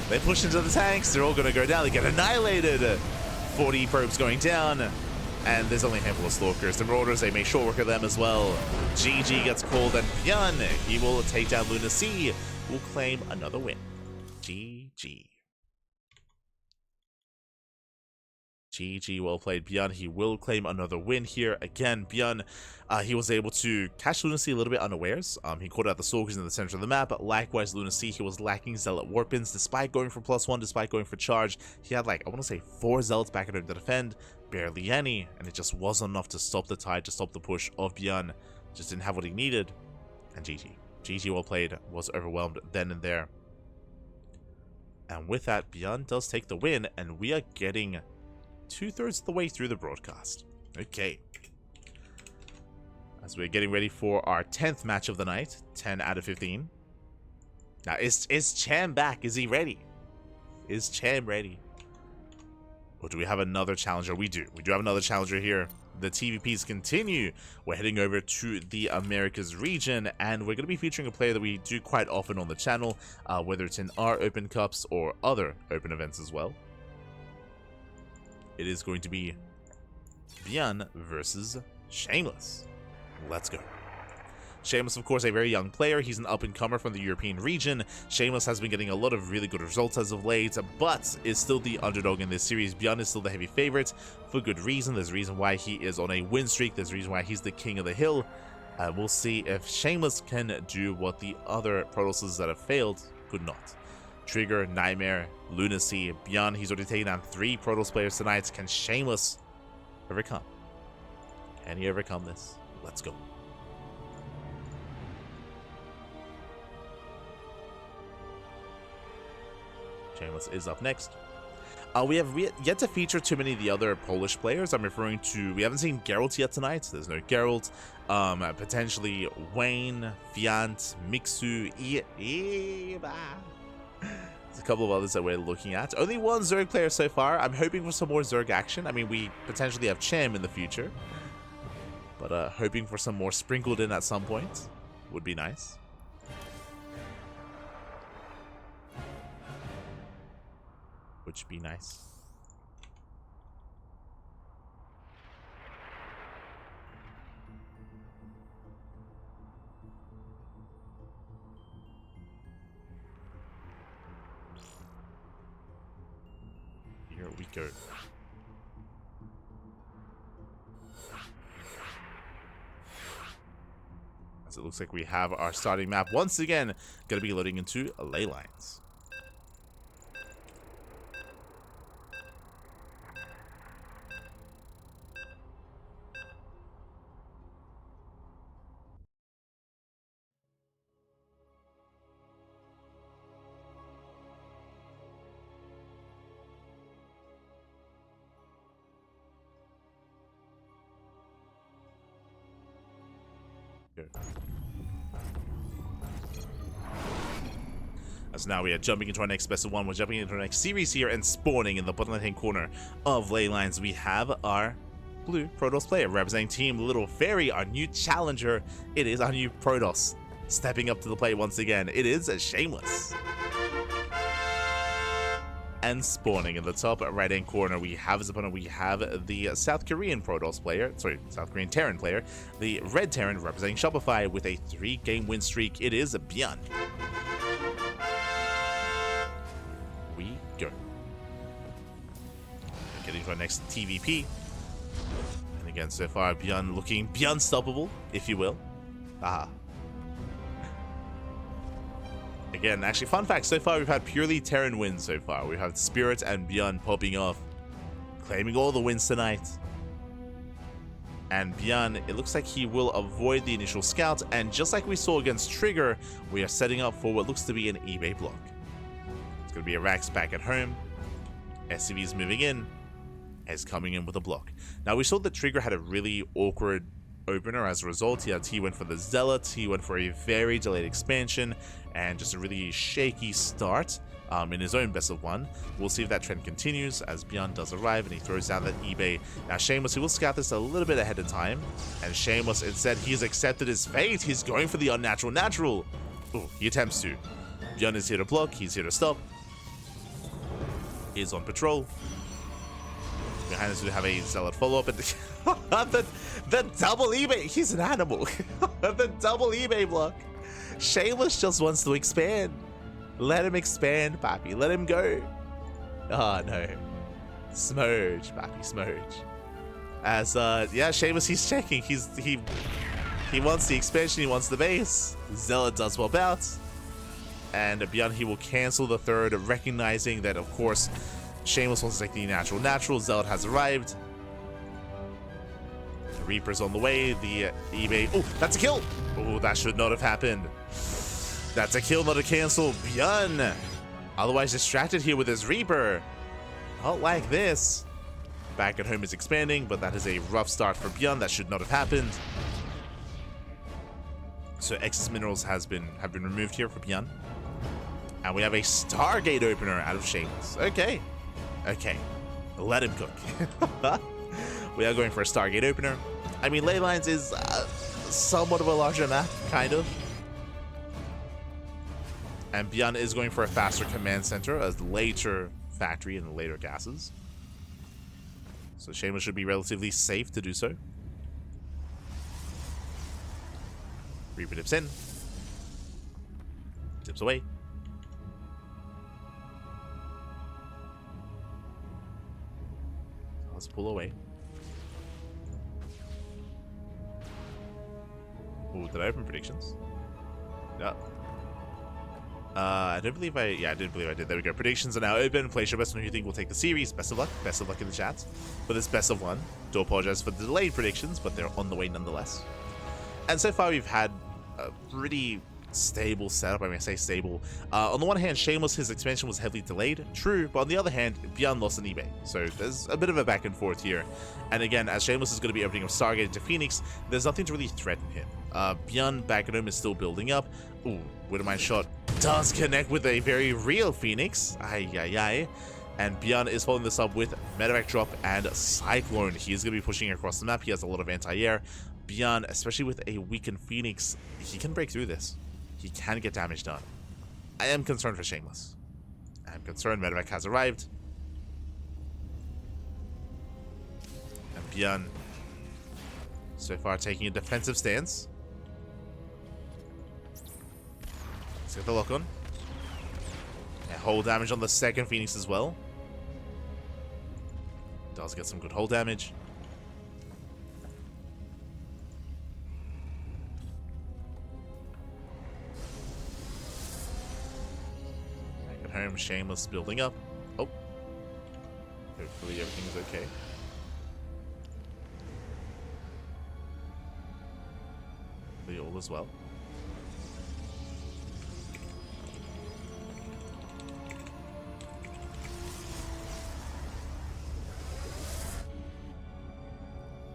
They push into the tanks. They're all going to go down. They get annihilated. 40 probes going down. And there's only a handful of Stalkers. The Marauders, they make short work of them as well. GG gets called, and ByuN, he will take down LunaSea. Will claim another win. GG. GG, well played, ByuN. He will claim another win here. Again, ByuN, he was able to catch LunaSea a little bit unawares. He caught out the Stalkers in the center of the map. Likewise, LunaSea, he was lacking Zealot Warpins. Despite going for +1, despite going for charge, he had, like, I want to say 4 Zealots back at him to defend. Barely any. And it just wasn't enough to stop the tide, to stop the push of ByuN. Just didn't have what he needed. And GG. GG, well played. Was overwhelmed then and there. And with that, ByuN does take the win, and we are getting 2/3 of the way through the broadcast. Okay. As we're getting ready for our 10th match of the night, 10 out of 15. Now, is Cham back? Is he ready? Is Cham ready? Or do we have another challenger? We do. We do have another challenger here. The TVPs continue. We're heading over to the Americas region, and we're going to be featuring a player that we do quite often on the channel, whether it's in our Open Cups or other Open events as well. It is going to be ByuN versus Shameless. Let's go. Shameless, of course, a very young player. He's an up-and-comer from the European region. Shameless has been getting a lot of really good results as of late, but is still the underdog in this series. ByuN is still the heavy favorite for good reason. There's a reason why he is on a win streak. There's a reason why he's the king of the hill. We'll see if Shameless can do what the other Protosses that have failed could not. Trigger, Nightmare, LunaSea, ByuN. He's already taken down 3 Protoss players tonight. Can Shameless overcome? Can he overcome this? Let's go. Shameless is up next. We have yet to feature too many of the other Polish players. I'm referring to, we haven't seen Gerald yet tonight. There's no Gerald. Potentially Wayne, Fiant, Mixu, there's a couple of others that we're looking at. Only one Zerg player so far. I'm hoping for some more Zerg action. I mean, we potentially have Cham in the future. But hoping for some more sprinkled in at some point would be nice. Which would be nice. Here we go. As it looks like we have our starting map once again, going to be loading into ley lines. go. As now we are jumping into our next best of one. We're jumping into our next series here and spawning in the bottom left hand corner of ley lines. We have our blue Protoss player representing Team Little Fairy, our new challenger. It is our new Protoss stepping up to the plate once again. It is a Shameless. And spawning in the top right hand corner, we have as opponent, we have the South Korean Protoss player, sorry, South Korean Terran player, the Red Terran representing Shopify with a 3-game win streak. It is ByuN. We go. Getting to our next TVP. And again, so far, ByuN looking unstoppable, if you will. Ah. Again, actually, fun fact, so far we've had purely Terran wins so far. We've had Spirit and ByuN popping off, claiming all the wins tonight. And ByuN, it looks like he will avoid the initial scout, and just like we saw against Trigger, we are setting up for what looks to be an eBay block. It's going to be a Rax back at home. SCV is moving in, is coming in with a block. Now, we saw that Trigger had a really awkward opener as a result. He went for the Zealot, he went for a very delayed expansion, and just a really shaky start in his own best of one. We'll see if that trend continues as ByuN does arrive and he throws down that eBay. Now Shameless, he will scout this a little bit ahead of time, and Shameless, instead, he's accepted his fate. He's going for the unnatural natural. Ooh, he attempts to. ByuN is here to block, he's here to stop. He's on patrol. Behind us we have a Zealot follow-up, and the double eBay, he's an animal. The double eBay block. Shameless just wants to expand. Let him expand, papi. Let him go. Oh no. Smurge, papi, smurge. As yeah, Shameless, he's checking. He wants the expansion, he wants the base. Zealot does swap out. And ByuN, he will cancel the third, recognizing that of course Shameless wants to take the natural. Zealot has arrived. The Reaper's on the way. The eBay. Oh, that's a kill. Oh, that should not have happened. That's a kill, not a cancel. ByuN, otherwise distracted here with his Reaper. Not like this. Back at home is expanding, but that is a rough start for ByuN. That should not have happened. So excess minerals have been removed here for ByuN. And we have a Stargate opener out of Shameless. Okay. Let him cook. We are going for a Stargate opener. I mean, ley lines is somewhat of a larger map, kind of. And ByuN is going for a faster command center, a later factory and later gases. So Shameless should be relatively safe to do so. Reaper dips in. Dips away. Let's pull away. Ooh, did I open predictions? No. I don't believe I... Yeah, I didn't believe I did. There we go. Predictions are now open. Place your best on who you think will take the series. Best of luck. Best of luck in the chat for this best of one. Do apologize for the delayed predictions, but they're on the way nonetheless. And so far, we've had a pretty stable setup. I mean, I say stable. On the one hand, Shameless, his expansion was heavily delayed. True. But on the other hand, ByuN lost an eBay. So there's a bit of a back and forth here. And again, as Shameless is going to be opening up Stargate into Phoenix, there's nothing to really threaten him. ByuN back at home is still building up. Ooh, Widowmine shot does connect with a very real Phoenix. Ay. And ByuN is following this up with Medevac drop and Cyclone. He is going to be pushing across the map. He has a lot of anti-air. ByuN, especially with a weakened Phoenix, he can break through this. He can get damage done. I am concerned for Shameless. I'm concerned Medevac has arrived. And ByuN, so far, taking a defensive stance. Let's get the lock on. And hold damage on the second Phoenix as well. Does get some good hold damage. Back at home, Shameless building up. Oh. Hopefully everything's okay. Hopefully all as well.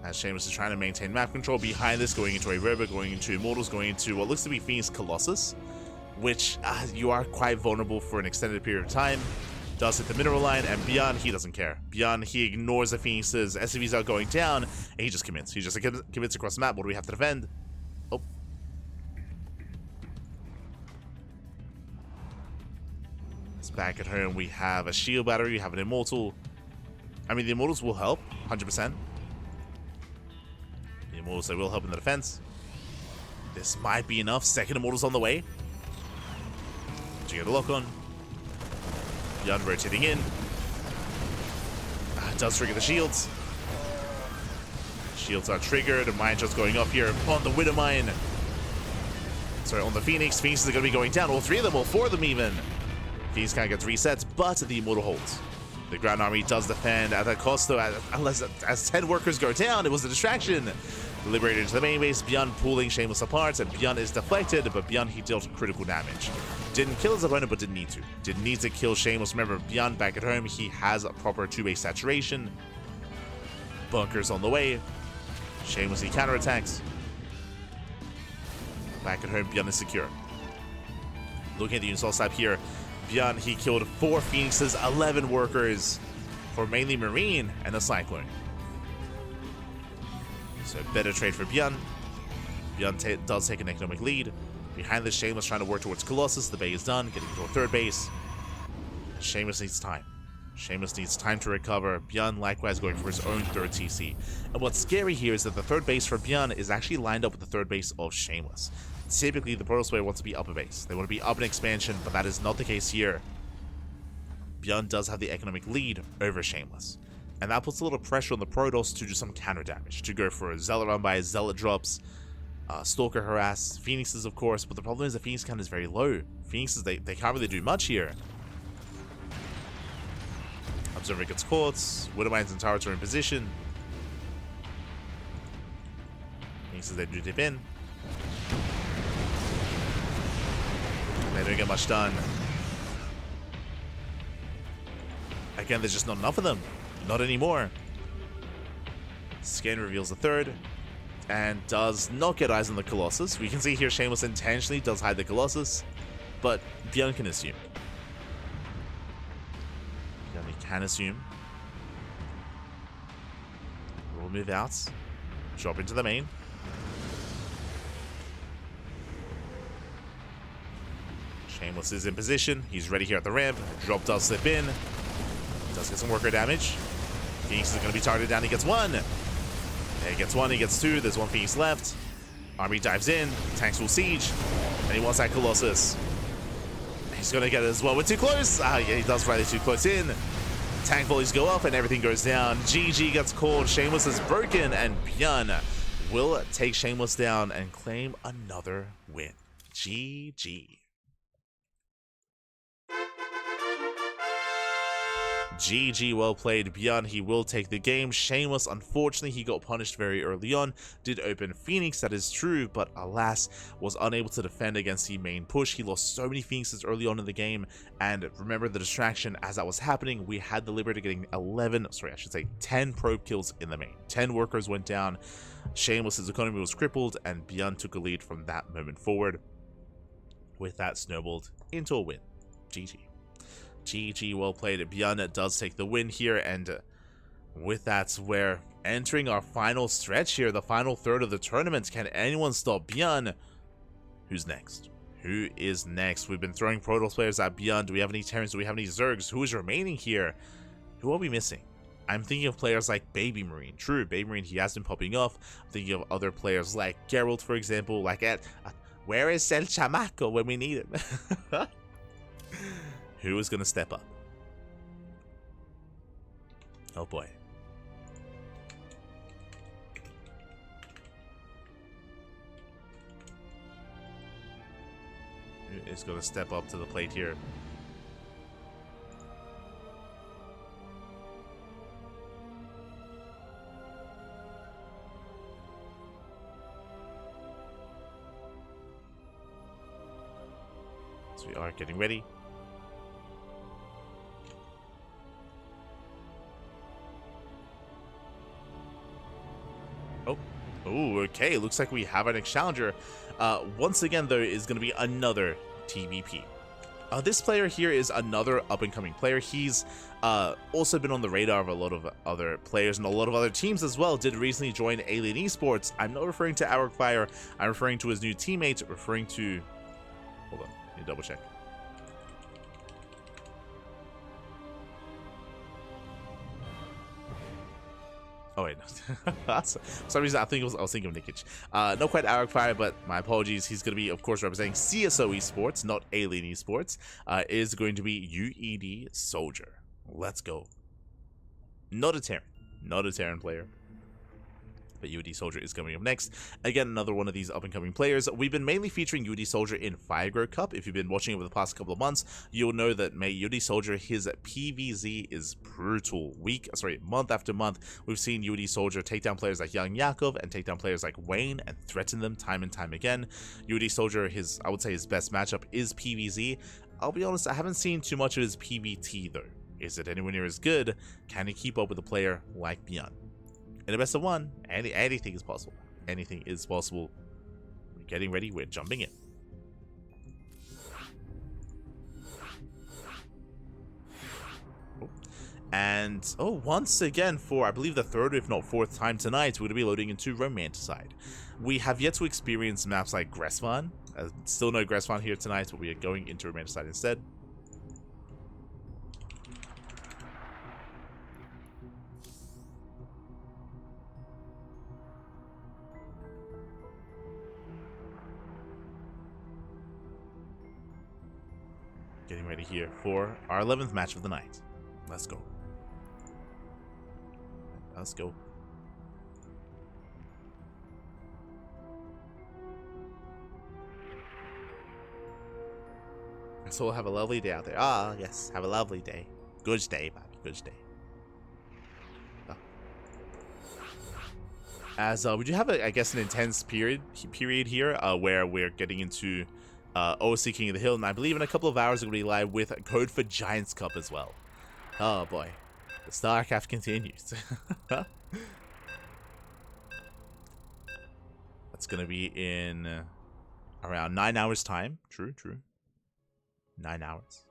As Shameless is trying to maintain map control. Behind this, going into a robot, going into Immortals, going into what looks to be Phoenix Colossus, which you are quite vulnerable for an extended period of time. Does hit the mineral line, and ByuN, he doesn't care. ByuN, he ignores the Phoenixes. SCVs are going down, and he just commits. He just commits across the map. What do we have to defend? Oh. It's back at home. We have a shield battery. We have an Immortal. I mean, the Immortals will help, 100%. The Immortals, they will help in the defense. This might be enough. Second Immortal's on the way. Did you get a lock on? ByuN rotating in. Does trigger the shields. Shields are triggered. A mine just going off here on the Widow Mine. Sorry, on the Phoenix. Phoenix is going to be going down. All three of them, all four of them even. Phoenix kind of gets resets, but the Immortal holds. The ground army does defend at that cost, though, as 10 workers go down. It was a distraction. Liberated into the main base, ByuN pulling Shameless apart, and ByuN is deflected, but ByuN, he dealt critical damage. Didn't kill his opponent, but didn't need to. Didn't need to kill Shameless. Remember, ByuN back at home, he has a proper 2-base saturation. Bunkers on the way. Shameless, he counterattacks. Back at home, ByuN is secure. Looking at the install stab here, ByuN, he killed 4 Phoenixes, 11 workers for mainly Marine and a Cyclone. So better trade for ByuN. ByuN does take an economic lead. Behind this, Shameless trying to work towards Colossus. The bay is done, getting to a third base. Shameless needs time. Shameless needs time to recover. ByuN likewise going for his own third TC. And what's scary here is that the third base for ByuN is actually lined up with the third base of Shameless. Typically, the Protoss player wants to be up a base. They want to be up an expansion, but that is not the case here. ByuN does have the economic lead over Shameless. And that puts a little pressure on the Protoss to do some counter damage. To go for a Zealot run by, Zealot drops, Stalker harass, Phoenixes of course, but the problem is the Phoenix count is very low. Phoenixes, they can't really do much here. Observer gets caught, Widow Mines and turrets are in position. Phoenixes, they do dip in. They don't get much done. Again, there's just not enough of them. Not anymore. Scan reveals the third. And does not get eyes on the Colossus. We can see here Shameless intentionally does hide the Colossus. But ByuN can assume. ByuN can assume. We'll move out. Drop into the main. Shameless is in position. He's ready here at the ramp. Drop does slip in. Does get some worker damage. Phoenix is going to be targeted down. He gets 1. He gets 1. He gets 2. There's 1 Phoenix left. Army dives in. Tanks will siege. And he wants that Colossus. He's going to get it as well. We're too close. Yeah, he does rally too close in. Tank volleys go up and everything goes down. GG gets called. Shameless is broken. And ByuN will take Shameless down and claim another win. GG. GG, well played. ByuN, he will take the game. Shameless, unfortunately, he got punished very early on. Did open Phoenix, that is true, but alas, was unable to defend against the main push. He lost so many Phoenixes early on in the game, and remember the distraction as that was happening. We had the Liberator getting 10 probe kills in the main. 10 workers went down. Shameless's economy was crippled, and ByuN took a lead from that moment forward. With that, snowballed into a win. GG. GG, well played. ByuN does take the win here, and with that, we're entering our final stretch here, the final third of the tournament. Can anyone stop ByuN? Who's next? Who is next? We've been throwing Protoss players at ByuN. Do we have any Terrans? Do we have any Zergs? Who is remaining here? Who are we missing? I'm thinking of players like Baby Marine. True, Baby Marine, he has been popping off. I'm thinking of other players like Gerald, for example, like where is El Chamaco when we need him? Who is going to step up? Oh boy. Who is going to step up to the plate here? So we are getting ready. Oh, okay. Looks like we have our next challenger. Once again, though, is going to be another TVP. This player here is another up-and-coming player. He's also been on the radar of a lot of other players and a lot of other teams as well. Did recently join Alien Esports. I'm not referring to Arc Fire. I'm referring to his new teammates, referring to... Hold on, let me double check. Oh wait, no. For some reason I was thinking of Nikic. Not quite Arc Fire, but my apologies. He's going to be, of course, representing CSO Esports, not Alien Esports. Is going to be UedSoldier. Let's go. Not a Terran player. But UedSoldier is coming up next. Again, another one of these up-and-coming players. We've been mainly featuring UedSoldier in Firegrow Cup. If you've been watching over the past couple of months, you'll know that UedSoldier, his PvZ is brutal. Month after month, we've seen UedSoldier take down players like Young Yakov and take down players like Wayne and threaten them time and time again. UedSoldier, I would say his best matchup is PvZ. I'll be honest, I haven't seen too much of his PvT though. Is it anywhere near as good? Can he keep up with a player like ByuN? In a best of one, anything is possible. Anything is possible. We're getting ready. We're jumping in. And, once again, for, I believe, the third, if not fourth time tonight, we're going to be loading into Romanticide. We have yet to experience maps like Gresvan. Still no Gresvan here tonight, but we are going into Romanticide instead. Getting ready here for our 11th match of the night. Let's go. Let's go. So we'll have a lovely day out there. Ah, yes, have a lovely day. Good day, baby. Good day. Oh. As we do have, I guess, an intense period here where we're getting into OSC King of the Hill, and I believe in a couple of hours we're going to be live with Code for Giants Cup as well. Oh boy, the StarCraft continues. That's going to be in around 9 hours time. True. 9 hours.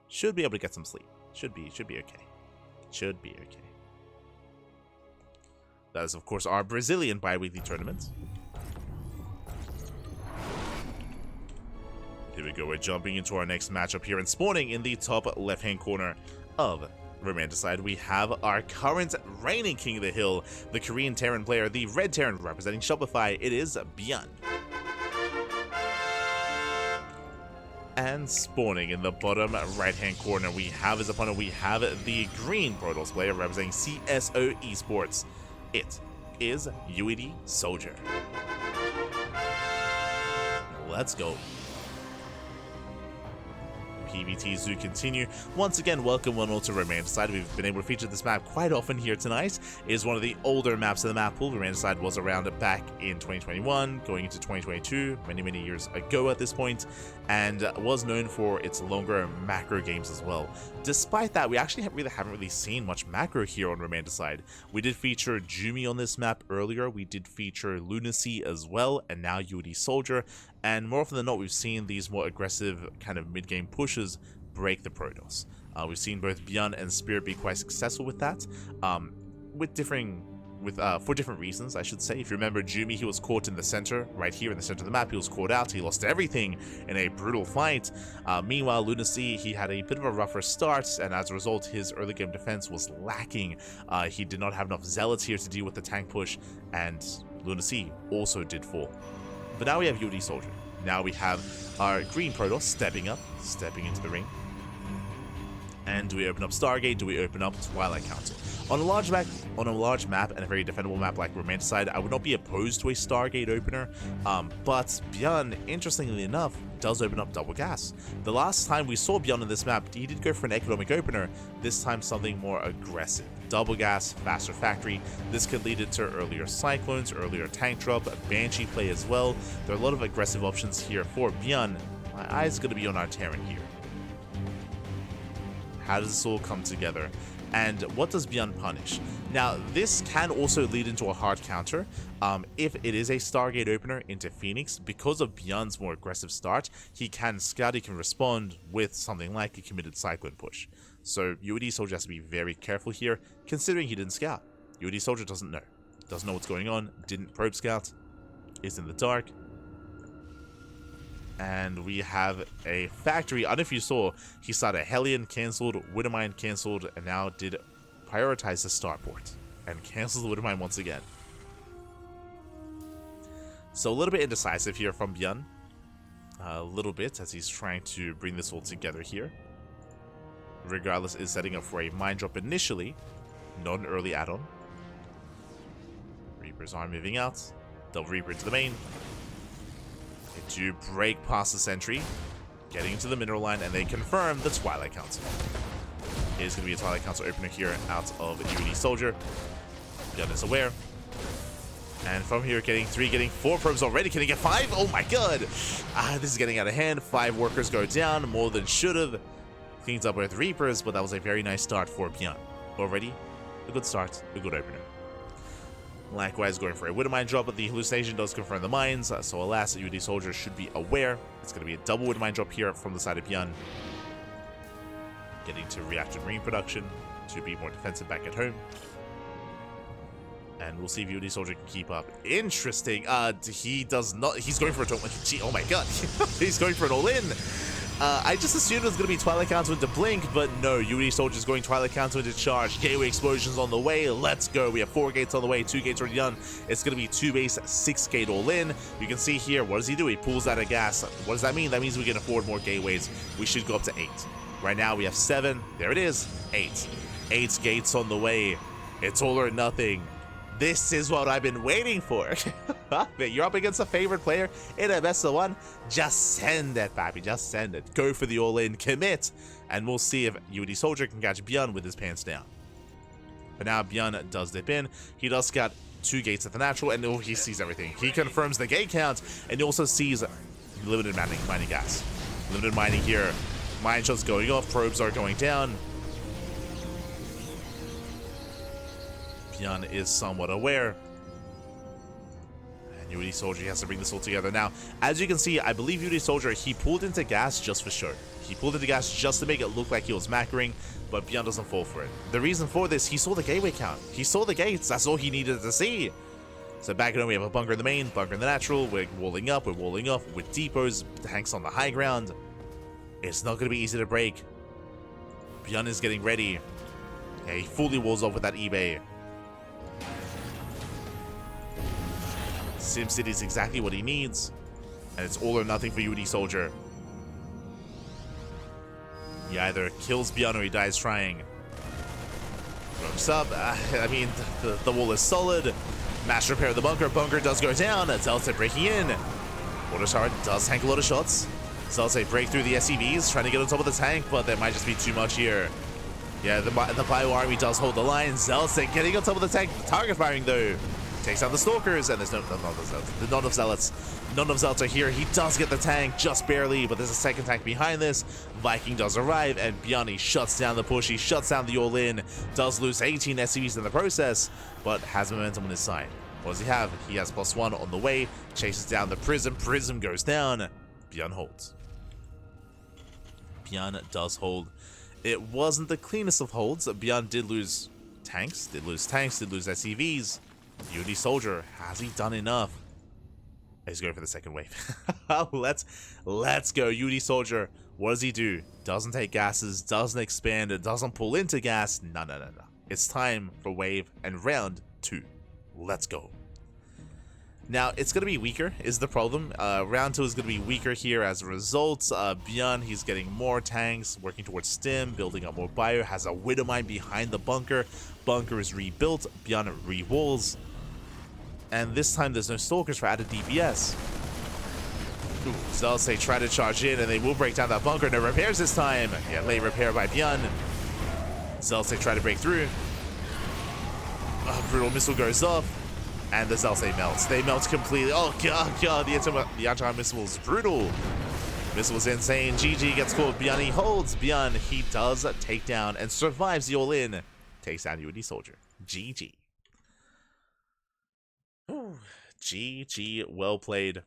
Should be able to get some sleep. Should be okay. Should be okay. That is, of course, our Brazilian bi-weekly tournament. Here we go, we're jumping into our next matchup here and spawning in the top left-hand corner of Romanticide. We have our current reigning King of the Hill, the Korean Terran player, the Red Terran representing Shopify. It is ByuN. And spawning in the bottom right-hand corner, we have his opponent, we have the Green Protoss player representing CSO Esports. It is UedSoldier. Let's go. PvTs do continue. Once again, welcome one all to Romanticide. We've been able to feature this map quite often here tonight. It is one of the older maps of the map pool. Romanticide was around back in 2021, going into 2022, many years ago at this point, and was known for its longer macro games as well. Despite that, we actually haven't really seen much macro here on Romanticide. We did feature Jumy on this map earlier. We did feature LunaSea as well, and now UedSoldier. And more often than not, we've seen these more aggressive kind of mid-game pushes break the Protoss. We've seen both ByuN and Spirit be quite successful with that, for different reasons, I should say. If you remember, Jumy, he was caught in the center, right here in the center of the map. He was caught out. He lost everything in a brutal fight. Meanwhile, LunaSea, he had a bit of a rougher start, and as a result, his early game defense was lacking. He did not have enough zealots here to deal with the tank push, and LunaSea also did fall. But now we have UedSoldier. Now we have our Green Protoss stepping into the ring. And do we open up Stargate? Do we open up Twilight Council? On a large map and a very defendable map like Romanticide, I would not be opposed to a Stargate opener, but ByuN, interestingly enough, does open up double gas. The last time we saw ByuN on this map, he did go for an economic opener, this time something more aggressive. Double gas, faster factory. This could lead into earlier Cyclones, earlier tank drop, a Banshee play as well. There are a lot of aggressive options here for ByuN. My eye is going to be on our Terran here. How does this all come together? And what does ByuN punish? Now, this can also lead into a hard counter. If it is a Stargate opener into Phoenix, because of ByuN's more aggressive start, he can scout, he can respond with something like a committed Cyclone push. So UedSoldier has to be very careful here, considering he didn't scout. UedSoldier doesn't know what's going on, didn't probe scout, is in the dark. And we have a factory. I don't know if you saw, he started Hellion, cancelled, Widowmine cancelled, and now did prioritize the starport and cancels the Widowmine once again. So a little bit indecisive here from ByuN. A little bit as he's trying to bring this all together here. Regardless, is setting up for a mine drop initially, not an early add-on. Reapers are moving out. Double Reaper into the main. They do break past the sentry, getting into the mineral line, and they confirm the Twilight Council. It is going to be a Twilight Council opener here out of UedSoldier. ByuN is aware. And from here, getting 3, getting 4 probes already. Can he get 5? Oh my god! This is getting out of hand. 5 workers go down, more than should have. Cleans up with Reapers, but that was a very nice start for ByuN. Already, a good start, a good opener. Likewise, going for a Widowmine drop, but the hallucination does confirm the mines, so alas, UedSoldier should be aware. It's going to be a double Widowmine drop here from the side of ByuN. Getting to reactor marine production to be more defensive back at home. And we'll see if UedSoldier can keep up. Interesting. He does not. He's going for a total. Oh my god. He's going for an all-in. I just assumed it was going to be Twilight Council into Blink, but no, UedSoldier is going Twilight Council into Charge. Gateway explosions on the way. Let's go. We have 4 gates on the way, 2 gates already done. It's going to be 2 base, 6 gate all in. You can see here, what does he do? He pulls out of gas. What does that mean? That means we can afford more gateways. We should go up to 8. Right now we have 7. There it is. 8. 8 gates on the way. It's all or nothing. This is what I've been waiting for. You're up against a favorite player in a best of 1. Just send it, papi. Just send it. Go for the all-in. Commit. And we'll see if UedSoldier can catch ByuN with his pants down. But now ByuN does dip in. He does scout 2 gates at the natural, and he sees everything. He confirms the gate count, and he also sees limited mining gas. Limited mining here. Mine shots going off. Probes are going down. ByuN is somewhat aware. And UedSoldier has to bring this all together. Now, as you can see, I believe UedSoldier, he pulled into gas just for show. He pulled into gas just to make it look like he was macroing, but ByuN doesn't fall for it. The reason for this, he saw the gateway count. He saw the gates. That's all he needed to see. So back at home, we have a bunker in the main, bunker in the natural. We're walling up, with depots, tanks on the high ground. It's not going to be easy to break. ByuN is getting ready. Yeah, he fully walls off with that eBay. SimCity is exactly what he needs, and it's all or nothing for UedSoldier. He either kills ByuN or he dies trying. Ropes up. I mean, the wall is solid. Mass repair of the bunker. Bunker does go down. Zealot's breaking in. Water tower does tank a lot of shots. Zealot's break through the SCVs, trying to get on top of the tank, but there might just be too much here. Yeah, the Bio Army does hold the line. Zealot's getting on top of the tank. Target firing, though. Takes out the Stalkers, and there's none of Zealots. None of Zealots are here. He does get the tank, just barely, but there's a second tank behind this. Viking does arrive, and ByuN shuts down the push. He shuts down the all-in. Does lose 18 SCVs in the process, but has momentum on his side. What does he have? He has +1 on the way. Chases down the Prism. Prism goes down. ByuN holds. ByuN does hold. It wasn't the cleanest of holds. ByuN did lose tanks, did lose SCVs. UedSoldier, has he done enough? He's going for the second wave. Let's go. UedSoldier, what does he do? Doesn't take gases, doesn't expand, doesn't pull into gas. No. It's time for wave and round 2. Let's go. Now, it's going to be weaker, is the problem. Round 2 is going to be weaker here as a result. ByuN, he's getting more tanks, working towards stim, building up more bio, has a Widowmine behind the bunker. Bunker is rebuilt, ByuN re-walls. And this time, there's no Stalkers for added DPS. Zealots, they try to charge in, and they will break down that bunker. No repairs this time. Yeah, late repair by ByuN. Zealots, they try to break through. Brutal missile goes off. And the Zealots, they melt. They melt completely. Oh, God. The anti missile is brutal. Missile was insane. GG gets caught. ByuN, he holds. ByuN, he does take down and survives the all-in takes down UedSoldier. GG. Ooh, GG, well played.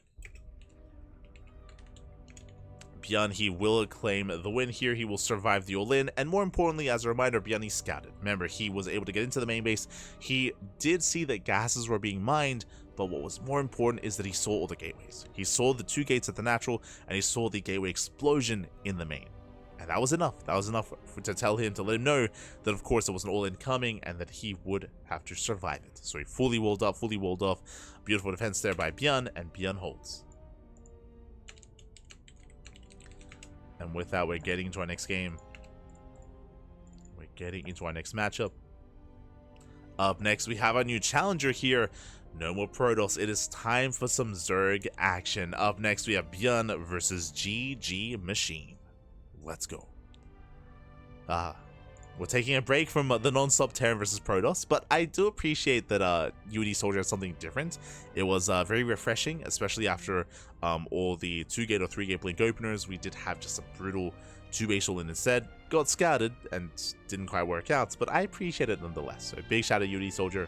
ByuN, he will claim the win here. He will survive the all-in, and more importantly, as a reminder, ByuN, he scouted. Remember, he was able to get into the main base. He did see that gases were being mined, but what was more important is that he saw all the gateways. He saw the 2 gates at the natural, and he saw the gateway explosion in the main. And that was enough. That was enough to tell him, to let him know that, of course, it was an all-in coming, and that he would have to survive it. So he fully walled up, fully walled off. Beautiful defense there by ByuN, and ByuN holds. And with that, we're getting into our next game. We're getting into our next matchup. Up next, we have our new challenger here. No more Protoss. It is time for some Zerg action. Up next, we have ByuN versus GgMaChine. Let's go. We're taking a break from the non-stop Terran versus Protoss, but I do appreciate that UedSoldier has something different. It was very refreshing, especially after all the 2-gate or 3-gate blink openers. We did have just a brutal 2-base all-in instead. Got scouted and didn't quite work out, but I appreciate it nonetheless. So big shout out UedSoldier.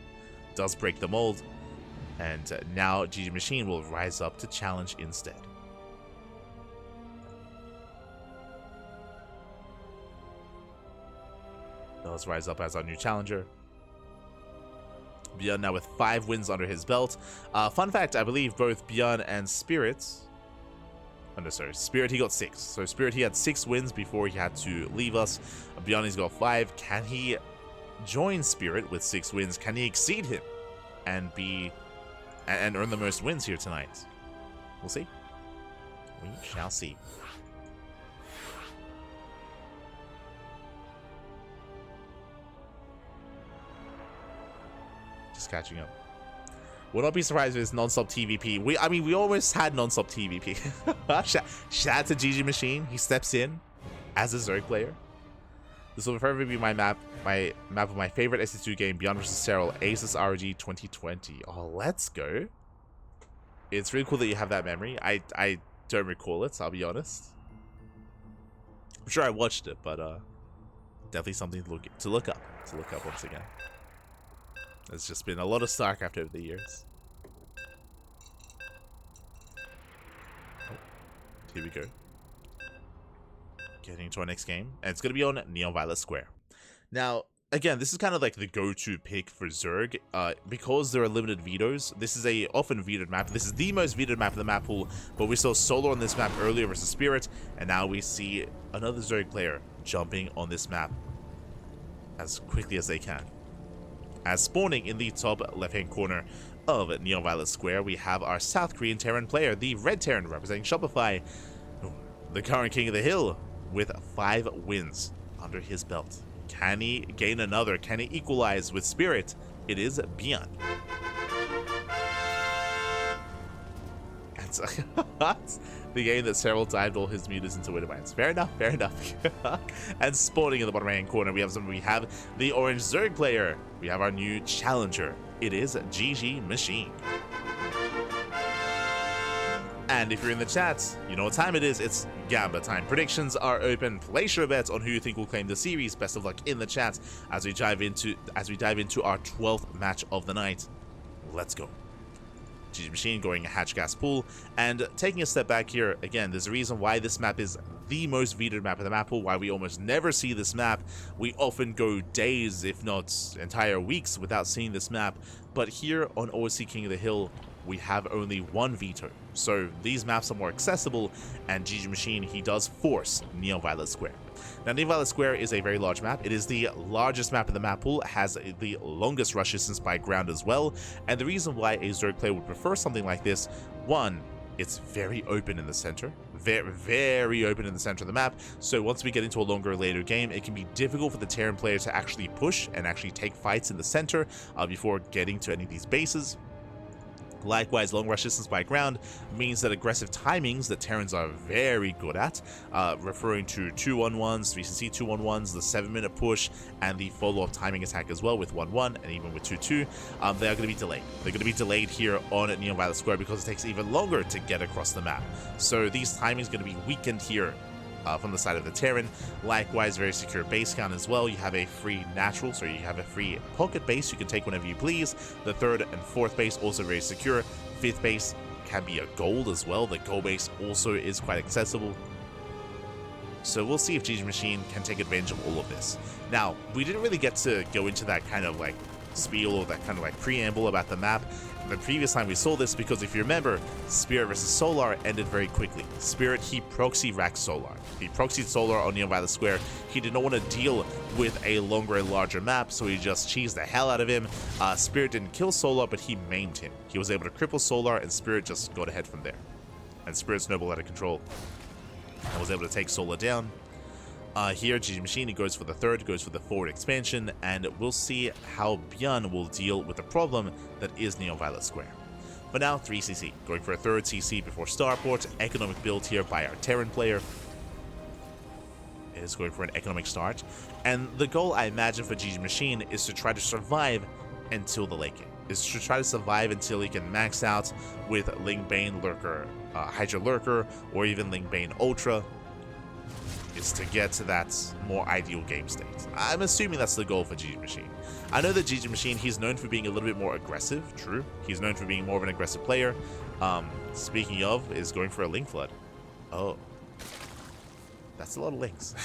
Does break the mold, and now GgMaChine will rise up to challenge instead. Let's rise up as our new challenger. ByuN now with 5 wins under his belt. Fun fact, I believe both ByuN and Spirit... Oh, no, sorry. Spirit, he got 6. So Spirit, he had 6 wins before he had to leave us. ByuN, he's got 5. Can he join Spirit with 6 wins? Can he exceed him and earn the most wins here tonight? We'll see. We shall see. Just catching up. Will not be surprised if it's non-stop TVP. We almost had non-stop TVP. Shout out to GgMaChine. He steps in as a Zerg player. This will forever be my map of my favorite SC2 game, ByuN vs Gerald, Aces RG 2020. Oh, let's go. It's really cool that you have that memory. I don't recall it, I'll be honest. I'm sure I watched it, but definitely something to look up once again. There's just been a lot of StarCraft over the years. Oh, here we go. Getting into our next game. And it's going to be on Neon Violet Square. Now, again, this is kind of like the go-to pick for Zerg. Because there are limited vetoes, this is a often vetoed map. This is the most vetoed map in the map pool. But we saw Solar on this map earlier versus Spirit. And now we see another Zerg player jumping on this map as quickly as they can. As spawning in the top left-hand corner of Neon Violet Square, we have our South Korean Terran player, the Red Terran representing Shopify, the current king of the hill, with 5 wins under his belt. Can he gain another? Can he equalize with Spirit? It is ByuN. The game that Gerald dived all his meters into Widow Mines. Fair enough, fair enough. And spawning in the bottom right hand corner, we have the orange Zerg player. We have our new challenger. It is GgMaChine. And if you're in the chat, you know what time it is. It's Gamba time. Predictions are open. Place your bets on who you think will claim the series. Best of luck in the chat as we dive into our 12th match of the night. Let's go. GgMaChine going a hatch gas pool, and taking a step back here, again, there's a reason why this map is the most vetoed map in the map pool, why we almost never see this map. We often go days, if not entire weeks, without seeing this map, but here on OSC King of the Hill, we have only 1 veto, so these maps are more accessible, and GgMaChine, he does force Neon Violet Square. Now, Neon Violet Square is a very large map. It is the largest map in the map pool. It has the longest rush distance by ground as well. And the reason why a Zerg player would prefer something like this, 1, it's very open in the center. Very open in the center of the map. So once we get into a longer later game, it can be difficult for the Terran player to actually push and actually take fights in the center before getting to any of these bases. Likewise, long rush distance by ground means that aggressive timings that Terrans are very good at, referring to 2-1-1s, 3CC 2-1-1s, the 7-minute push, and the follow-up timing attack as well with 1-1 and even with 2-2, they are going to be delayed. They're going to be delayed here on Neon Violet Square because it takes even longer to get across the map. So these timings are going to be weakened here from the side of the Terran. Likewise, very secure base count as well. You have a free natural, so you have a free pocket base you can take whenever you please. The third and fourth base also very secure. Fifth base can be a gold as well. The gold base also is quite accessible. So we'll see if GgMaChine can take advantage of all of this. Now, we didn't really get to go into that kind of like spiel or that kind of like preamble about the map the previous time we saw this, because if you remember, Spirit versus Solar ended very quickly. Spirit, he proxy racked Solar. He proxied Solar on Neon Violet Square. He did not want to deal with a longer and larger map, so he just cheesed the hell out of him. Spirit didn't kill Solar, but he maimed him. He was able to cripple Solar, and Spirit just got ahead from there. And Spirit snowballed out of control and was able to take Solar down. Here, GgMaChine goes for the third, goes for the forward expansion, and we'll see how ByuN will deal with the problem that is Neon Violet Square. But now, 3CC, going for a third CC before Starport. Economic build here by our Terran player. Is going for an economic start. And the goal, I imagine, for GgMaChine is to try to survive until the late game. Is to try to survive until he can max out with Ling Bane Lurker, Hydra Lurker, or even Ling Bane Ultra. Is to get to that more ideal game state. I'm assuming that's the goal for GgMaChine. I know that GgMaChine, he's known for being a little bit more aggressive, true. He's known for being more of an aggressive player. Speaking of, is going for a Link Flood. Oh. That's a lot of links.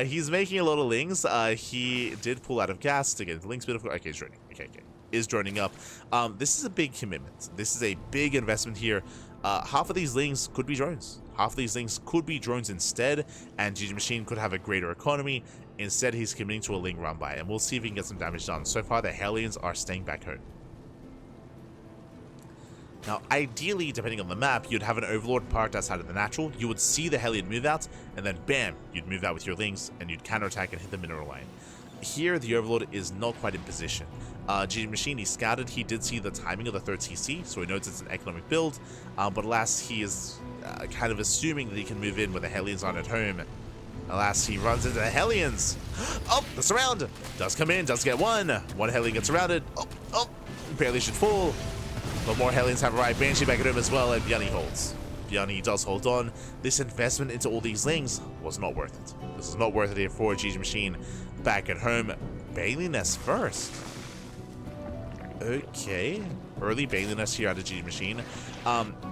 He's making a lot of links. He did pull out of gas to get into Link's bit of... Okay, he's droning. Okay. Is droning up. This is a big commitment. This is a big investment here. Half of these links could be drones. Half of these links could be drones instead, and GgMaChine could have a greater economy. Instead, he's committing to a Ling run by, and we'll see if he can get some damage done. So far, the Hellions are staying back home. Now, ideally, depending on the map, you'd have an Overlord parked outside of the natural. You would see the Hellion move out, and then bam, you'd move out with your Lings, and you'd counterattack and hit the mineral line. Here, the Overlord is not quite in position. GgMaChine, he scouted, he did see the timing of the third CC, so he knows it's an economic build, but alas, he is kind of assuming that he can move in with the Hellions on at home. Alas, he runs into the Hellions. Oh, the surround does come in, does get one. One Hellion gets surrounded. Oh, barely should fall. But more Hellions have arrived. Banshee back at home as well, and ByuN holds. ByuN does hold on. This investment into all these Lings was not worth it. This is not worth it here for GgMaChine back at home. Baneliness first. Okay. Early Baneliness here out of GgMaChine.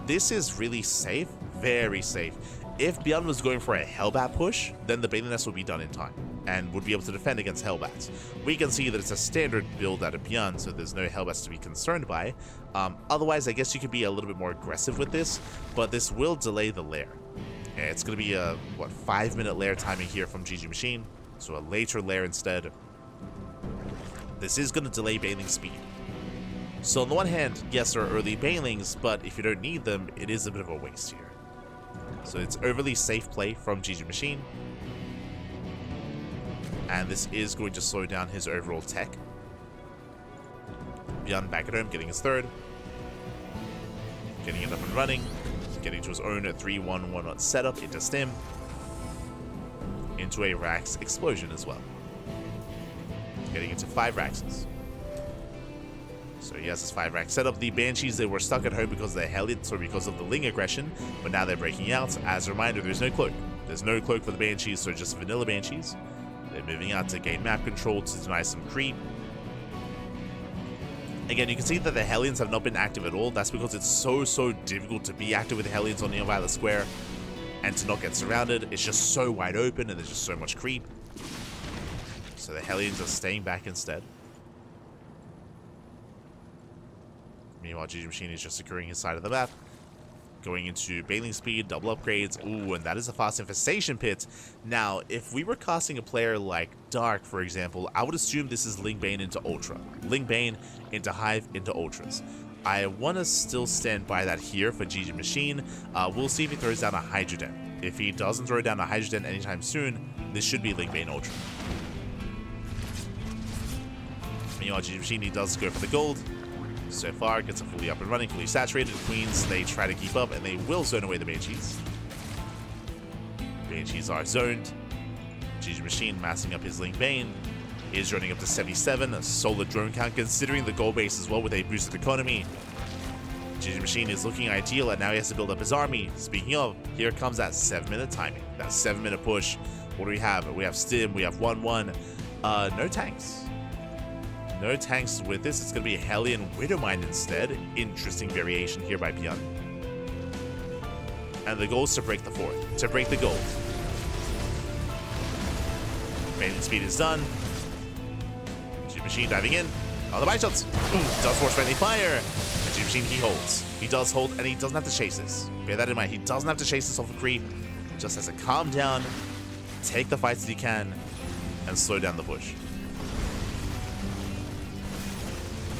This is really safe. Very safe. If ByuN was going for a Hellbat push, then the Baneliness would be done in time and would be able to defend against Hellbats. We can see that it's a standard build out of ByuN, so there's no Hellbats to be concerned by. Otherwise, I guess you could be a little bit more aggressive with this, but this will delay the lair. It's going to be a, 5-minute lair timing here from GgMaChine, so a later lair instead. This is going to delay Baneling speed. So on the one hand, yes, there are early Banelings, but if you don't need them, it is a bit of a waste here. So it's overly safe play from GgMaChine. And this is going to slow down his overall tech. ByuN back at home, getting his third. Getting it up and running. Getting to his own 3-1-1 setup into Stim. Into a Rax explosion as well. Getting into 5 Raxes. So he has his 5 rack setup. The Banshees, they were stuck at home because of the Hellions or because of the Ling aggression, but now they're breaking out. As a reminder, there's no cloak. There's no cloak for the Banshees, so just vanilla Banshees. They're moving out to gain map control to deny some creep. Again, you can see that the Hellions have not been active at all. That's because it's so difficult to be active with the Hellions on Neon Violet Square and to not get surrounded. It's just so wide open and there's just so much creep. So the Hellions are staying back instead. Meanwhile, GgMaChine is just securing his side of the map. Going into Baneling speed, double upgrades. Ooh, and that is a fast infestation pit. Now, if we were casting a player like Dark, for example, I would assume this is Ling Bane into Ultra. Ling Bane into Hive into Ultras. I want to still stand by that here for GgMaChine. We'll see if he throws down a Hydra Den. If he doesn't throw down a Hydra Den anytime soon, this should be Ling Bane Ultra. Meanwhile, GgMaChine does go for the gold. So far, gets it fully up and running, fully saturated. Queens, they try to keep up, and they will zone away the Banshees. Banshees are zoned. GgMaChine massing up his Ling Bane. Is running up to 77. A solid drone count, considering the gold base as well with a boosted economy. GgMaChine is looking ideal, and now he has to build up his army. Speaking of, here comes that 7-minute timing. That 7-minute push. What do we have? We have Stim, we have 1-1. No tanks. No tanks with this. It's going to be a Hellion Widowmine instead. Interesting variation here by ByuN. And the goal is to break the fourth. To break the gold. Maiden speed is done. GgMaChine diving in. On the bite shots. Does force friendly fire. And GgMaChine, he holds. He does hold, and he doesn't have to chase this. Bear that in mind. He doesn't have to chase this off a creep. Just has to calm down, take the fights that he can, and slow down the push.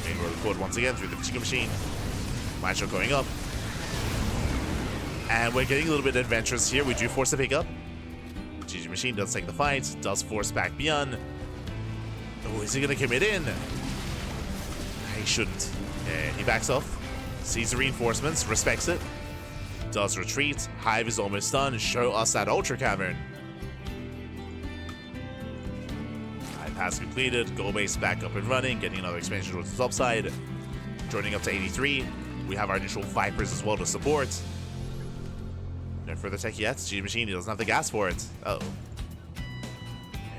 Main road record once again through the GgMaChine. Bite shot going up. And we're getting a little bit adventurous here. We do force the pickup. GgMaChine does take the fight. Does force back ByuN. Oh, is he going to commit in? He shouldn't. Yeah, he backs off. Sees the reinforcements. Respects it. Does retreat. Hive is almost done. Show us that Ultra Cavern. Hive has completed. Goal base back up and running. Getting another expansion towards the top side. Joining up to 83. We have our initial Vipers as well to support. No further tech yet. GgMaChine, he doesn't have the gas for it. Uh-oh.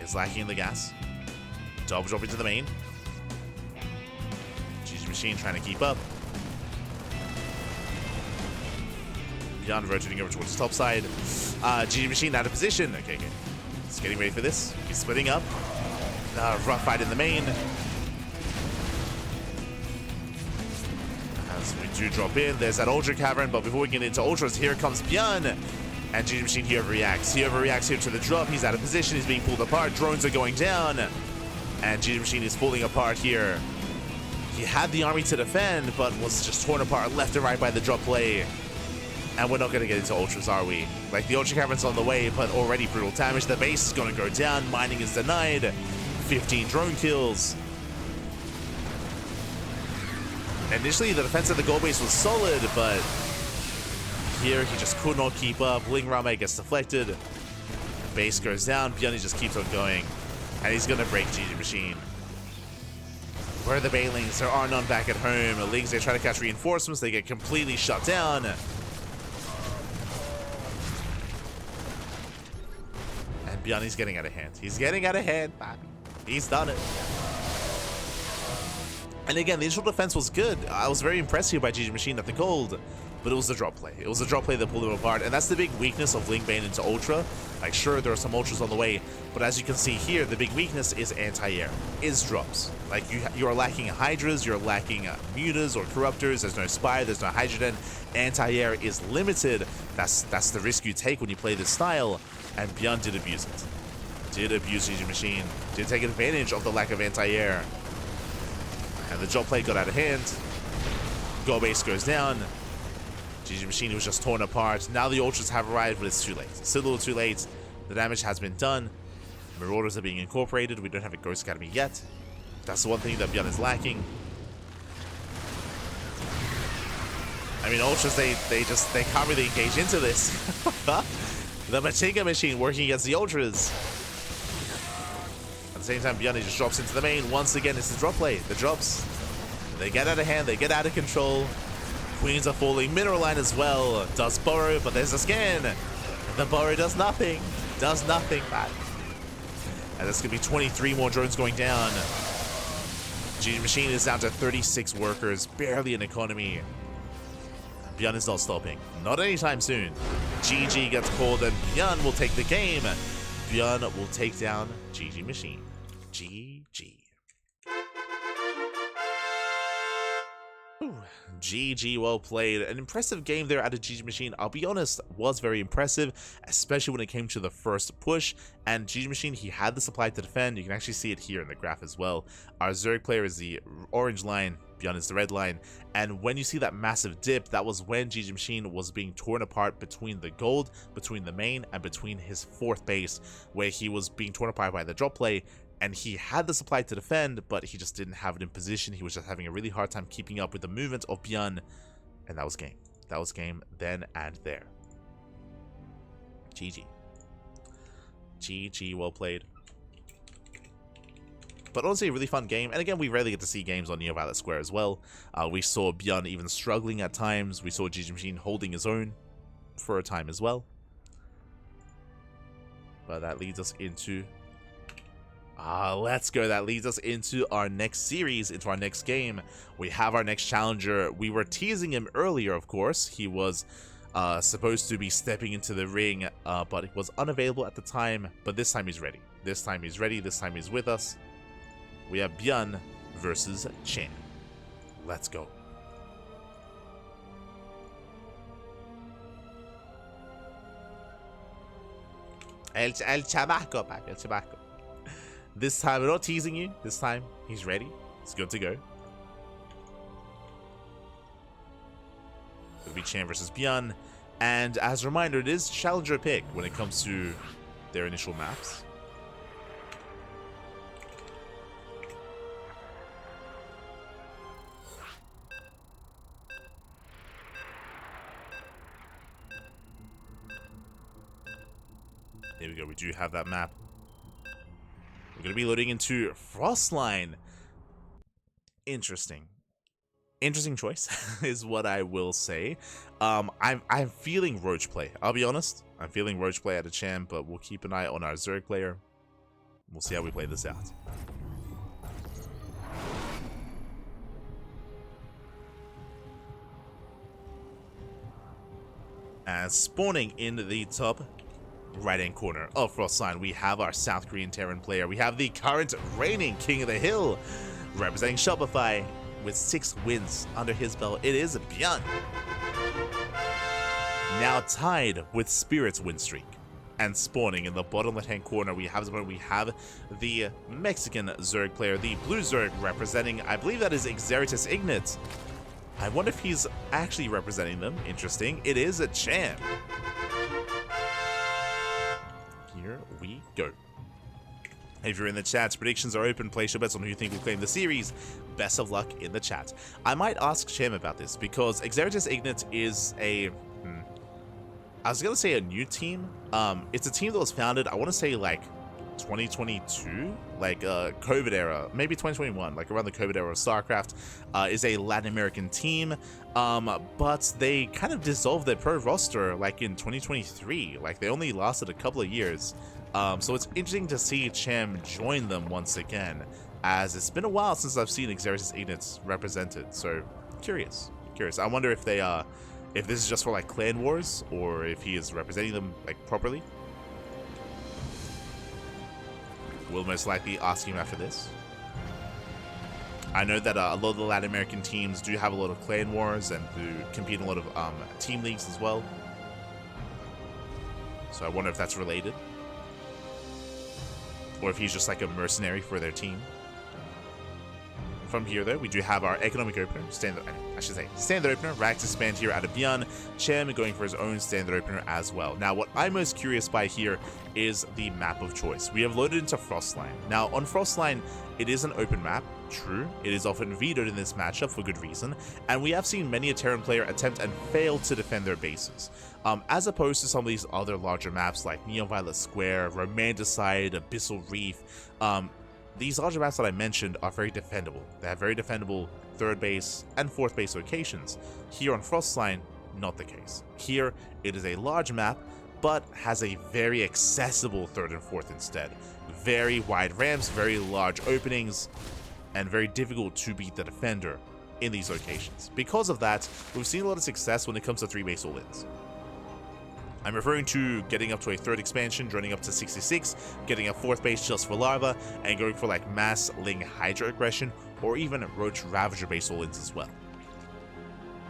He's lacking in the gas. Double drop into the main. GgMaChine trying to keep up. ByuN rotating over towards the top side. GgMaChine out of position. Okay. He's getting ready for this. He's splitting up. Rough fight in the main. As we do drop in, there's that Ultra Cavern, but before we get into Ultras, here comes ByuN. And GgMaChine, he overreacts. He overreacts here to the drop. He's out of position. He's being pulled apart. Drones are going down. And GgMaChine is falling apart here. He had the army to defend, but was just torn apart left and right by the drop play. And we're not going to get into Ultras, are we? Like, the Ultra Cavern's on the way, but already brutal damage. The base is going to go down. Mining is denied. 15 drone kills. Initially, the defense of the gold base was solid, but here he just could not keep up. Ling Rame gets deflected. Base goes down. ByuN just keeps on going. And he's going to break GgMaChine. Where are the Bailings? There are none back at home. The Lings, they try to catch reinforcements. They get completely shut down. And ByuN is getting out of hand. He's getting out of hand. He's done it. And again, the initial defense was good. I was very impressed here by GgMaChine at the gold. But it was the drop play. It was the drop play that pulled him apart. And that's the big weakness of Ling Bane into Ultra. Like, sure, there are some Ultras on the way. But as you can see here, the big weakness is anti-air. Is drops. Like, you are lacking Hydras. You're lacking Mutas or Corruptors. There's no Spire. There's no Hydrogen. Anti-air is limited. That's the risk you take when you play this style. And ByuN did abuse it. Did abuse GgMaChine. Did take advantage of the lack of anti-air. And the drop play got out of hand. Go base goes down. GgMaChine was just torn apart. Now the Ultras have arrived, but it's too late. It's still a little too late. The damage has been done. Marauders are being incorporated. We don't have a Ghost Academy yet. That's the one thing that ByuN is lacking. I mean, Ultras, they can't really engage into this. The Machinga machine working against the Ultras. At the same time, ByuN just drops into the main. Once again, it's the drop play. The drops. They get out of hand. They get out of control. Queens are falling. Mineral line as well. Does burrow, but there's a scan. The burrow does nothing. Does nothing, man. And there's going to be 23 more drones going down. GgMaChine is down to 36 workers. Barely an economy. ByuN is not stopping. Not anytime soon. GG gets called and ByuN will take the game. ByuN will take down GgMaChine. GG. Ooh, GG, well played. An impressive game there out of GgMaChine. I'll be honest, was very impressive, especially when it came to the first push. And GgMaChine, he had the supply to defend. You can actually see it here in the graph as well. Our Zerg player is the orange line. ByuN is the red line. And when you see that massive dip, that was when GgMaChine was being torn apart between the gold, between the main, and between his fourth base, where he was being torn apart by the drop play. And he had the supply to defend, but he just didn't have it in position. He was just having a really hard time keeping up with the movement of ByuN. And that was game. That was game then and there. GG. GG, well played. But honestly, a really fun game. And again, we rarely get to see games on Neo Violet Square as well. We saw ByuN even struggling at times. We saw GgMaChine holding his own for a time as well. But that leads us into... let's go. That leads us into our next series, into our next game. We have our next challenger. We were teasing him earlier, of course. He was supposed to be stepping into the ring, but it was unavailable at the time. But this time he's ready. This time he's ready. This time he's with us. We have ByuN versus Cham. Let's go. El Chamaco back. El Chamaco. This time, we're not teasing you. This time, he's ready. He's good to go. It'll be Cham versus ByuN. And as a reminder, it is challenger pick when it comes to their initial maps. There we go. We do have that map. We're going to be loading into Frostline. Interesting. Interesting choice is what I will say. I'm feeling Roach play. I'll be honest. I'm feeling Roach play at a Cham, but we'll keep an eye on our Zerg player. We'll see how we play this out. And spawning in the top right-hand corner of Frostline, we have our South Korean Terran player. We have the current reigning King of the Hill, representing Shopify, with 6 wins under his belt. It is ByuN. Now tied with Spirit's win streak. And spawning in the bottom left-hand corner, we have the Mexican Zerg player, the Blue Zerg, representing, I believe that is Xeritus Ignite. I wonder if he's actually representing them. Interesting. It is Cham. Here we go. If you're in the chat, predictions are open. Place your bets on who you think will claim the series. Best of luck in the chat. I might ask Cham about this because Xeritus Ignite is a... I was going to say a new team. It's a team that was founded, I want to say like 2022, like COVID era, maybe 2021, like around the COVID era of StarCraft, is a Latin American team, but they kind of dissolved their pro roster like in 2023, like they only lasted a couple of years, so it's interesting to see Cham join them once again, as it's been a while since I've seen Xeritus Ignite represented, so curious. I wonder if they, if this is just for like clan wars, or if he is representing them like properly. We'll most likely ask him after this. I know that a lot of the Latin American teams do have a lot of clan wars and do compete in a lot of team leagues as well. So I wonder if that's related. Or if he's just like a mercenary for their team. From here, though, we do have our economic opener, standard opener, Rax expand here out of ByuN, Cham going for his own standard opener as well. Now, what I'm most curious by here is the map of choice. We have loaded into Frostline. Now, on Frostline, it is an open map, true. It is often vetoed in this matchup for good reason, and we have seen many a Terran player attempt and fail to defend their bases. As opposed to some of these other larger maps like Neo Violet Square, Romanticide, Abyssal Reef, these larger maps that I mentioned are very defendable. They have very defendable third base and fourth base locations. Here on Frostline, not the case. Here, it is a large map, but has a very accessible third and fourth instead. Very wide ramps, very large openings, and very difficult to beat the defender in these locations. Because of that, we've seen a lot of success when it comes to 3-base all-ins. I'm referring to getting up to a third expansion, joining up to 66, getting a fourth base just for Larva, and going for like Mass Ling Hydra aggression, or even Roach Ravager base all-ins as well.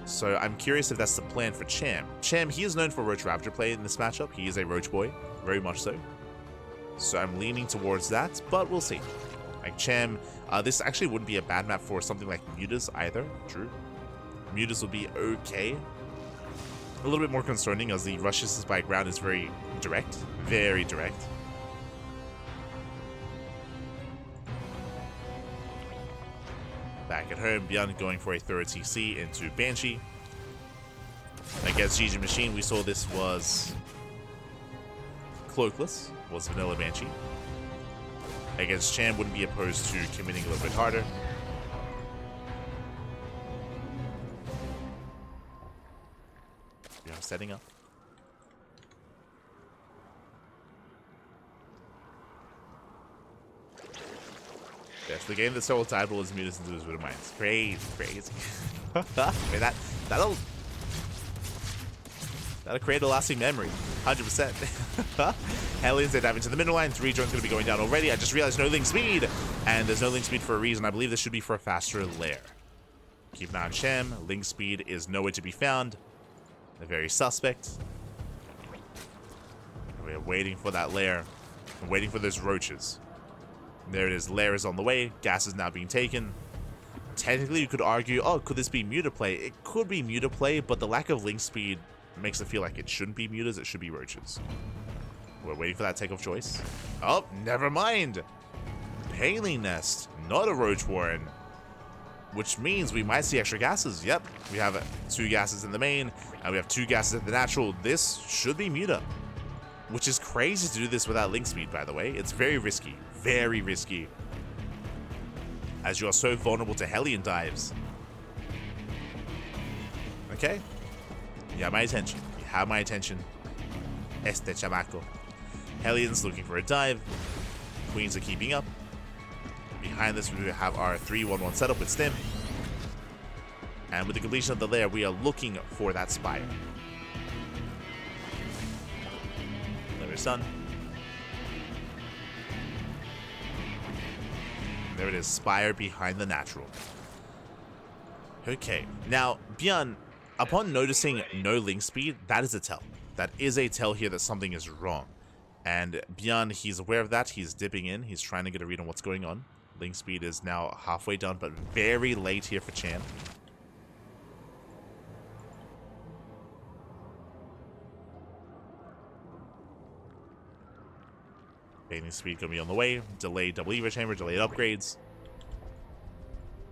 So I'm curious if that's the plan for Cham. Cham, he is known for Roach Ravager play in this matchup. He is a Roach boy, very much so. So I'm leaning towards that, but we'll see. Like Cham, this actually wouldn't be a bad map for something like Mutas either, true. Mutas would be okay. A little bit more concerning as the rush distance by ground is very direct. Very direct. Back at home, ByuN going for a third CC into Banshee. Against GgMaChine, we saw this was Cloakless, was Vanilla Banshee. against Cham, wouldn't be opposed to committing a little bit harder. We are setting up. Yes, the game that stole title is muted into his Widow Mines. Crazy, crazy. Man, that'll create a lasting memory. 100%. Hellions, they dive into the middle line. 3 drones going to be going down already. I just realized no link speed. And there's no link speed for a reason. I believe this should be for a faster lair. Keep an eye on Cham. Link speed is nowhere to be found. They're very suspect. We're waiting for that lair. We're waiting for those roaches. There it is. Lair is on the way. Gas is now being taken. Technically, you could argue, oh, could this be muted play? It could be muted play, but the lack of link speed makes it feel like it shouldn't be mutas. It should be roaches. We're waiting for that takeoff choice. Oh, never mind. Paling Nest, not a roach warren. Which means we might see extra gases. Yep, we have 2 gases in the main, and we have 2 gases in the natural. This should be muta. Which is crazy to do this without link speed, by the way. It's very risky. Very risky. As you are so vulnerable to Hellion dives. Okay. You have my attention. You have my attention. Este chamaco. Hellions looking for a dive. Queens are keeping up. Behind this, we have our 3-1-1 setup with Stim. And with the completion of the lair, we are looking for that Spire. Lair is done. There it is, Spire behind the natural. Okay, now, ByuN, upon noticing no link speed, that is a tell. That is a tell here that something is wrong. And ByuN, he's aware of that. He's dipping in. He's trying to get a read on what's going on. Link speed is now halfway done, but very late here for Cham. Bathing speed gonna be on the way. Delayed double Evo chamber, delayed upgrades.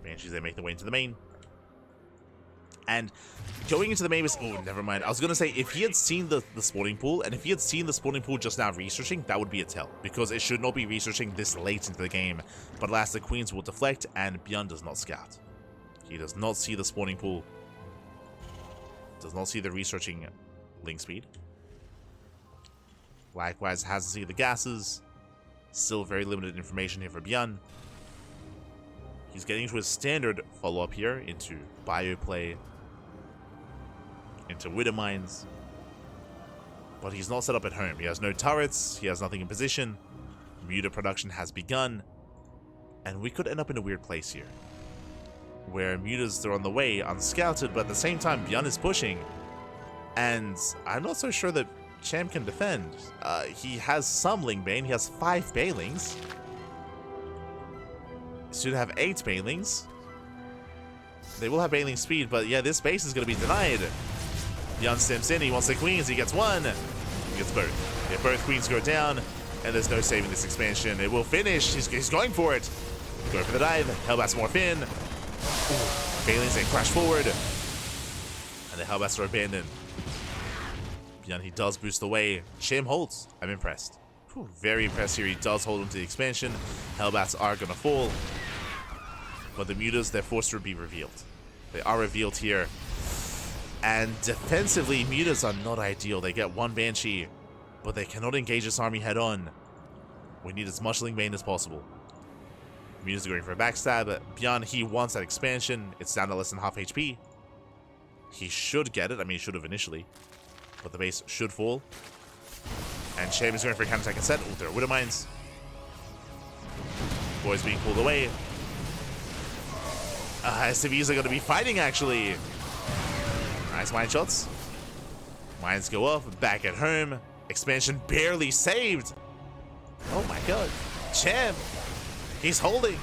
Banshees, they make their way into the main. And going into the main was, oh, never mind. I was gonna say, if he had seen the spawning pool, and if he had seen the spawning pool just now researching, that would be a tell, because it should not be researching this late into the game. But alas, the queens will deflect, and ByuN does not scout. He does not see the spawning pool. Does not see the researching link speed. Likewise, hasn't seen the gases. Still very limited information here for ByuN. He's getting into his standard follow-up here into bio play, into Widow Mines. But he's not set up at home. He has no turrets, he has nothing in position. Muta production has begun. And we could end up in a weird place here, where mutas are on the way, unscouted, but at the same time ByuN is pushing. And I'm not so sure that Cham can defend. He has some Ling Bane. He has 5 Balings. He should have 8 Balings. They will have Baling speed, but yeah, this base is going to be denied. ByuN steps in. He wants the queens. He gets 1. He gets both. Yeah, both queens go down, and there's no saving this expansion. It will finish. He's going for it. Go for the dive. Hellbats morph in. Balings, they crash forward. And the Hellbats are abandoned. ByuN, he does boost away. Cham holds. I'm impressed. Whew, very impressed here. He does hold into the expansion. Hellbats are going to fall. But the mutas, they're forced to be revealed. They are revealed here. And defensively, mutas are not ideal. They get 1 Banshee, but they cannot engage this army head on. We need as much Ling Bane as possible. Mutas are going for a backstab. ByuN, he wants that expansion. It's down to less than half HP. He should get it. I mean, he should have initially. But the base should fall. And Cham is going for a counterattack instead. Oh, there are Widow Mines. Boys being pulled away. SCVs are going to be fighting, actually. Nice mine shots. Mines go off. Back at home. Expansion barely saved. Oh my god. Cham. He's holding.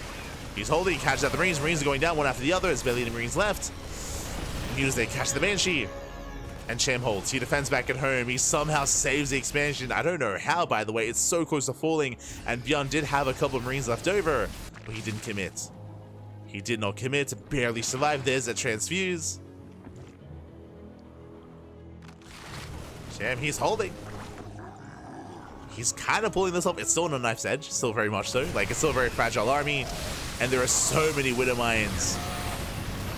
He's holding. He catches out the Marines. Marines are going down one after the other. There's barely any Marines left. Mutas, they catch the Banshee. And Cham holds. He defends back at home. He somehow saves the expansion. I don't know how, by the way. It's so close to falling. And ByuN did have a couple of Marines left over. But he didn't commit. He did not commit. Barely survived. There's a transfuse. Cham, he's holding. He's kind of pulling this off. It's still on a knife's edge, still very much so. Like, it's still a very fragile army, and there are so many Widow Mines.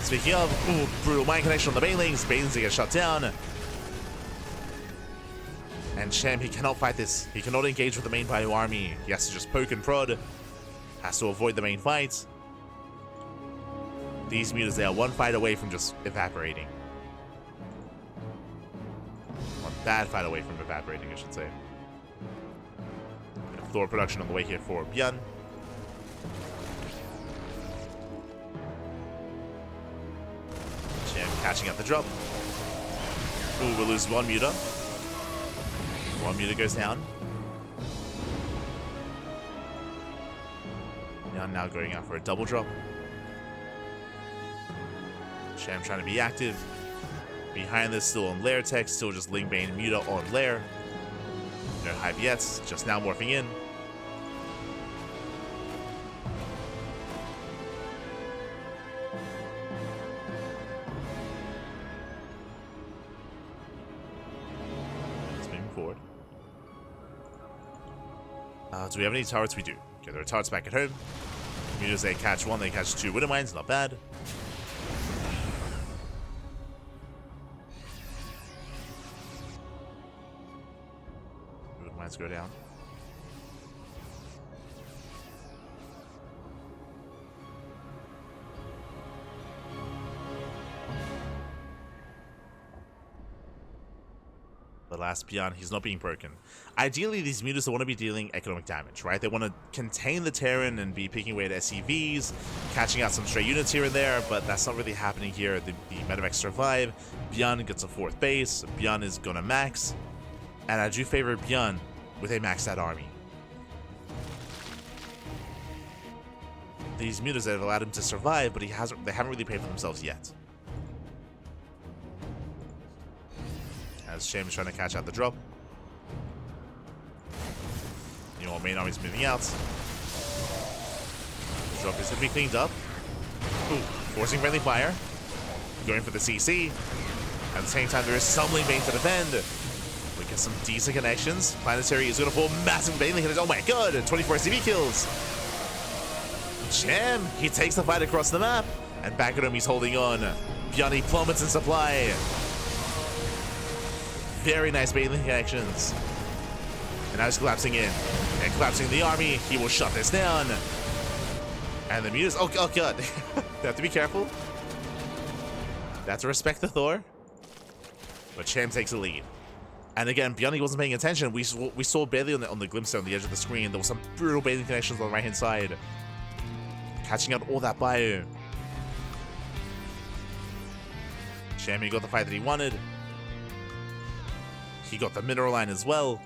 Speaking of, ooh, brutal mine connection on the Banelings. Banelings get shut down. And Cham, he cannot fight this. He cannot engage with the main ByuN army. He has to just poke and prod. Has to avoid the main fight. These mutas, they are one fight away from just evaporating. One bad fight away from evaporating, I should say. Bit of Thor production on the way here for ByuN. Cham catching up the drop. Ooh, we'll lose one muta. One muta goes down. ByuN now going out for a double drop. Cham trying to be active. Behind this, still on lair tech, still just Ling Bane Muta on lair. No hive yet, just now morphing in. Let's move forward. Do we have any turrets? We do. Okay, there are turrets back at home. Mutas, they catch one, they catch two Widow Mines, not bad. Mines go down. The last ByuN, he's not being broken. Ideally, these mutas want to be dealing economic damage, right? They want to contain the Terran and be picking away at SCVs, catching out some stray units here and there, but that's not really happening here. The medevacs survive. ByuN gets a 4th base. ByuN is gonna max. And I do favor ByuN with a maxed out army. These mutas that have allowed him to survive, but they haven't really paid for themselves yet. As Cham is trying to catch out the drop. You know, main army's moving out. The drop is going to be cleaned up. Ooh, forcing friendly fire. Going for the CC. At the same time, there is some Ling Bane to defend. We get some decent connections. Planetary is going to fall massive Baneling connection. Oh my god, 24 CV kills. Cham, he takes the fight across the map. And back at him, he's holding on. ByuN plummets in supply. Very nice Baneling connections. And now he's collapsing in. And collapsing the army. He will shut this down. And the mutas. Oh god. They have to be careful. They have to respect the Thor. But Cham takes the lead. And again, ByuN wasn't paying attention. We saw barely on the glimpse on the edge of the screen. There was some brutal Baneling connections on the right hand side. Catching out all that ByuN. Cham, he got the fight that he wanted. He got the mineral line as well.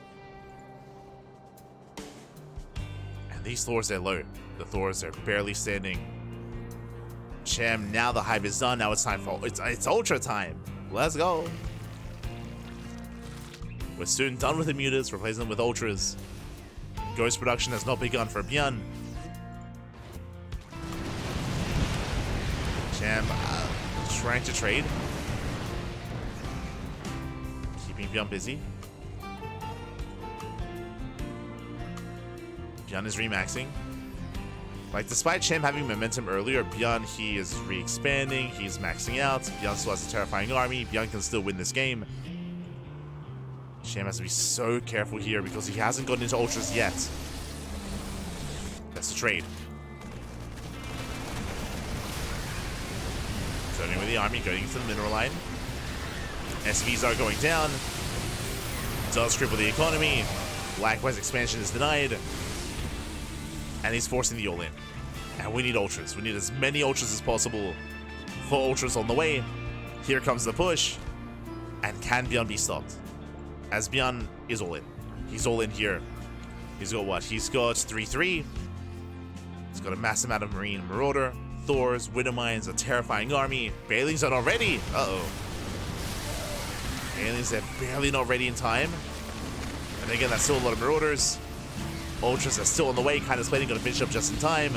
And these Thors, they're low. The Thors are barely standing. Cham, now the hive is done. Now it's time for it's ultra time. Let's go. We're soon done with the mutas, replacing them with ultras. Ghost production has not begun for ByuN. Cham trying to trade. Keeping ByuN busy. ByuN is remaxing. Like, despite Cham having momentum earlier, ByuN, he is re-expanding, he's maxing out. ByuN still has a terrifying army. ByuN can still win this game. Cham has to be so careful here because he hasn't gotten into ultras yet. That's the trade. Turning with the army, going into the mineral line. SVs are going down. Does cripple the economy. Likewise, expansion is denied. And he's forcing the all-in. And we need ultras. We need as many ultras as possible. 4 ultras on the way. Here comes the push. And can ByuN be stopped? As ByuN is all in. He's all in here. He's got what? He's got 3-3. He's got a massive amount of Marine Marauder, Thors, Widow Mines, a terrifying army. Banelings are not ready. Uh-oh. Banelings are barely not ready in time. And again, that's still a lot of Marauders. Ultras are still on the way. Kind of splitting, gonna finish up just in time.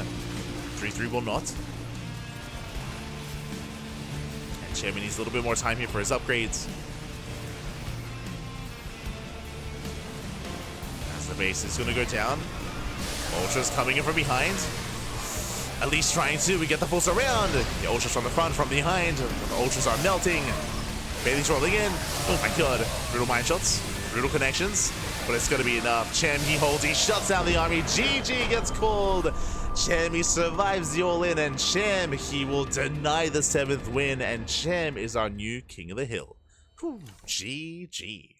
3-3 will not. And Cham needs a little bit more time here for his upgrades. As the base is going to go down. Ultra's coming in from behind. At least trying to. We get the full surround. The Ultras from the front, from behind. The Ultras are melting. Bailey's rolling in. Oh my god. Brutal mine shots. Brutal connections. But it's going to be enough. Cham, he holds. He shuts down the army. GG gets called. Cham, he survives the all-in. And Cham, he will deny the 7th win. And Cham is our new King of the Hill. Whew, GG.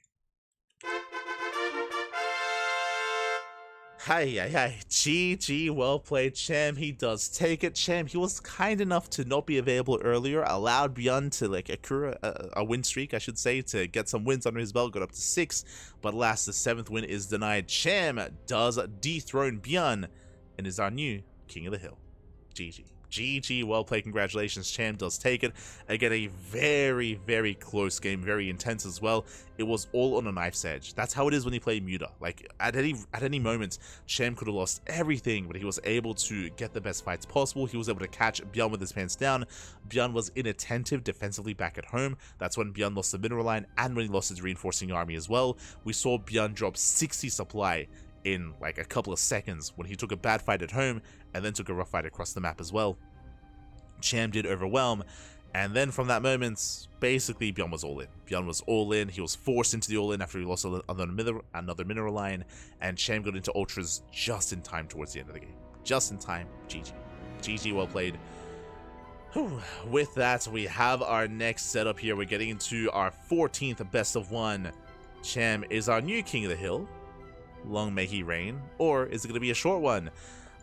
Hi. GG, well played, Cham. He does take it. Cham, he was kind enough to not be available earlier, allowed ByuN to like accrue a win streak, I should say, to get some wins under his belt, got up to 6, but last, the 7th win is denied. Cham does dethrone ByuN and is our new King of the Hill. GG, well played, congratulations. Cham does take it. Again, a very, very close game, very intense as well. It was all on a knife's edge. That's how it is when you play Muta. Like, at any moment, Cham could have lost everything, but he was able to get the best fights possible. He was able to catch ByuN with his pants down. ByuN was inattentive defensively back at home. That's when ByuN lost the mineral line and when he lost his reinforcing army as well. We saw ByuN drop 60 supply in like a couple of seconds when he took a bad fight at home and then took a rough fight across the map as well. Cham did overwhelm, and then from that moment, basically ByuN was all in. ByuN was all in. He was forced into the all in after he lost another mineral line, and Cham got into ultras just in time towards the end of the game. Just in time. GG, well played. Whew. With that, we have our next setup here. We're getting into our 14th best of 1. Cham is our new King of the Hill. Long may he reign, or is it going to be a short one?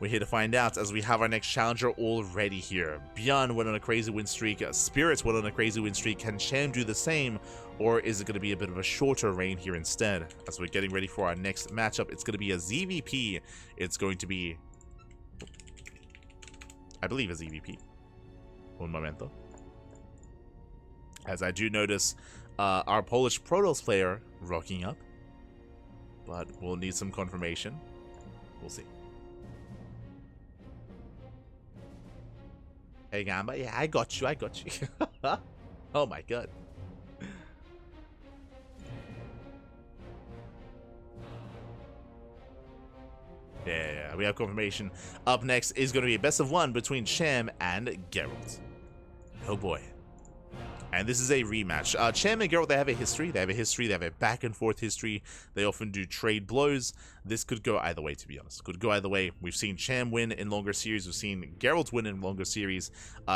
We're here to find out as we have our next challenger already here. ByuN went on a crazy win streak. Spirits went on a crazy win streak. Can Cham do the same, or is it going to be a bit of a shorter reign here instead? As we're getting ready for our next matchup, it's going to be a ZVP. It's going to be, I believe, a ZVP. Un momento. As I do notice our Polish Protoss player rocking up, but we'll need some confirmation. We'll see. Hey Gamba, yeah, I got you. Oh my god. Yeah, we have confirmation. Up next is going to be a best of 1 between Cham and Gerald. Oh boy. And this is a rematch. Cham and Gerald, they have a history. They have a back and forth history. They often do trade blows. This could go either way, to be honest. Could go either way. We've seen Cham win in longer series. We've seen Gerald win in longer series.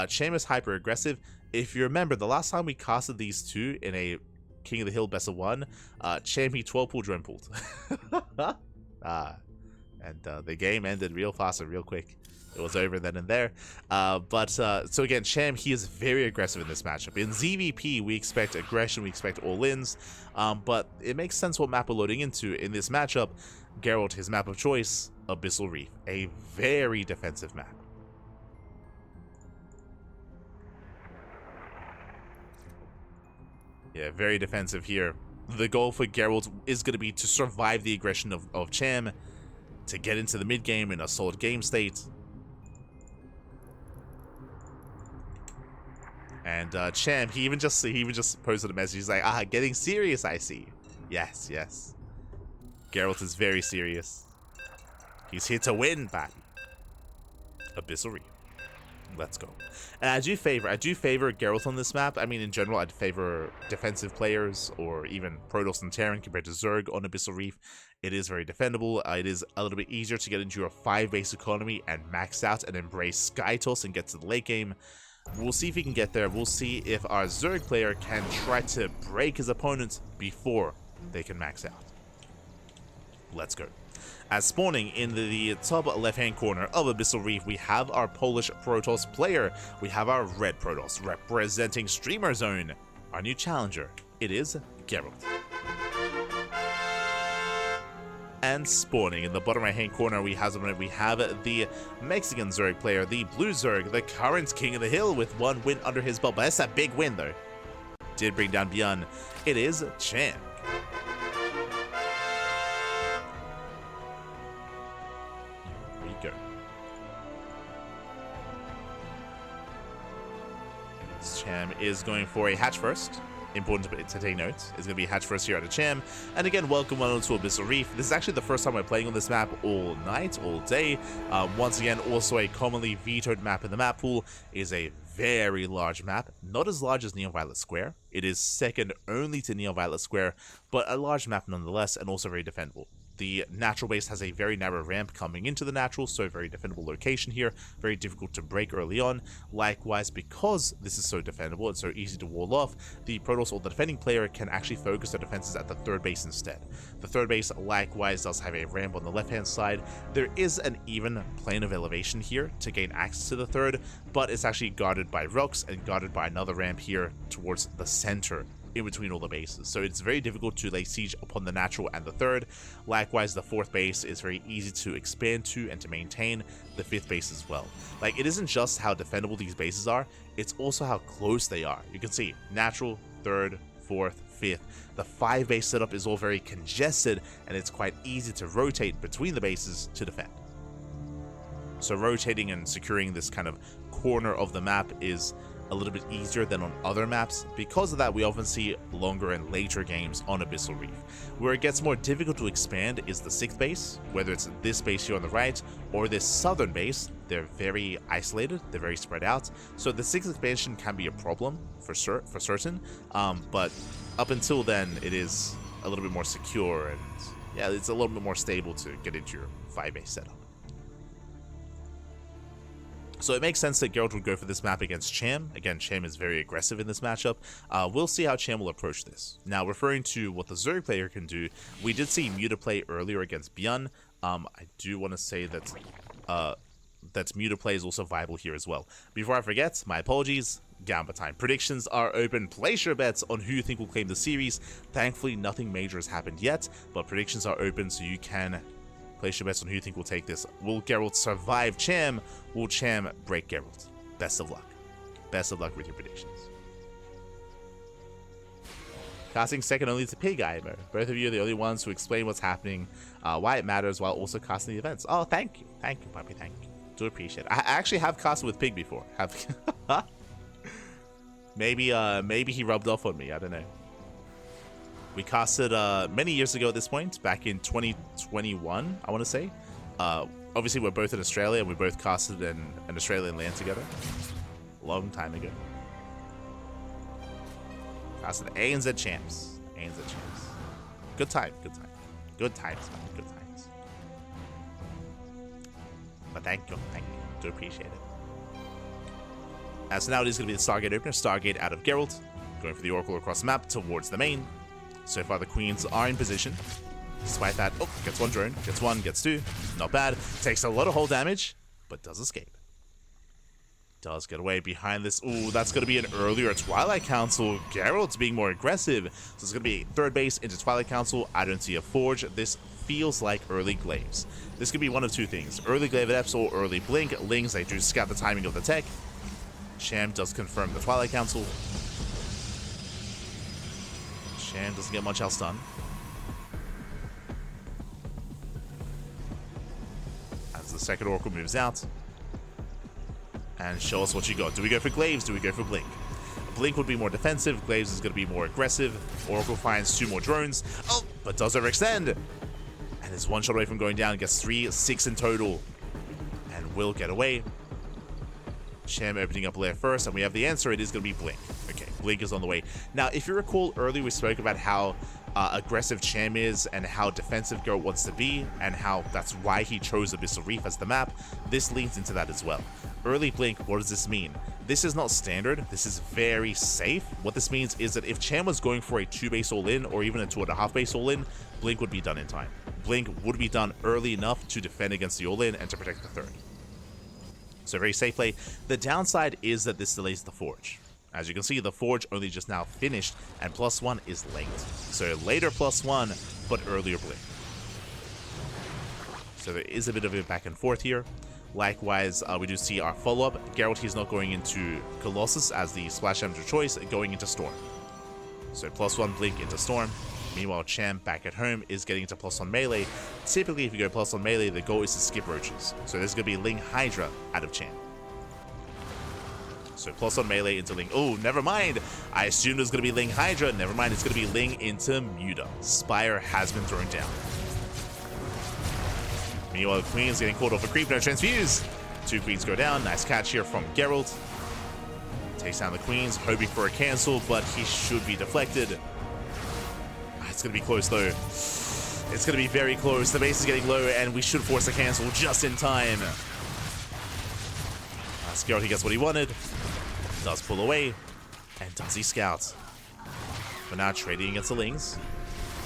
Cham is hyper aggressive. If you remember, the last time we casted these two in a King of the Hill best of 1, Cham, he 12 pulled drone pulled. And the game ended real fast and real quick. It was over then and there. So again, Cham, he is very aggressive in this matchup. In ZVP, we expect aggression, we expect all-ins, but it makes sense what map we're loading into. In this matchup, Gerald, his map of choice, Abyssal Reef, a very defensive map. Yeah, very defensive here. The goal for Gerald is going to be to survive the aggression of Cham, to get into the mid game in a solid game state. And Cham, he even just posted a message. He's like, getting serious, I see. Yes. Geralt is very serious. He's here to win, baby. Abyssal Reef. Let's go. And I do favor Geralt on this map. I mean, in general, I'd favor defensive players or even Protoss and Terran compared to Zerg on Abyssal Reef. It is very defendable. It is a little bit easier to get into your 5-base economy and max out and embrace Skytoss and get to the late game. We'll see if he can get there. We'll see if our Zerg player can try to break his opponents before they can max out. Let's go. As spawning in the top left-hand corner of Abyssal Reef, we have our Polish Protoss player. We have our red Protoss representing Streamer Zone. Our new challenger, it is Gerald. And spawning in the bottom right-hand corner, we have the Mexican Zerg player, the Blue Zerg, the current King of the Hill with 1 win under his belt. But that's a big win, though. Did bring down ByuN. It is Cham. Here we go. Cham is going for a hatch first. important to take note. It's going to be hatch first here out of Cham. And again, welcome on to Abyssal Reef. This is actually the first time we're playing on this map all night, all day. Once again, also a commonly vetoed map in the map pool. Is a very large map. Not as large as Neon Violet Square. It is second only to Neon Violet Square, but a large map nonetheless, and also very defendable. The natural base has a very narrow ramp coming into the natural, so very defendable location here, very difficult to break early on. Likewise, because this is so defendable and so easy to wall off, the Protoss or the defending player can actually focus their defenses at the third base instead. The third base likewise does have a ramp on the left hand side. There is an even plane of elevation here to gain access to the third, but it's actually guarded by rocks and guarded by another ramp here towards the center in between all the bases, so it's very difficult to lay siege upon the natural and the third. Likewise, the fourth base is very easy to expand to and to maintain, the fifth base as well. Like, it isn't just how defendable these bases are, it's also how close they are. You can see natural, third, fourth, fifth. The 5 base setup is all very congested, and it's quite easy to rotate between the bases to defend. So rotating and securing this kind of corner of the map is a little bit easier than on other maps. Because of that, we often see longer and later games on Abyssal Reef. Where it gets more difficult to expand is the 6th base, whether it's this base here on the right or this southern base. They're very isolated, they're very spread out, so the 6th expansion can be a problem for certain, but up until then it is a little bit more secure, and yeah, it's a little bit more stable to get into your 5 base setup. So it makes sense that Gerald would go for this map against Cham. Again, Cham is very aggressive in this matchup. We'll see how Cham will approach this. Now, referring to what the Zerg player can do, we did see Muta play earlier against ByuN. I do want to say that that Muta play is also viable here as well. Before I forget, my apologies. Gamba time. Predictions are open. Place your bets on who you think will claim the series. Thankfully, nothing major has happened yet, but predictions are open, so you can place your bets on who you think will take this. Will Gerald survive Cham? Will Cham break Gerald? Best of luck. Best of luck with your predictions. Casting second only to Pig Imo. Both of you are the only ones who explain what's happening, why it matters, while also casting the events. Oh, thank you. Thank you, puppy. Thank you. Do appreciate it. I actually have casted with Pig before. Maybe he rubbed off on me. I don't know. We casted many years ago at this point, back in 2021, I want to say. Obviously, we're both in Australia, and we both casted in an Australian land together. Long time ago. Casted ANZ champs. ANZ champs. Good time, good time. Good times, man. Good times. But thank you. Do appreciate it. So now it is going to be the Stargate opener. Stargate out of Gerald. Going for the Oracle across the map towards the main. So far, the Queens are in position. Despite that, oh, gets one drone, gets one, gets two. Not bad. Takes a lot of hull damage, but does escape. Does get away behind this. Ooh, that's going to be an earlier Twilight Council. Gerald's being more aggressive. So it's going to be third base into Twilight Council. I don't see a Forge. This feels like early Glaives. This could be one of two things. Early Glaive Adepts or early Blink. Lings, they do scout the timing of the tech. Cham does confirm the Twilight Council. Cham doesn't get much else done. As the second Oracle moves out. And show us what you got. Do we go for Glaives? Do we go for Blink? Blink would be more defensive. Glaives is going to be more aggressive. Oracle finds two more drones. Oh, but does overextend. And is one shot away from going down. Gets 6 in total. And will get away. Cham opening up layer first, and we have the answer. It is going to be Blink. Okay, Blink is on the way. Now, if you recall earlier, we spoke about how aggressive Cham is and how defensive Gerald wants to be, and how that's why he chose Abyssal Reef as the map. This leans into that as well. Early Blink, what does this mean? This is not standard. This is very safe. What this means is that if Cham was going for a 2-base all-in or even a 2.5 base all-in, Blink would be done in time. Blink would be done early enough to defend against the all-in and to protect the third. So very safe play. The downside is that this delays the Forge. As you can see, the Forge only just now finished, and +1 is late. So later +1, but earlier Blink. So there is a bit of a back and forth here. Likewise, we do see our follow-up. Gerald, he's not going into Colossus as the splash damage of choice, going into Storm. So +1 Blink into Storm. Meanwhile, Cham back at home is getting into +1 melee. Typically, if you go +1 melee, the goal is to skip roaches. So there's going to be Ling Hydra out of Cham. So plus 1 melee into Ling. Oh, never mind. I assumed it was going to be Ling Hydra. Never mind, it's going to be Ling into Muta. Spire has been thrown down. Meanwhile, the Queen's getting caught off a creep. No transfuse. 2 Queens go down. Nice catch here from Gerald. Takes down the Queens, hoping for a cancel, but he should be deflected. It's going to be close, though. It's going to be very close. The base is getting low, and we should force a cancel just in time. Gerald, he gets what he wanted. Does pull away. And does he scout? But now trading against the Lings.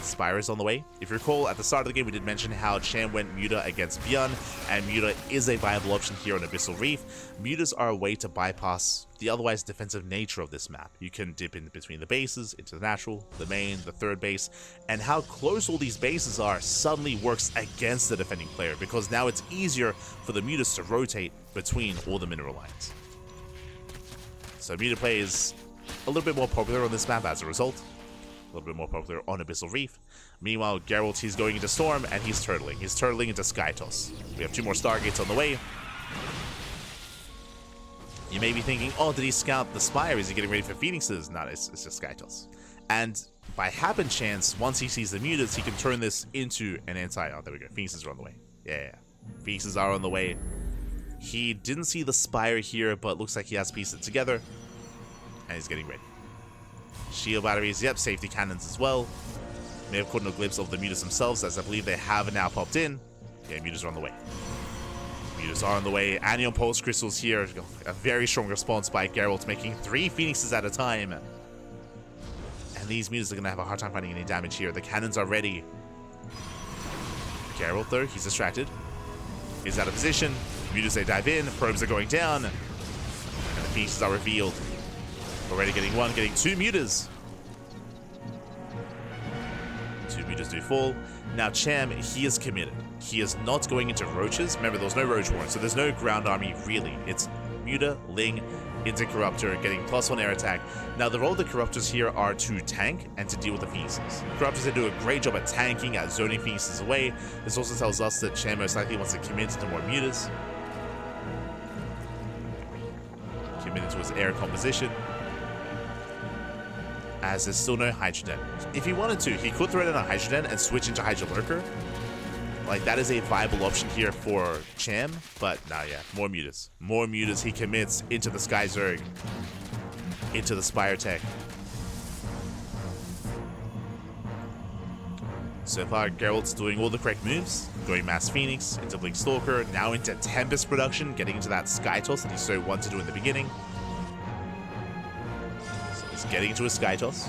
Spire is on the way. If you recall, at the start of the game, we did mention how Cham went Muta against ByuN, and Muta is a viable option here on Abyssal Reef. Mutas are a way to bypass the otherwise defensive nature of this map. You can dip in between the bases, into the natural, the main, the third base, and how close all these bases are suddenly works against the defending player, because now it's easier for the Mutas to rotate between all the mineral lines. So Muta play is a little bit more popular on this map as a result. A little bit more popular on Abyssal Reef. Meanwhile, Gerald, he's going into Storm, and he's turtling. He's turtling into Sky Toss. We have 2 more Stargates on the way. You may be thinking, oh, did he scout the Spire? Is he getting ready for Phoenixes? No, it's just Sky Toss. And by happen chance, once he sees the Mutas, he can turn this into an anti... Oh, there we go. Phoenixes are on the way. Yeah. Phoenixes are on the way. He didn't see the Spire here, but looks like he has pieced it together. And he's getting ready. Shield batteries, yep, safety cannons as well. May have caught no glimpse of the Mutas themselves, as I believe they have now popped in. Yeah, Mutas are on the way. Mutas are on the way. Anion Pulse Crystals here. A very strong response by Gerald, making 3 Phoenixes at a time. And these Mutas are going to have a hard time finding any damage here. The cannons are ready. Gerald, though, he's distracted. He's out of position. Mutas, they dive in. Probes are going down. And the Phoenixes are revealed. Already getting 1, getting 2 Mutas. 2 Mutas do fall. Now Cham, he is committed. He is not going into Roaches. Remember, there was no Roach Warren, so there's no ground army, really. It's Muta, Ling, into Corruptor, getting +1 air attack. Now, the role of the Corruptors here are to tank and to deal with the Phoenixes. Corruptors, they do a great job at tanking, at zoning Phoenixes away. This also tells us that Cham most likely wants to commit to more Mutas. Commit into his air composition. As there's still no Hydrogen. If he wanted to, he could throw in a Hydrogen and switch into Hydra Lurker. Like, that is a viable option here for Cham, but nah, yeah, more Mutas. More Mutas. He commits into the Sky Zerg, into the Spire Tech. So far, Gerald's doing all the correct moves, going Mass Phoenix, into Blink Stalker, now into Tempest production, getting into that Sky Toss that he so wanted to do in the beginning. Getting into a Sky Toss.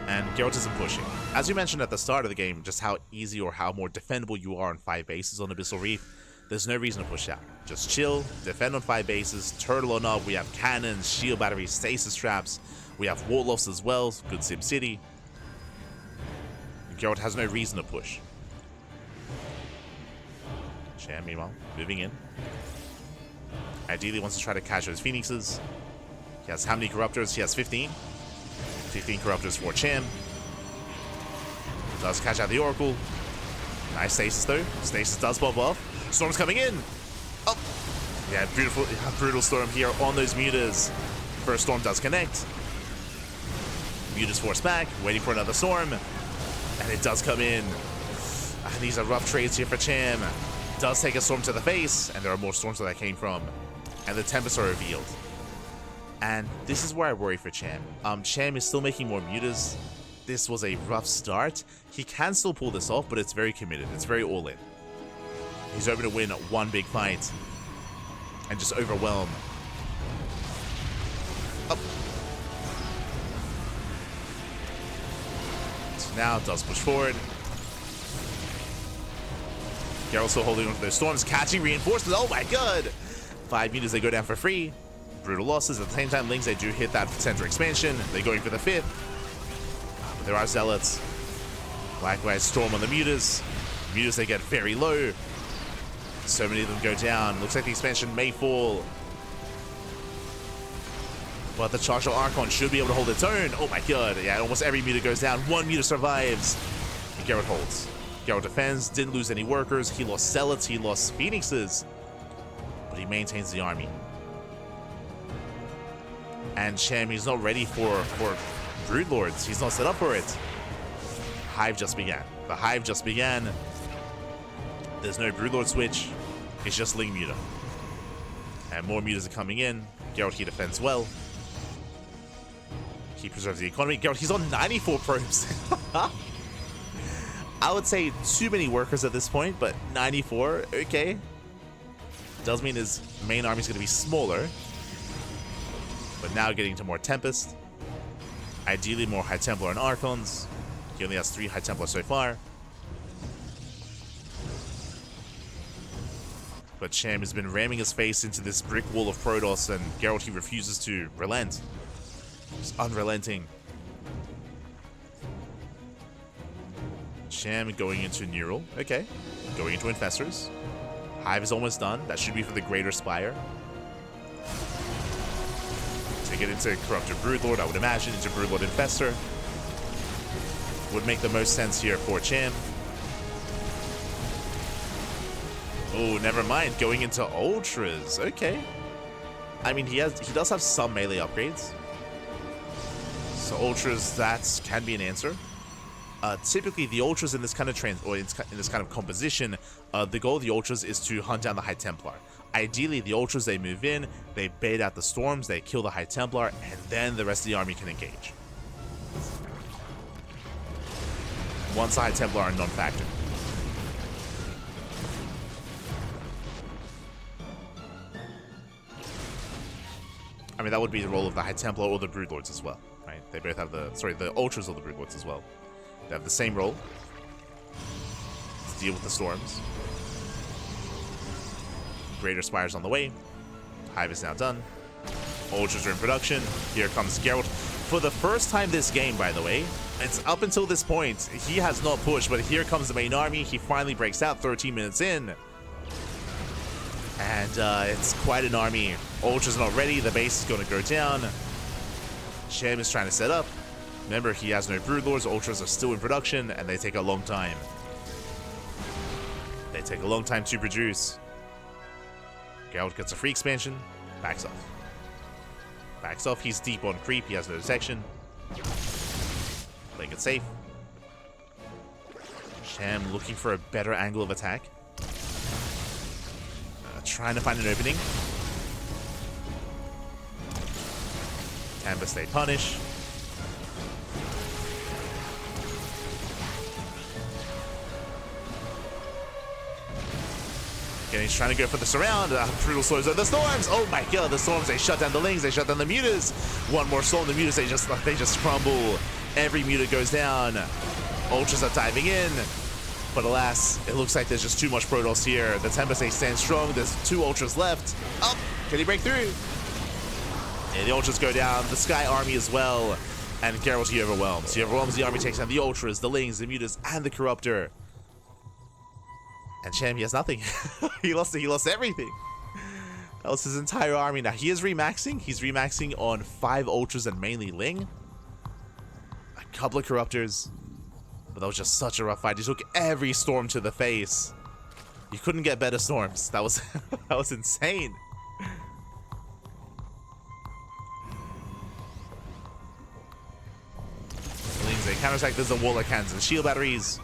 And Geralt isn't pushing. As we mentioned at the start of the game, just how easy or how more defendable you are on 5 bases on Abyssal Reef, there's no reason to push out. Just chill, defend on 5 bases, turtle on up, we have cannons, shield batteries, stasis traps, we have Warlofts as well, good Sim City. Geralt has no reason to push. Cham, meanwhile, moving in. Ideally wants to try to catch those Phoenixes. He has how many Corruptors? He has 15. 15 Corruptors for Cham. Does catch out the Oracle. Nice Stasis though. Stasis does pop off. Storm's coming in. Oh! Yeah, beautiful, brutal Storm here on those Mutas. First Storm does connect. Mutas force back, waiting for another Storm. And it does come in. These are rough trades here for Cham. Does take a Storm to the face, and there are more Storms where that came from. And the Tempests are revealed. And this is where I worry for Cham. Cham is still making more Mutas. This was a rough start. He can still pull this off, but it's very committed. It's very all-in. He's hoping to win one big fight and just overwhelm. Oh. So now does push forward. Gerald's still holding on to those Storms, catching reinforcements. Oh my god! 5 Mutas, they go down for free. Brutal losses. At the same time, Lings, they do hit that center expansion. They're going for the 5th. But there are Zealots. Likewise, Storm on the Mutas. Mutas, they get very low. So many of them go down. Looks like the expansion may fall. But the Charged Archon should be able to hold its own. Oh my god. Yeah, almost every Muta goes down. 1 Muta survives. And Gerald holds. Gerald defends, didn't lose any workers. He lost zealots, he lost phoenixes. But he maintains the army. And Cham, he's not ready for Broodlords. He's not set up for it. Hive just began. The Hive just began. There's no Broodlord switch. It's just Ling Muta. And more mutas are coming in. Gerald, he defends well. He preserves the economy. Gerald, he's on 94 probes. I would say too many workers at this point, but 94, okay. Does mean his main army is going to be smaller. But now getting to more Tempest. Ideally more High Templar and Archons. He only has 3 High Templar so far. But Cham has been ramming his face into this brick wall of Protoss, and Gerald, he refuses to relent. He's unrelenting. Cham going into Neural. Okay. Going into Infestors. Hive is almost done. That should be for the Greater Spire. To get into Corrupted Broodlord, I would imagine, into Broodlord Infestor. Would make the most sense here for Cham. Oh, never mind. Going into Ultras. Okay. I mean, he does have some melee upgrades. So Ultras, that can be an answer. Typically, the Ultras in this kind of in this kind of composition, the goal of the Ultras is to hunt down the High Templar. Ideally, the Ultras, they move in, they bait out the storms, they kill the High Templar, and then the rest of the army can engage. Once the High Templar are non-factor. I mean, that would be the role of the High Templar or the Broodlords as well, right? They both have the Ultras or the Broodlords as well. They have the same role to deal with the storms. Greater Spire's on the way. Hive is now done. Ultras are in production. Here comes Gerald. For the first time this game, by the way, it's up until this point, he has not pushed, but here comes the main army. He finally breaks out 13 minutes in. And it's quite an army. Ultra's not ready. The base is going to go down. Cham is trying to set up. Remember, he has no Broodlords. Ultras are still in production, and they take a long time. They take a long time to produce. Gerald gets a free expansion. Backs off. Backs off. He's deep on creep. He has no detection. Playing it safe. Cham looking for a better angle of attack. Trying to find an opening. Tempest, they punish. Again, he's trying to go for the surround. Brutal slows out the storms. Oh my god, the storms, they shut down the Lings, they shut down the mutas. One more storm, the mutas, they just crumble. Every muta goes down. Ultras are diving in. But alas, it looks like there's just too much Protoss here. The Tempest, they stand strong. There's 2 Ultras left. Oh, can he break through? And the Ultras go down. The Sky Army as well. And Gerald, he overwhelms. He overwhelms the army, takes down the Ultras, the Lings, the Mutas, and the Corruptor. And Cham, he has nothing. he lost everything. That was his entire army. Now, he is remaxing. He's remaxing on 5 Ultras and mainly Ling. A couple of Corruptors. But that was just such a rough fight. He took every storm to the face. You couldn't get better storms. That was that was insane. They counterattack. There's a wall of cannons and shield batteries.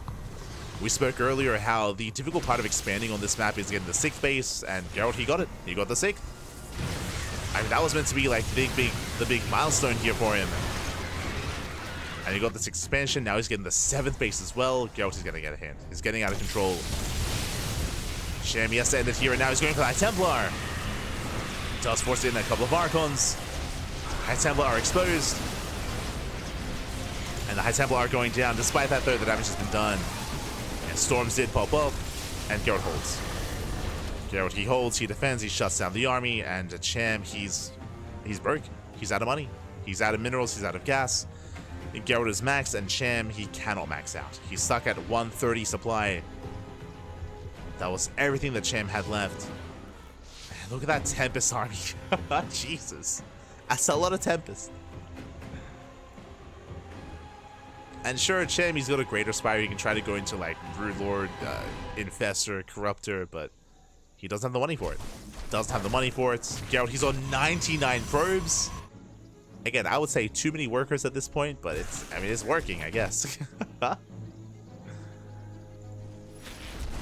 We spoke earlier how the difficult part of expanding on this map is getting the 6th base, and Gerald, he got it. He got the 6th. I mean, that was meant to be like the big milestone here for him. And he got this expansion. Now he's getting the 7th base as well. Geralt is going to get a hand. He's getting out of control. Cham, he has to end it here, and now he's going for the High Templar. Does force in a couple of Archons. High Templar are exposed. And the High Templar are going down. Despite that, though, the damage has been done. And storms did pop up. And Geralt holds. Geralt, he holds, he defends, he shuts down the army. And Cham, he's broke. He's out of money. He's out of minerals. He's out of gas. Geralt is maxed, and Cham, he cannot max out. He's stuck at 130 supply. That was everything that Cham had left. Man, look at that Tempest army. Jesus. That's a lot of Tempest. And sure, Cham, he's got a Greater Spire. He can try to go into like Brood Lord, Infestor, Corruptor, but he doesn't have the money for it. Doesn't have the money for it. Gerald, he's on 99 probes. Again, I would say too many workers at this point, but it's working, I guess.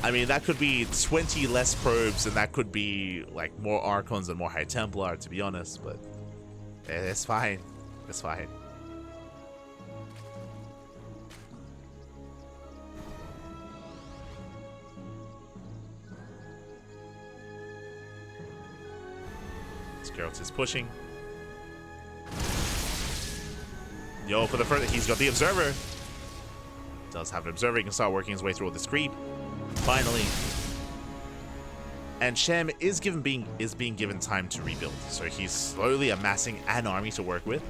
I mean, that could be 20 less probes, and that could be like more Archons and more High Templar, to be honest, but it's fine. It's fine. Gerald is pushing. Yo, for the first, he's got the Observer. Does have an Observer. He can start working his way through all this creep. Finally. And Cham is being given time to rebuild. So he's slowly amassing an army to work with.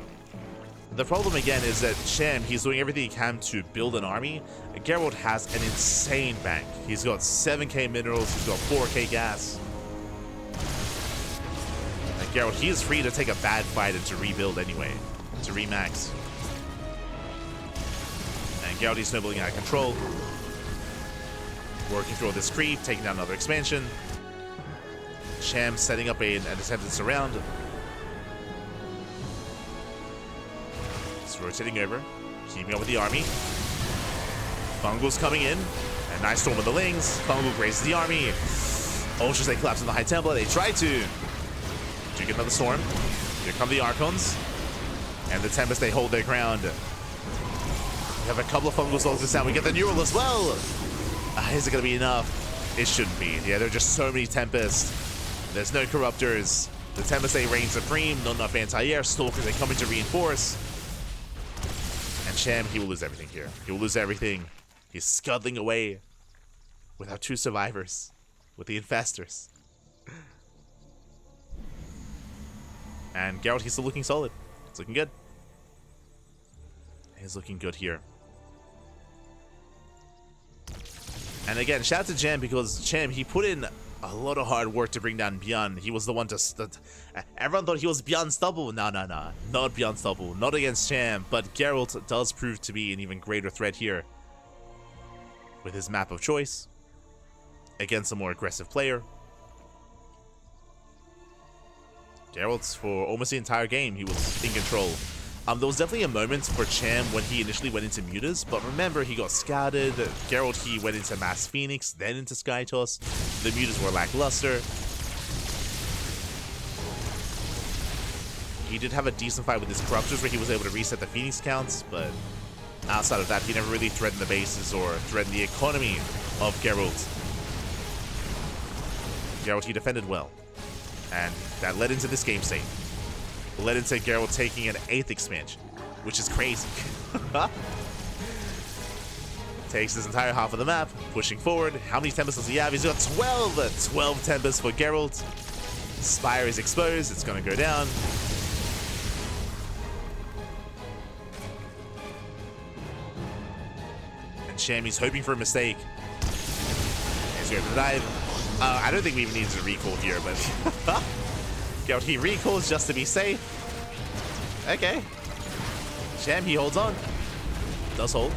The problem again is that Cham, he's doing everything he can to build an army. Gerald has an insane bank. He's got 7k minerals, he's got 4k gas. And Gerald, he is free to take a bad fight and to rebuild anyway, to remax. And Gerald, he's snowballing out of control. Working through all this creep, taking down another expansion. Cham setting up an attempted surround. He's rotating over, keeping up with the army. Fungal's coming in. A nice storm of the Lings. Fungal grazes the army. Ultras, they collapse on the High Templar. They try to get another storm. Here come the Archons. And the Tempest, they hold their ground. We have a couple of Fungal Souls this time. We get the Neural as well. Is it going to be enough? It shouldn't be. Yeah, there are just so many Tempests. There's no Corruptors. The Tempest, they reign supreme. Not enough anti-air. Stalkers, they come in to reinforce. And Cham, he will lose everything here. He will lose everything. He's scuttling away with our 2 survivors. With the Infestors. And Gerald, he's still looking solid. It's looking good. He's looking good here. And again, shout out to Cham, because Cham, he put in a lot of hard work to bring down ByuN. He was the one to... everyone thought he was ByuN-stoppable. No. Not ByuN-stoppable. Not against Cham, but Gerald does prove to be an even greater threat here. With his map of choice. Against a more aggressive player. Gerald, for almost the entire game, he was in control. There was definitely a moment for Cham when he initially went into Mutas, but remember, he got scouted. Gerald, he went into NightPhoenix, then into Skytoss. The Mutas were lackluster. He did have a decent fight with his Corruptors where he was able to reset the Phoenix counts, but outside of that, he never really threatened the bases or threatened the economy of Gerald. Gerald, he defended well, and that led into this game state. Led into Gerald taking an 8th expansion, which is crazy. Takes this entire half of the map, pushing forward. How many Tempests does he have? He's got 12! 12 Tempests for Gerald. Spire is exposed. It's going to go down. And Cham, he's hoping for a mistake. He's going for the dive. I don't think we even need to recall here, but... Gerald, he recalls just to be safe. Okay. Cham, he holds on. Does hold.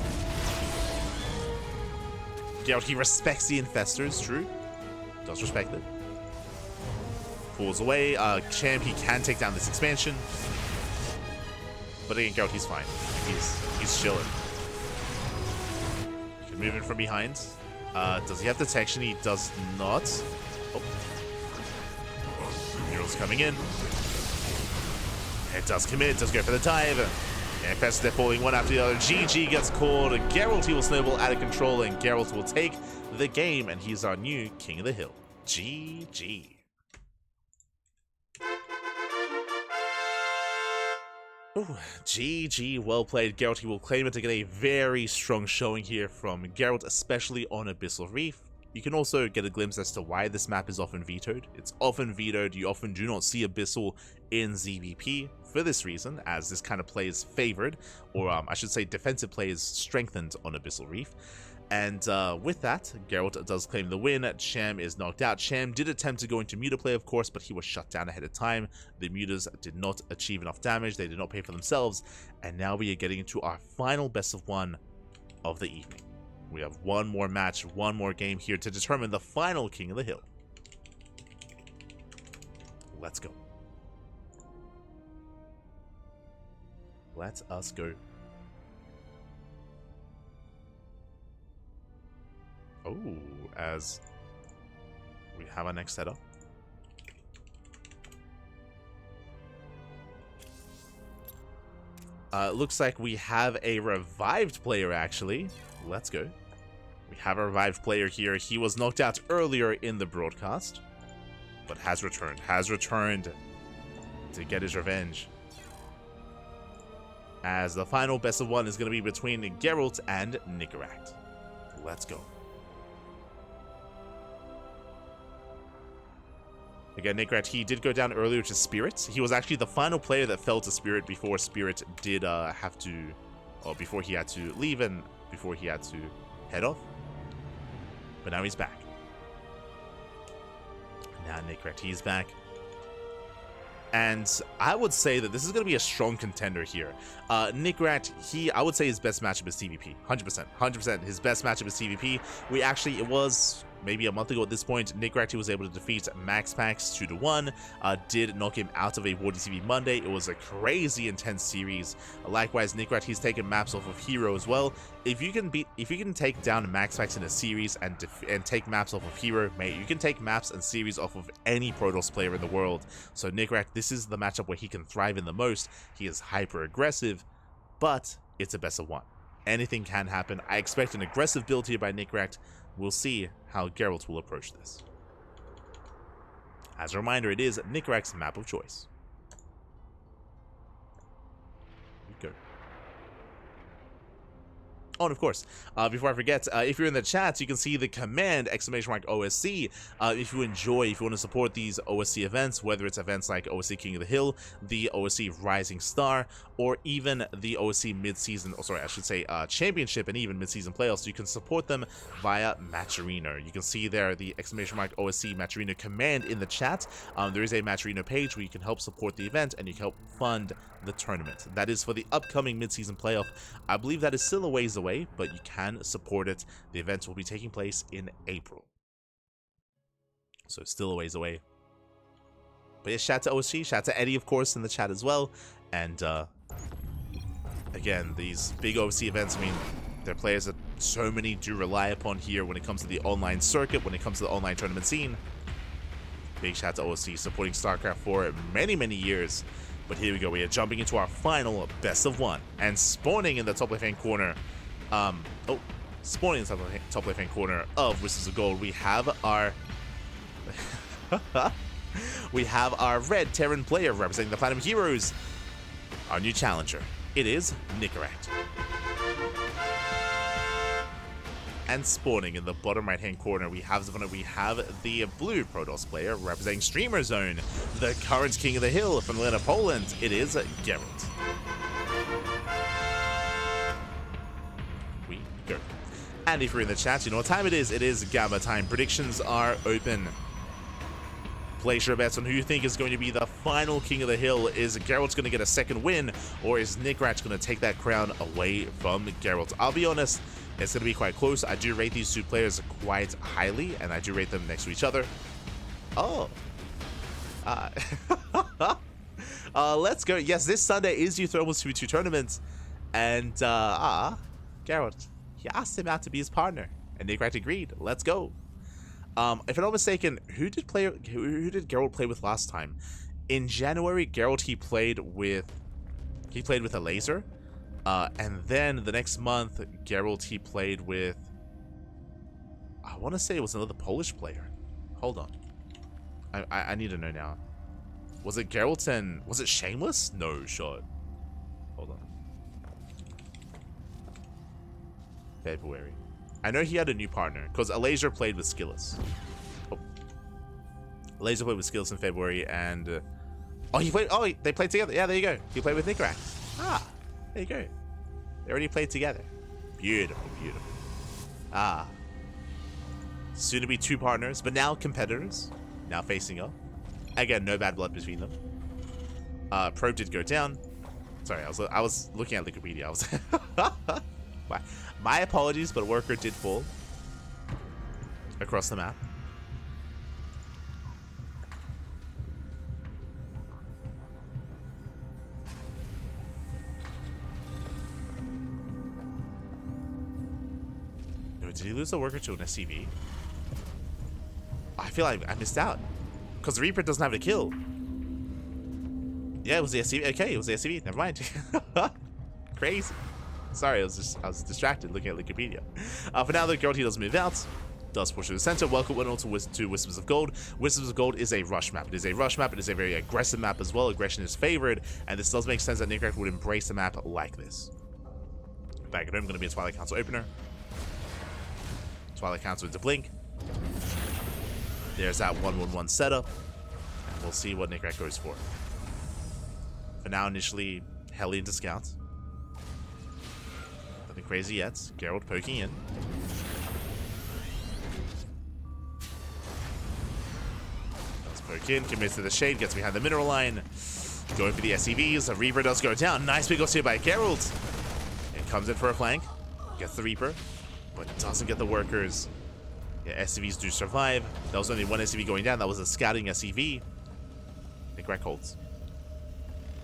Gerald, he respects the Infestors, true. Does respect it. Pulls away. Cham, he can take down this expansion. But again, Gerald, he's fine. He's chilling. He can move in from behind. Does he have detection? He does not. Oh. Mural's coming in. It does commit, does go for the dive. And Infestors, they're falling one after the other. GG gets called. Gerald, he will snowball out of control, and Gerald will take the game, and he's our new King of the Hill. GG. Ooh, GG, well played. Gerald, he will claim it to get a very strong showing here from Gerald, especially on Abyssal Reef. You can also get a glimpse as to why this map is often vetoed. It's often vetoed. You often do not see Abyssal in ZVP for this reason, as this kind of play is favored, or I should say defensive play is strengthened on Abyssal Reef. And with that, Gerald does claim the win. Cham is knocked out. Cham did attempt to go into muta play, of course, but he was shut down ahead of time. The mutas did not achieve enough damage. They did not pay for themselves. And now we are getting into our final best of one of the evening. We have one more match, one more game here to determine the final King of the Hill. Let's go. Let us go. Oh, as we have our next setup. Looks like we have a revived player, actually. Let's go. We have a revived player here. He was knocked out earlier in the broadcast, but has returned. Has returned to get his revenge. As the final best of one is going to be between Gerald and Nicoract. Let's go. Again, Nicoract, he did go down earlier to Spirit. He was actually the final player that fell to Spirit before Spirit did have to, or before he had to leave and before he had to head off. But now he's back. Now Nicoract, he's back. And I would say that this is going to be a strong contender here. Nicoract, I would say his best matchup is TVP. 100%. 100% his best matchup is TVP. It was maybe a month ago at this point, Nicoract was able to defeat MaxPax 2-1, did knock him out of a War DCV Monday. It was a crazy intense series. Likewise, Nicoract, he's taken maps off of Hero as well. If you can take down MaxPax in a series and take maps off of Hero, mate, you can take maps and series off of any Protoss player in the world. So Nicoract, this is the matchup where he can thrive in the most. He is hyper aggressive, but it's a best of one. Anything can happen. I expect an aggressive build here by Nicoract. We'll see how Gerald will approach this. As a reminder, it is Nicoract's map of choice. Go. Oh, and of course, before I forget, if you're in the chat, you can see the command !OSC. If you want to support these OSC events, whether it's events like OSC King of the Hill, the OSC Rising Star, or even the OSC mid-season, championship and even mid-season playoffs, you can support them via Matcherino. You can see there the !OSC Matcherino command in the chat. There is a Matcherino page where you can help support the event and you can help fund the tournament. That is for the upcoming mid-season playoff. I believe that is still a ways away, but you can support it. The event will be taking place in April, so still a ways away. But yeah, shout to OSC, shout to Eddie, of course, in the chat as well. And again, these big OSC events, I mean, they're players that so many do rely upon here when it comes to the online circuit, when it comes to the online tournament scene. Big shout to OSC supporting StarCraft for many, many years. But here we go, we are jumping into our final best of one. And spawning in the top left-hand corner, spawning in the top left-hand corner of Whistles of Gold, we have our... we have our red Terran player representing the Platinum Heroes. Our new challenger, it is Nicoract. And spawning in the bottom right-hand corner, we have the blue Protoss player representing Streamer Zone, the current King of the Hill from Lena, Poland. It is Gerald. We go. And if you're in the chat, you know what time it is. It is Gamma time. Predictions are open. Place your bets on who you think is going to be the final King of the Hill. Is Gerald's going to get a second win, or is Nicoract going to take that crown away from Gerald? I'll be honest, it's going to be quite close. I do rate these two players quite highly, and I do rate them next to each other. Oh. Let's go. Yes, this Sunday is Thermal's 2v2 tournament, and Gerald, he asked him out to be his partner, and Nicoract agreed. Let's go. If I'm not mistaken, who did Gerald play with last time? In January, Gerald he played with a laser, and then the next month, Gerald he played with, I want to say it was another Polish player. Hold on, I need to know now. Was it Gerald and was it Shameless? No shot. Hold on. February. I know he had a new partner, because Alazer played with Skillus. Oh. Alazer played with Skillus in February, and... they played together. Yeah, there you go. He played with Nicoract. Ah, there you go. They already played together. Beautiful, beautiful. Ah. Soon to be two partners, but now competitors. Now facing up. Again, no bad blood between them. Probe did go down. Sorry, I was looking at Wikipedia. I was my apologies, but worker did fall across the map. No, did he lose the worker to an SCV? I feel like I missed out because the Reaper doesn't have a kill. Yeah, it was the SCV. Okay, it was the SCV. Never mind. Crazy. Sorry, I was distracted looking at Wikipedia. For now, the Gerald, he does move out. Does push to the center. Welcome one to Whispers of Gold. Whispers of Gold is a rush map. It is a rush map. It is a very aggressive map as well. Aggression is favored, and this does make sense that Nicoract would embrace a map like this. Back at home, going to be a Twilight Council opener. Twilight Council into Blink. There's that 1-1-1 setup. And we'll see what Nicoract goes for. For now, initially, Hellion to scout. Nothing crazy yet. Gerald poking in. Does poke in, commits to the shade, gets behind the mineral line. Going for the SCVs. The Reaper does go down. Nice big off here by Gerald. And comes in for a flank. Gets the Reaper, but doesn't get the workers. Yeah, SCVs do survive. That was only one SCV going down. That was a scouting SCV. Nicoract holds.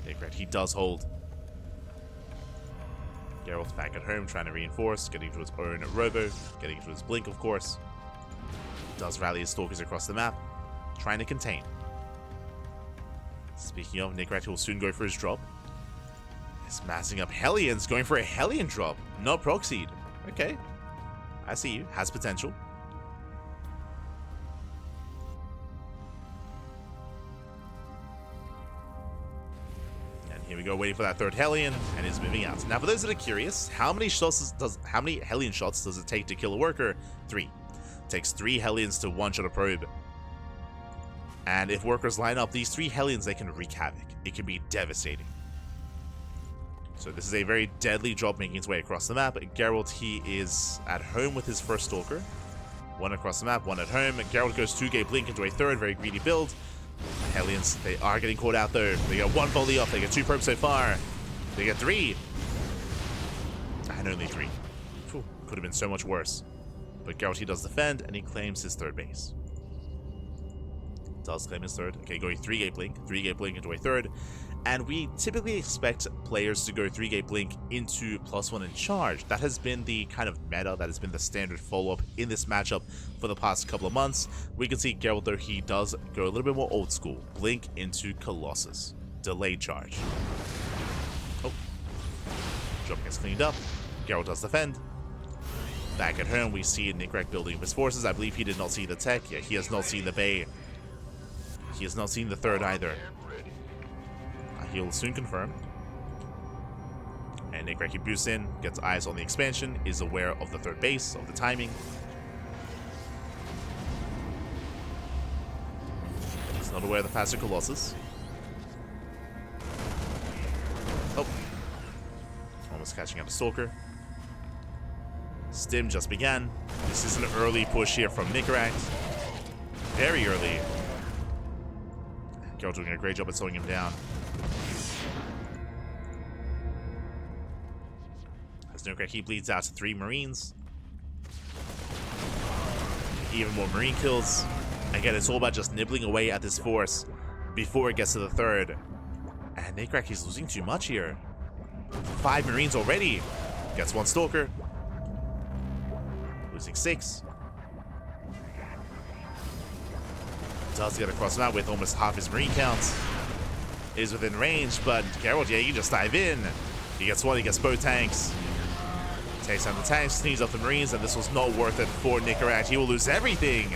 Nicoract, he does hold. Gerald's back at home, trying to reinforce, getting to his own robo, getting to his blink, of course. Does rally his stalkers across the map, trying to contain. Speaking of, Nicoract will soon go for his drop. He's massing up Hellions, going for a Hellion drop, not proxied. Okay, I see you, has potential. Here we go, waiting for that third Hellion, and is moving out. Now, for those that are curious, how many Hellion shots does it take to kill a worker? 3. It takes 3 Hellions to one-shot a probe. And if workers line up, these 3 Hellions, they can wreak havoc. It can be devastating. So this is a very deadly drop making its way across the map. Gerald, he is at home with his first stalker. 1 across the map, 1 at home. Gerald goes 2-gate blink into a third, very greedy build. Hellions, they are getting caught out though. They got 1 volley off, they get 2 probes so far. They get 3. And only 3. Could have been so much worse. But Gerald, he does defend, and he claims his third base. Does claim his third. Okay, going 3-gate blink. 3-gate blink into a third. And we typically expect players to go 3-gate blink into +1 in charge. That has been the kind of meta, that has been the standard follow-up in this matchup for the past couple of months. We can see Gerald, though, he does go a little bit more old school. Blink into Colossus. Delayed charge. Oh. Drop gets cleaned up. Gerald does defend. Back at home, we see Nicoract building his forces. I believe he did not see the tech. Yeah, he has not seen the bay. He has not seen the third either. He'll soon confirm. And Nicoract, he boosts in, gets eyes on the expansion, is aware of the third base, of the timing. He's not aware of the faster Colossus. Oh. Almost catching up a Stalker. Stim just began. This is an early push here from Nicoract. Very early. Gerald doing a great job at slowing him down. As Nicoract, he bleeds out to 3 Marines. Even more Marine kills. Again, it's all about just nibbling away at this force before it gets to the third. And Nicoract, he's losing too much here. 5 Marines already. Gets 1 Stalker. Losing 6. Does get across the map with almost half his Marine counts. Is within range, but Gerald, yeah, he can just dive in. He gets 1, he gets both tanks. Takes down the tanks, cleans up the Marines, and this was not worth it for Nicoract. He will lose everything.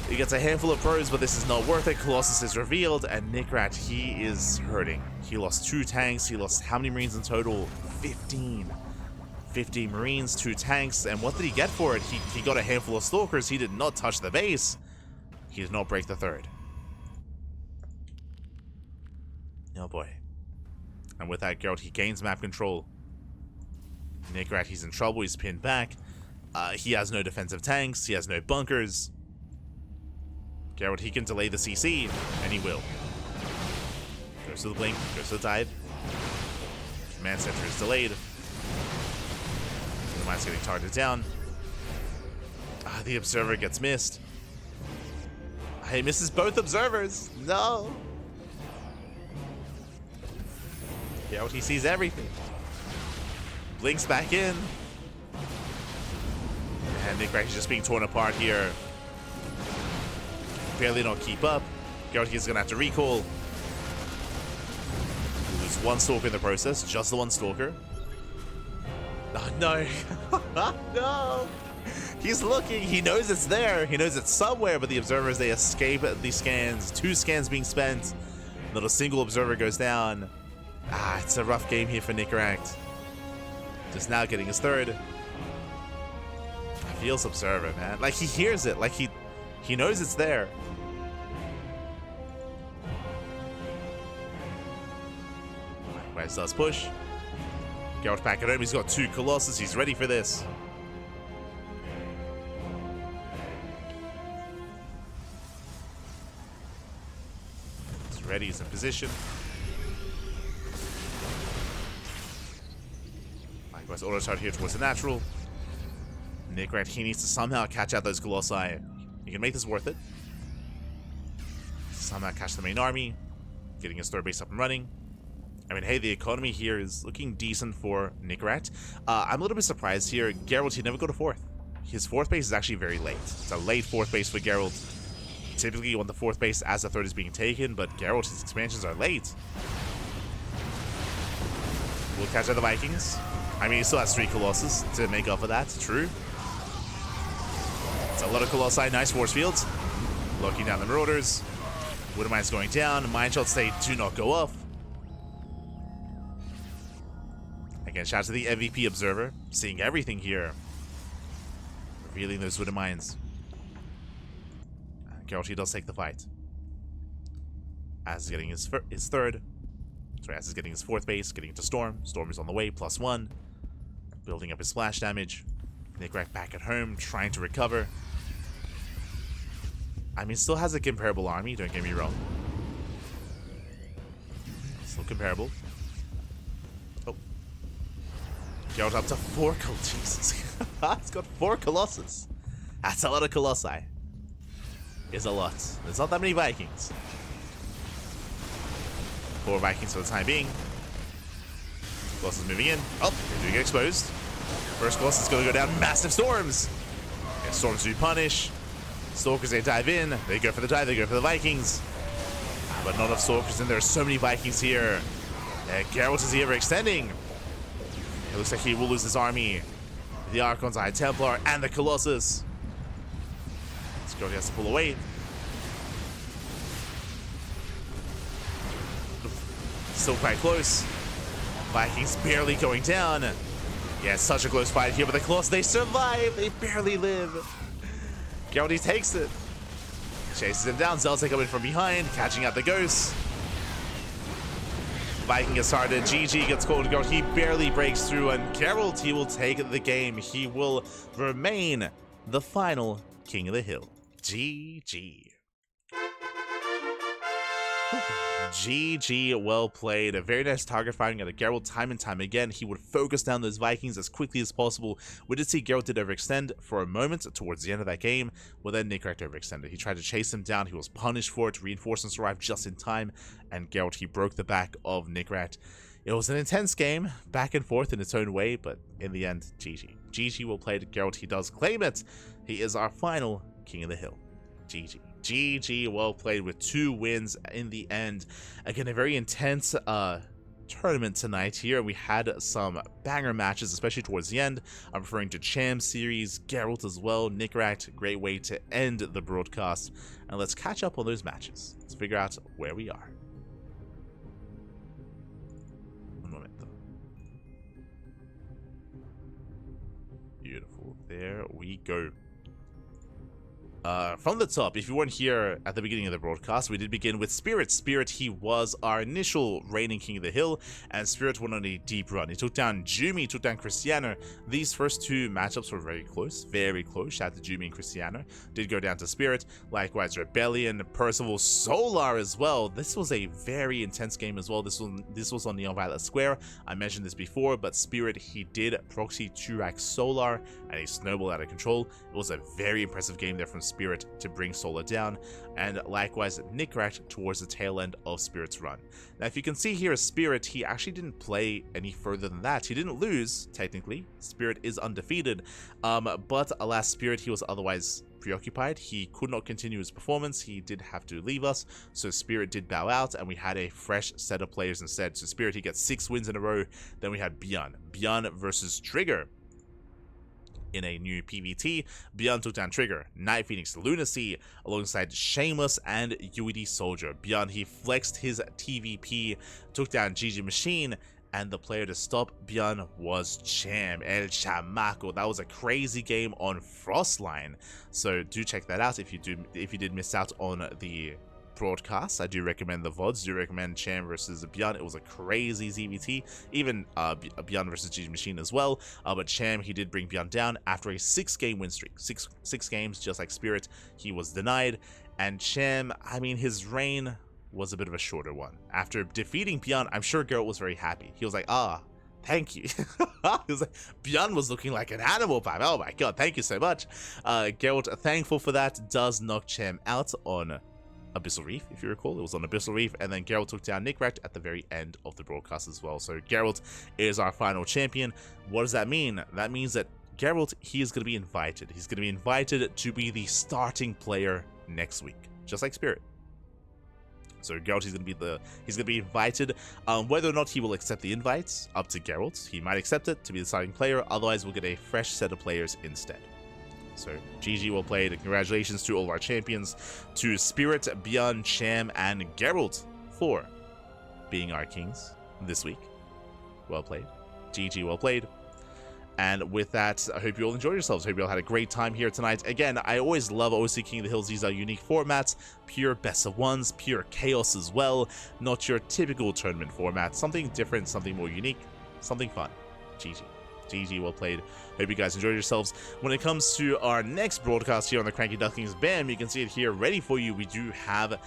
He gets a handful of probes, but this is not worth it. Colossus is revealed, and Nicoract, he is hurting. He lost 2 tanks. He lost how many Marines in total? 15. 15 Marines, 2 tanks, and what did he get for it? He got a handful of Stalkers. He did not touch the base. He did not break the third. Oh boy. And with that, Gerald, he gains map control. Nicoract, he's in trouble. He's pinned back. He has no defensive tanks. He has no bunkers. Gerald, he can delay the CC, and he will. Goes to the blink, goes to the dive. Command center is delayed. The mine's getting targeted down. The observer gets missed. He misses both observers. No. Gerald, he sees everything. Blinks back in. And Nicoract is just being torn apart here. Barely don't keep up. Gerald is going to have to recall. Lose one stalker in the process. Just the one stalker. Oh, no. No. He's looking. He knows it's there. He knows it's somewhere, but the observers, they escape the scans. 2 scans being spent. Not a single observer goes down. It's a rough game here for Nicoract. Just now getting his 3rd. Feels observer, man. Like, he hears it. Like, he knows it's there. Wes does push. Gerald back at home. He's got 2 Colossus. He's ready for this. He's ready. He's in position. Likewise, auto charge here towards the natural. Nicoract, he needs to somehow catch out those Colossi. He can make this worth it. Somehow catch the main army. Getting his 3rd base up and running. I mean, hey, the economy here is looking decent for Nicoract. I'm a little bit surprised here. Gerald, he'd never go to 4th. His 4th base is actually very late. It's a late 4th base for Gerald. Typically, you want the 4th base as the 3rd is being taken, but Gerald, his expansions are late. We'll catch out the Vikings. I mean, he still has 3 Colossus to make up for that. True. It's a lot of Colossi. Nice force fields. Looking down the Marauders. Widow Mine's going down. Mine shots, they do not go off. Again, shout out to the MVP observer. Seeing everything here. Revealing those Widow Mines. Gerald, he does take the fight. As he's getting his 3rd. Sorry, as he's getting his 4th base. Getting into Storm. Storm is on the way. +1. Building up his splash damage. Nicoract back at home. Trying to recover. I mean, still has a comparable army, don't get me wrong. Still comparable. Oh. Gerald up to 4 Jesus. It's got 4 Colossus. That's a lot of Colossi. It's a lot. There's not that many Vikings. 4 Vikings for the time being. Colossus moving in. Oh, they do get exposed. First Colossus is going to go down. Massive storms. And storms do punish. Stalkers, they dive in. They go for the dive. They go for the Vikings. But not enough Stalkers, and there are so many Vikings here. Gerald is ever extending. It looks like he will lose his army. The Archon's High Templar and the Colossus. Gerald has to pull away. Still quite close. Vikings barely going down. Yeah, it's such a close fight here, but the Colossus, they survive. They barely live. Gerald, he takes it. Chases him down. Zealots coming from behind, catching out the ghosts. Viking gets started. GG gets called. Gerald, he barely breaks through, and Gerald, he will take the game. He will remain the final King of the Hill. GG. GG, well played. A very nice target firing out of Gerald time and time again. He would focus down those Vikings as quickly as possible. We did see Gerald did overextend for a moment towards the end of that game, well then Nicoract overextended. He tried to chase him down. He was punished for it. Reinforcements arrived just in time, and Gerald, he broke the back of Nicoract. It was an intense game, back and forth in its own way, but in the end, GG. GG, well played. Gerald, he does claim it. He is our final King of the Hill. GG. GG, well played with 2 wins in the end. Again, a very intense tournament tonight here. We had some banger matches, especially towards the end. I'm referring to Cham series, Gerald as well, Nicoract. Great way to end the broadcast. And let's catch up on those matches. Let's figure out where we are. Un momento. Beautiful. There we go. From the top, if you weren't here at the beginning of the broadcast, we did begin with Spirit. Spirit, he was our initial reigning king of the hill, and Spirit went on a deep run. He took down Jumy, took down Krystianer. These first two matchups were very close, very close. Shout out to Jumy and Krystianer. Did go down to Spirit. Likewise, Rebellion, Percival, Solar as well. This was a very intense game as well. This was on Neon Violet Square. I mentioned this before, but Spirit, he did proxy 2-rack Solar, and he snowballed out of control. It was a very impressive game there from Spirit to bring Solar down, and likewise Nicoract towards the tail end of Spirit's run. Now, if you can see here, Spirit, he actually didn't play any further than that. He didn't lose, technically. Spirit is undefeated, but alas, Spirit, he was otherwise preoccupied. He could not continue his performance. He did have to leave us, so Spirit did bow out, and we had a fresh set of players instead. So Spirit, he gets 6 wins in a row. Then we had ByuN versus Trigger. In a new PvT, ByuN took down Trigger, NightPhoenix, LunaSea, alongside Shameless and UedSoldier. ByuN, he flexed his TVP, took down GgMaChine, and the player to stop ByuN was Cham, El Chamaco. That was a crazy game on Frostline, so do check that out if you did miss out on the broadcasts. I do recommend the VODs. Do recommend Cham versus ByuN. It was a crazy ZVT. Even ByuN versus GgMaChine as well. But Cham, he did bring ByuN down after a 6-game win streak. Six games, just like Spirit. He was denied. And Cham, I mean, his reign was a bit of a shorter one. After defeating ByuN, I'm sure Gerald was very happy. He was like, thank you. He was like, ByuN was looking like an animal pipe. Oh my god, thank you so much. Gerald, thankful for that, does knock Cham out on Abyssal Reef, if you recall. It was on Abyssal Reef, and then Gerald took down Nicoract at the very end of the broadcast as well. So Gerald is our final champion. What does that mean? That means that Gerald, he is going to be invited. He's going to be invited to be the starting player next week, just like Spirit. So Gerald, he's going to be invited. Whether or not he will accept the invites, up to Gerald. He might accept it to be the starting player. Otherwise, we'll get a fresh set of players instead. So GG well played, and congratulations to all of our champions, to Spirit, ByuN, Cham, and Gerald for being our kings this week. Well played. GG well played. And with that, I hope you all enjoyed yourselves. I hope you all had a great time here tonight. Again, I always love OSC King of the Hills. These are unique formats, pure best of ones, pure chaos as well. Not your typical tournament format. Something different, something more unique, something fun. GG. GG well played. Hope you guys enjoyed yourselves. When it comes to our next broadcast here on the CranKy Ducklings, bam, you can see it here ready for you. We do have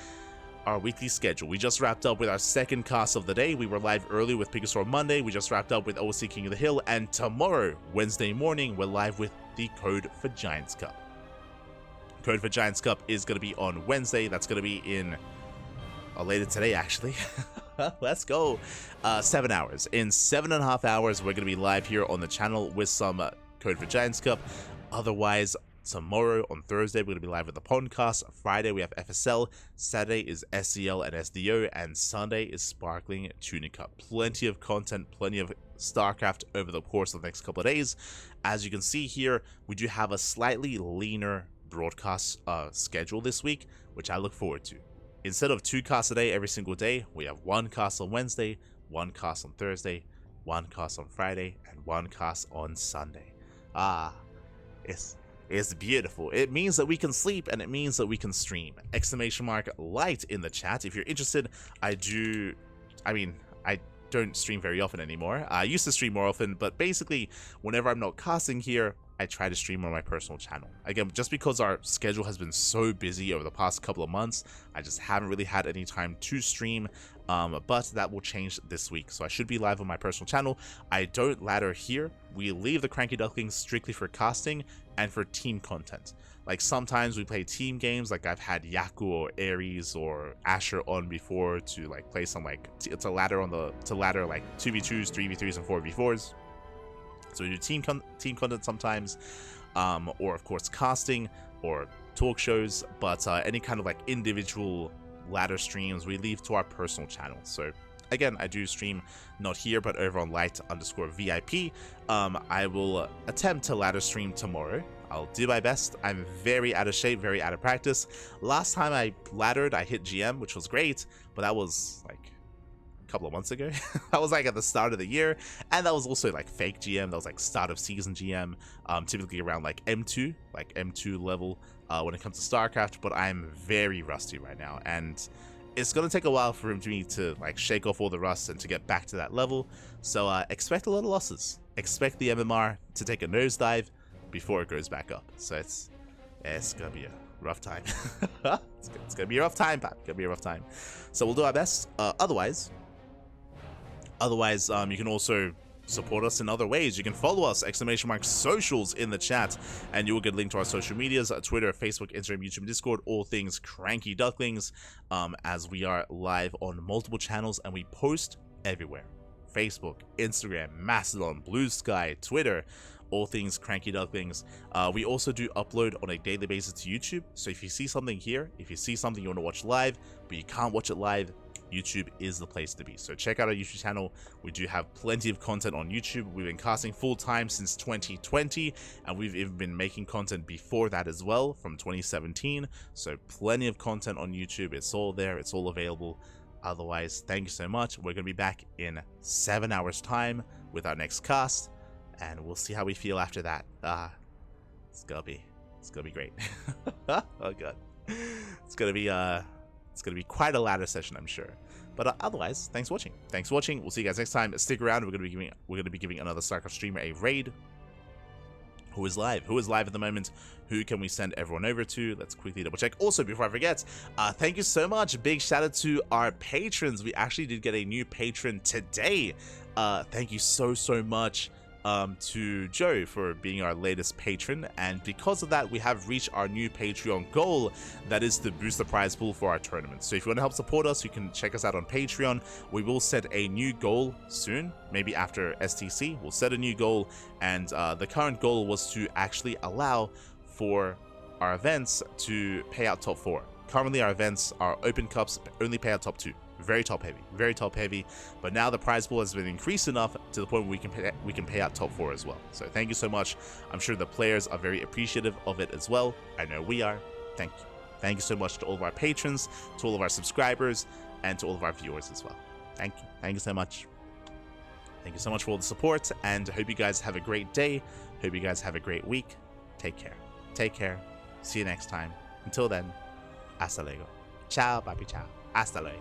our weekly schedule. We just wrapped up with our second cast of the day. We were live early with Pikasaur Monday. We just wrapped up with OSC King of the Hill, and tomorrow, Wednesday morning, we're live with the Code for Giants Cup. Code for Giants Cup is going to be on Wednesday. That's going to be in later today, actually. Let's go. 7 hours. In 7.5 hours, we're going to be live here on the channel with some Code for Giants Cup. Otherwise, tomorrow on Thursday, we're going to be live with the podcast. Friday, we have FSL. Saturday is SCL and SDO. And Sunday is Sparkling Tunica. Plenty of content, plenty of StarCraft over the course of the next couple of days. As you can see here, we do have a slightly leaner broadcast schedule this week, which I look forward to. Instead of 2 casts a day every single day, we have 1 cast on Wednesday, 1 cast on Thursday, 1 cast on Friday, and 1 cast on Sunday. It's beautiful. It means that we can sleep, and it means that we can stream. !light in the chat if you're interested. I don't stream very often anymore. I used to stream more often, but basically, whenever I'm not casting here, I try to stream on my personal channel. Again, just because our schedule has been so busy over the past couple of months, I just haven't really had any time to stream, but that will change this week. So I should be live on my personal channel. I don't ladder here. We leave the CranKy Ducklings strictly for casting and for team content. Like sometimes we play team games, like I've had Yaku or Ares or Asher on before to like play some like to ladder like 2v2s, 3v3s, and 4v4s. So we do team content sometimes, or of course casting or talk shows, but any kind of like individual ladder streams we leave to our personal channel. So again, I do stream not here but over on light_VIP. I will attempt to ladder stream tomorrow. I'll do my best. I'm very out of shape, very out of practice. Last time I laddered, I hit GM, which was great, but that was like couple of months ago. That was like at the start of the year, and that was also like fake GM. That was like start of season GM, typically around like M2 level. when it comes to StarCraft, but I'm very rusty right now, and it's gonna take a while for me to like shake off all the rust and to get back to that level. So expect a lot of losses. Expect the MMR to take a nosedive before it goes back up. So it's gonna be a rough time. it's gonna be a rough time, Pap. It's gonna be a rough time. So we'll do our best. Otherwise, you can also support us in other ways. You can follow us, !socials in the chat, and you will get a link to our social medias, Twitter, Facebook, Instagram, YouTube, Discord, all things CranKy Ducklings, as we are live on multiple channels and we post everywhere. Facebook, Instagram, Mastodon, Blue Sky, Twitter, all things CranKy Ducklings. We also do upload on a daily basis to YouTube, so if you see something here, if you see something you want to watch live, but you can't watch it live, YouTube is the place to be. So check out our YouTube channel. We do have plenty of content on YouTube. We've been casting full time since 2020, and we've even been making content before that as well, from 2017. So plenty of content on YouTube. It's all there. It's all available. Otherwise, thank you so much. We're going to be back in 7 hours time with our next cast, and we'll see how we feel after that. It's gonna be great. Oh god, it's gonna be quite a ladder session, I'm sure. But otherwise, thanks for watching. Thanks for watching. We'll see you guys next time. Stick around. We're gonna be giving another StarCraft streamer a raid. Who is live? Who is live at the moment? Who can we send everyone over to? Let's quickly double check. Also, before I forget, thank you so much. Big shout out to our patrons. We actually did get a new patron today. Thank you so much to Joe for being our latest patron, and because of that we have reached our new Patreon goal, that is to boost the prize pool for our tournament. So if you want to help support us, you can check us out on Patreon. We will set a new goal soon, maybe after STC. We'll set a new goal, and the current goal was to actually allow for our events to pay out top 4. Currently our events, our open cups, only pay out top 2. Very top heavy, but now the prize pool has been increased enough to the point where we can pay out top 4 as well. So thank you so much. I'm sure the players are very appreciative of it as well. I know we are. Thank you so much to all of our patrons, to all of our subscribers, and to all of our viewers as well. Thank you so much. Thank you so much for all the support, and I hope you guys have a great day. Hope you guys have a great week. Take care. See you next time. Until then, hasta luego. Ciao, papi, ciao. Hasta luego.